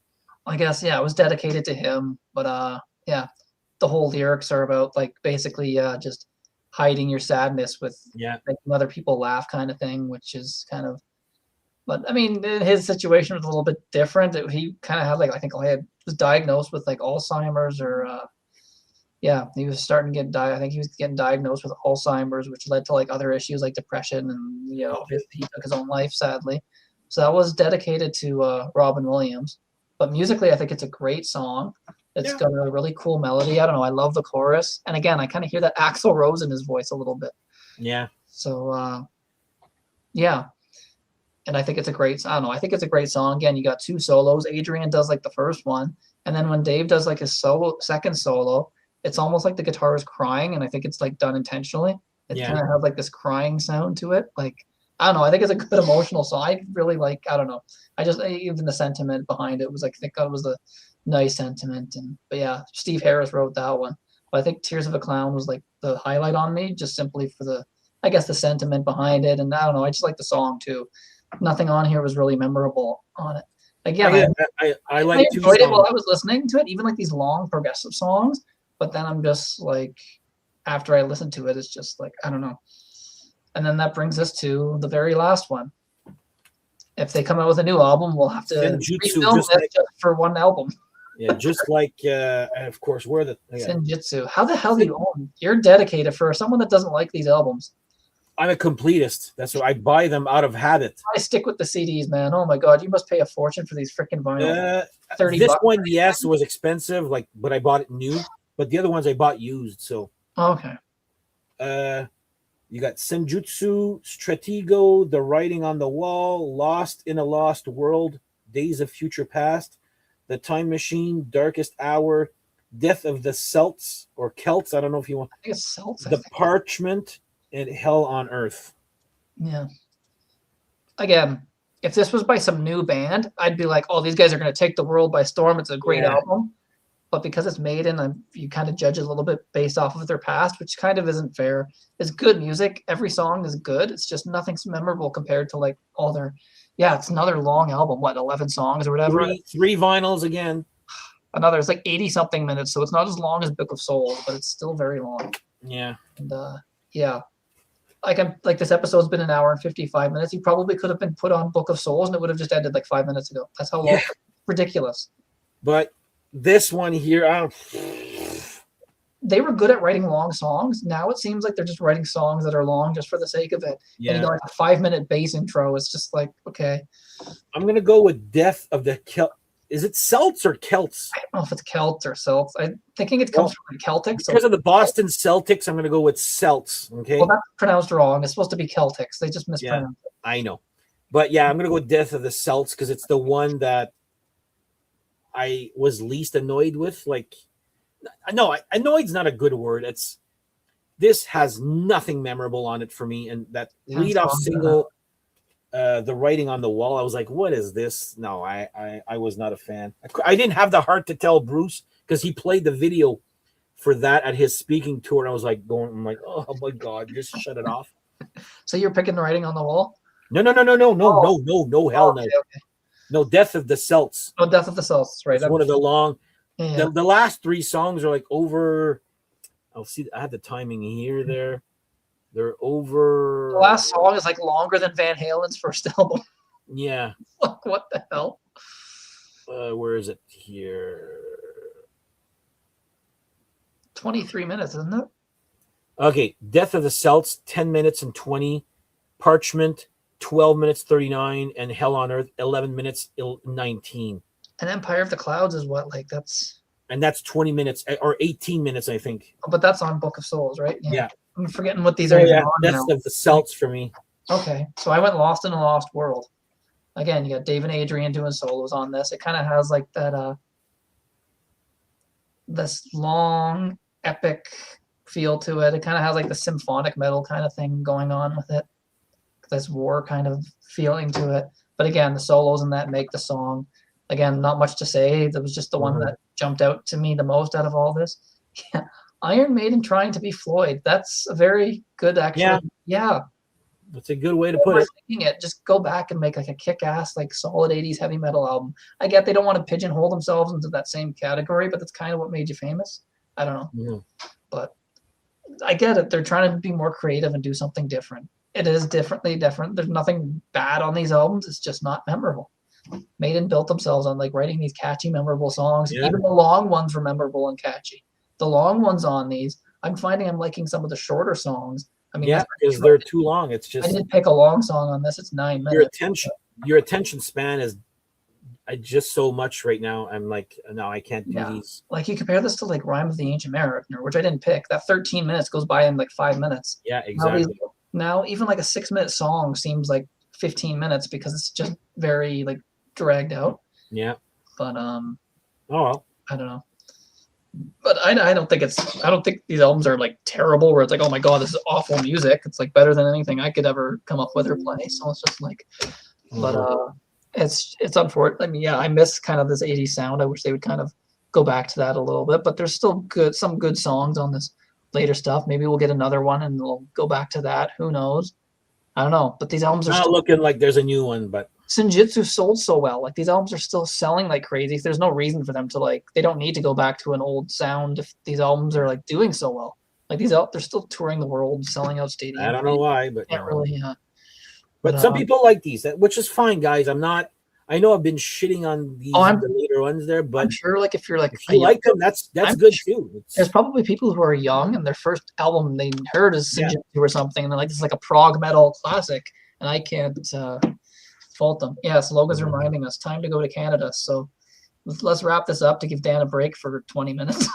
I guess, it was dedicated to him. But the whole lyrics are about basically just hiding your sadness with making other people laugh kind of thing, which is kind of, but I mean, his situation was a little bit different. He kind of had I think was diagnosed with Alzheimer's or he was starting to get I think he was getting diagnosed with Alzheimer's, which led to other issues like depression and he took his own life, sadly. So that was dedicated to Robin Williams. But musically, I think it's a great song. It's got a really cool melody. I don't know. I love the chorus. And again, I kind of hear that Axl Rose in his voice a little bit. Yeah. So, And I think it's I think it's a great song. Again, you got two solos. Adrian does the first one. And then when Dave does his second solo, it's almost like the guitar is crying. And I think it's done intentionally. It kind of has this crying sound to it. I don't know. I think it's a good emotional song. I really I don't know. Even the sentiment behind it was thank God it was a nice sentiment. But Steve Harris wrote that one. But I think Tears of a Clown was the highlight on me, just simply for the sentiment behind it. And I don't know. I just like the song too. Nothing on here was really memorable on it. Again, I like enjoyed it while I was listening to it, even these long progressive songs. But then I'm just after I listen to it, it's just I don't know. And then that brings us to the very last one. If they come out with a new album, we'll have to refilm it just for one album. Yeah, just of course, Senjutsu. How the hell do you own? You're dedicated for someone that doesn't like these albums. I'm a completist. That's why I buy them out of habit. I stick with the CDs, man. Oh my God, you must pay a fortune for these freaking vinyl. $30. This one, yes, was expensive. But I bought it new. But the other ones I bought used. So okay. You got Senjutsu, Stratego, The Writing on the Wall, Lost in a Lost World, Days of Future Past, The Time Machine, Darkest Hour, Death of the Celts or Celts. I don't know if you want. I think it's Celts. The Parchment and Hell on Earth. Yeah. Again, if this was by some new band, I'd be like, oh, these guys are going to take the world by storm. It's a great album. But because it's Maiden, you kind of judge it a little bit based off of their past, which kind of isn't fair. It's good music. Every song is good. It's just nothing's memorable compared to like all their. Yeah, it's another long album. What, 11 songs or whatever? Three vinyls again. Another. It's like 80 something minutes, so it's not as long as Book of Souls, but it's still very long. Yeah. And yeah. Like this episode's been an hour and 55 minutes. He probably could have been put on Book of Souls and it would have just ended like 5 minutes ago. That's how long. Yeah. Ridiculous. But this one here, they were good at writing long songs. Now it seems like they're just writing songs that are long just for the sake of it. Yeah. And you got like a 5-minute bass intro. It's just like, okay. I'm gonna go with Death of the Is it Celts or Celts? I don't know if it's Celts or Celts. I'm thinking it comes from Celtic. Because of the Boston Celtics, I'm going to go with Celts. Okay. Well, that's pronounced wrong. It's supposed to be Celtics. They just mispronounced it. I know. But yeah, I'm going to go with Death of the Celts because it's the one that I was least annoyed with. Like, no, annoyed's not a good word. This has nothing memorable on it for me. And that lead-off single, The Writing on the Wall, I was like, what is this? No, I was not a fan. I didn't have the heart to tell Bruce because he played the video for that at his speaking tour. And I was like, I'm like, oh my God, just shut it off. So you're picking The Writing on the Wall? No, hell no. Okay. No, Death of the Celts. Oh, Death of the Celts, right. It's one of the long, the last 3 songs are like over, I'll see, I had the timing here, there. They're over. The last song is like longer than Van Halen's first album. Yeah. What the hell? Where is it here? 23 minutes, isn't it? Okay. Death of the Celts, 10 minutes and 20. Parchment, 12 minutes 39. And Hell on Earth, 11 minutes 19. And Empire of the Clouds is what? Like that's 20 minutes or 18 minutes, I think. Oh, but that's on Book of Souls, right? Yeah. I'm forgetting what these are. Yeah, Death of the Celts for me. Okay. So I went Lost in a Lost World. Again, you got Dave and Adrian doing solos on this. It kind of has like that this long epic feel to it. It kind of has like the symphonic metal kind of thing going on with it. This war kind of feeling to it. But again, the solos in that make the song. Again, not much to say. That was just the one that jumped out to me the most out of all this. Yeah. Iron Maiden trying to be Floyd. That's a very good, actually. Yeah. That's a good way to put it. Just go back and make like a kick-ass, like solid 80s heavy metal album. I get they don't want to pigeonhole themselves into that same category, but that's kind of what made you famous. I don't know. Yeah. But I get it. They're trying to be more creative and do something different. It is different. There's nothing bad on these albums. It's just not memorable. Maiden built themselves on like writing these catchy, memorable songs. Yeah. Even the long ones were memorable and catchy. The long ones on these, I'm finding I'm liking some of the shorter songs. I mean, because they're too long. It's just I didn't pick a long song on this. It's 9 minutes. Your attention span is just so much right now. I'm like, no, I can't do these. Like you compare this to like Rime of the Ancient Mariner, which I didn't pick. That 13 minutes goes by in like 5 minutes. Yeah, exactly. Now even like a 6-minute song seems like 15 minutes because it's just very like dragged out. Yeah. But oh well. I don't know. But I don't think these albums are like terrible where it's like, oh my God, this is awful music. It's like better than anything I could ever come up with or play. So it's just like, but it's unfortunate. I mean, yeah, I miss kind of this 80s sound. I wish they would kind of go back to that a little bit, but there's still some good songs on this later stuff. Maybe we'll get another one and we'll go back to that. Who knows? I don't know. But these albums are not looking like there's a new one, but Senjutsu sold so well. Like these albums are still selling like crazy. There's no reason for them to they don't need to go back to an old sound if these albums are like doing so well. Like they're still touring the world, selling out stadiums. I don't know why, but can't really. But some people like these, which is fine, guys. I know I've been shitting on these the later ones there, but I'm sure like if you like them, that's good too. There's probably people who are young and their first album they heard is Senjutsu or something, and they're like, this is like a prog metal classic, and I can't fault them. Yes, Logan's reminding us time to go to Canada. So let's wrap this up to give Dan a break for 20 minutes.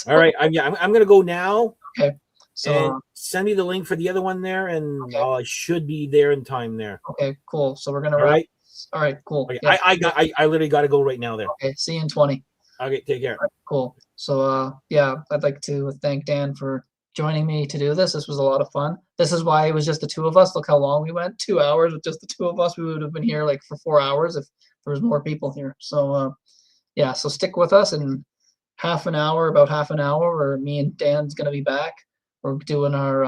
All right, I'm gonna go now. Okay. So and send me the link for the other one there, and okay. I should be there in time there. Okay, cool. So we're gonna All wrap. right. All right, cool. Okay. Yeah. I literally got to go right now there. Okay. See you in 20. Okay. Take care. Right, cool. So yeah, I'd like to thank Dan for joining me to do this. This was a lot of fun. This is why it was just the two of us. Look how long we went. 2 hours with just the two of us. We would have been here like for 4 hours if there was more people here. So yeah, so stick with us in half an hour, about half an hour, or me and Dan's gonna be back. We're doing our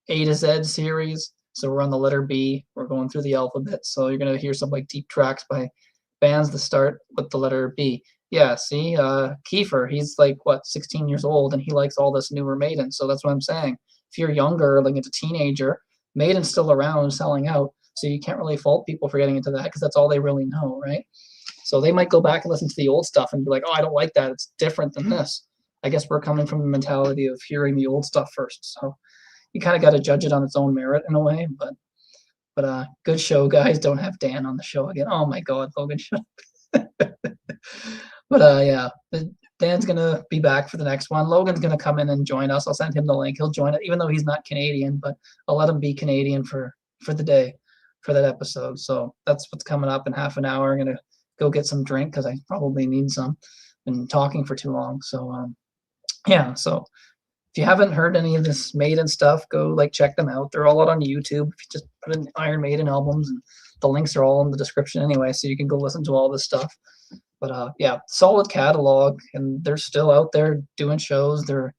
A to Z series. So we're on the letter B. We're going through the alphabet. So you're gonna hear some like deep tracks by bands that start with the letter B. Yeah, see, Kiefer, he's like what, 16 years old, and he likes all this newer Maiden. So that's what I'm saying. If you're younger, like it's a teenager, Maiden's still around selling out. So you can't really fault people for getting into that because that's all they really know, right? So they might go back and listen to the old stuff and be like, oh, I don't like that. It's different than this. I guess we're coming from the mentality of hearing the old stuff first. So you kind of got to judge it on its own merit in a way. But good show, guys. Don't have Dan on the show again. Oh my God, Logan, shut up. But yeah, Dan's gonna be back for the next one. Logan's gonna come in and join us. I'll send him the link. He'll join it, even though he's not Canadian. But I'll let him be Canadian for the day, for that episode. So that's what's coming up in half an hour. I'm gonna go get some drink because I probably need some. Been talking for too long. So yeah. So if you haven't heard any of this Maiden stuff, go like check them out. They're all out on YouTube. If you just put in Iron Maiden albums, and the links are all in the description anyway, so you can go listen to all this stuff. But yeah, solid catalog, and they're still out there doing shows. They're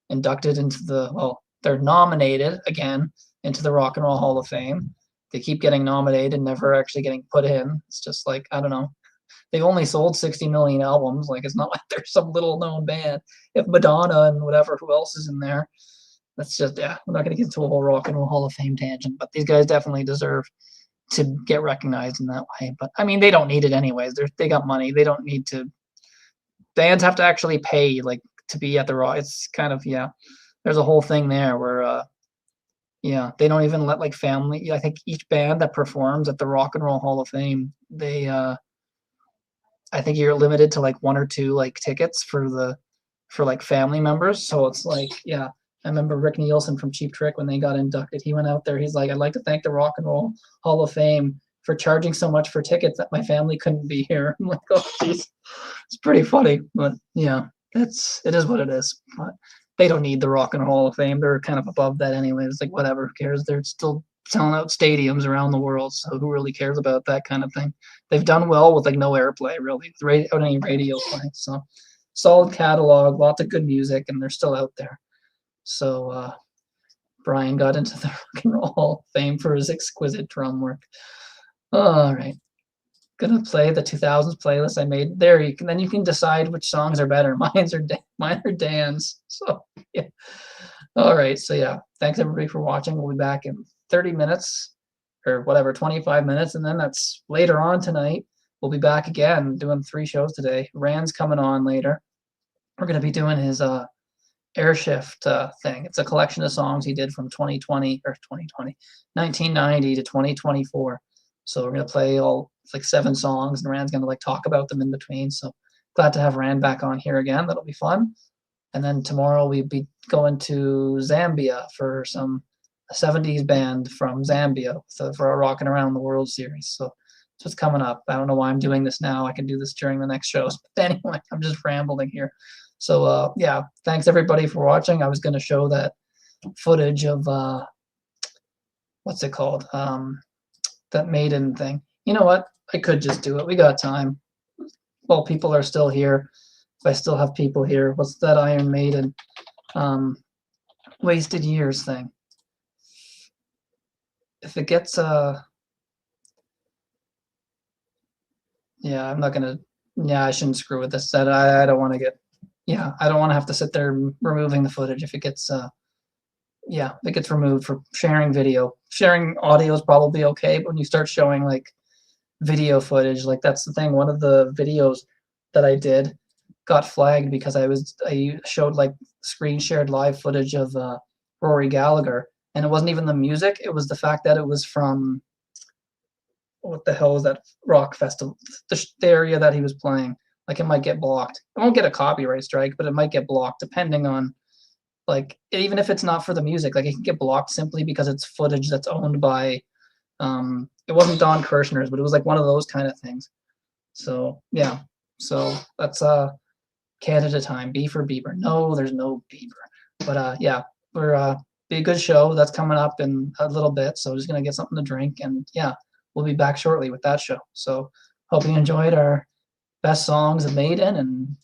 inducted into they're nominated again into the Rock and Roll Hall of Fame. They keep getting nominated, never actually getting put in. It's just like, I don't know. They've only sold 60 million albums. Like, it's not like they're some little known band. If Madonna and whatever, who else is in there? That's just, yeah, we're not going to get into a whole Rock and Roll Hall of Fame tangent, but these guys definitely deserve to get recognized in that way. But I mean, they don't need it anyways. They got money. They don't need to. Bands have to actually pay like to be at the Raw. It's kind of, yeah. There's a whole thing there where yeah, they don't even let like family. I think each band that performs at the Rock and Roll Hall of Fame, they I think you're limited to like one or two like tickets for like family members. So it's like, yeah. I remember Rick Nielsen from Cheap Trick when they got inducted. He went out there. He's like, I'd like to thank the Rock and Roll Hall of Fame for charging so much for tickets that my family couldn't be here. I'm like, oh, geez. It's pretty funny. But yeah, it is what it is. But they don't need the Rock and Roll Hall of Fame. They're kind of above that anyway. It's like, whatever, who cares? They're still selling out stadiums around the world. So who really cares about that kind of thing? They've done well with like no airplay, really, without any radio play. So solid catalog, lots of good music, and they're still out there. So Brian got into the Rock and Roll Hall of Fame for his exquisite drum work. All right, gonna play the 2000s playlist I made. There, then you can decide which songs are better. Mine are Dan's. So yeah. All right, so yeah, thanks everybody for watching. We'll be back in 30 minutes or whatever, 25 minutes, and then that's later on tonight. We'll be back again doing 3 shows today. Rand's coming on later. We're gonna be doing his Airshift thing. It's a collection of songs he did from 1990 to 2024. So we're gonna play all like 7 songs, and Rand's gonna like talk about them in between. So glad to have Rand back on here again. That'll be fun. And then tomorrow we'll be going to Zambia for some 70s band from Zambia, so for our Rockin' Around the World series. So that's what's coming up. I don't know why I'm doing this now. I can do this during the next shows. But anyway, I'm just rambling here. So yeah, thanks everybody for watching. I was going to show that footage of what's it called? That Maiden thing. You know what? I could just do it. We got time. Well, people are still here. If I still have people here, what's that Iron Maiden Wasted Years thing? If it gets yeah, I'm not gonna. Yeah, I shouldn't screw with this. I don't want to get. Yeah, I don't want to have to sit there removing the footage if it gets yeah, it gets removed for sharing video. Sharing audio is probably okay, but when you start showing like video footage, like that's the thing. One of the videos that I did got flagged because I showed like screen shared live footage of Rory Gallagher, and it wasn't even the music. It was the fact that it was from what the hell is that rock festival? The area that he was playing. Like it might get blocked. It won't get a copyright strike, but it might get blocked depending on like even if it's not for the music, like it can get blocked simply because it's footage that's owned by it wasn't Don Kirshner's, but it was like one of those kind of things. So yeah, so that's Canada time. B for Bieber. No, there's no Bieber. But yeah, we're be a good show. That's coming up in a little bit. So just gonna get something to drink, and yeah, we'll be back shortly with that show. So hope you enjoyed our best songs of Maiden, and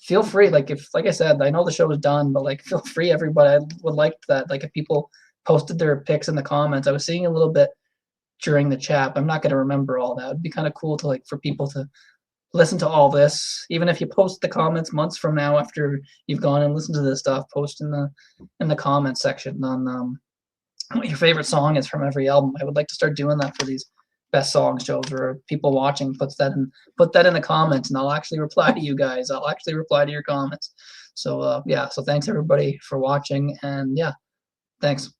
feel free. Like if, like I said, I know the show is done, but like feel free, everybody. I would like that. Like if people posted their pics in the comments, I was seeing a little bit during the chat. I'm not going to remember all that. It'd be kind of cool to like for people to listen to all this, even if you post the comments months from now after you've gone and listened to this stuff. Post in the comments section on what your favorite song is from every album. I would like to start doing that for these best songs shows, where people watching put that in the comments, and I'll actually reply to you guys. I'll actually reply to your comments. So yeah, so thanks everybody for watching, and yeah, thanks.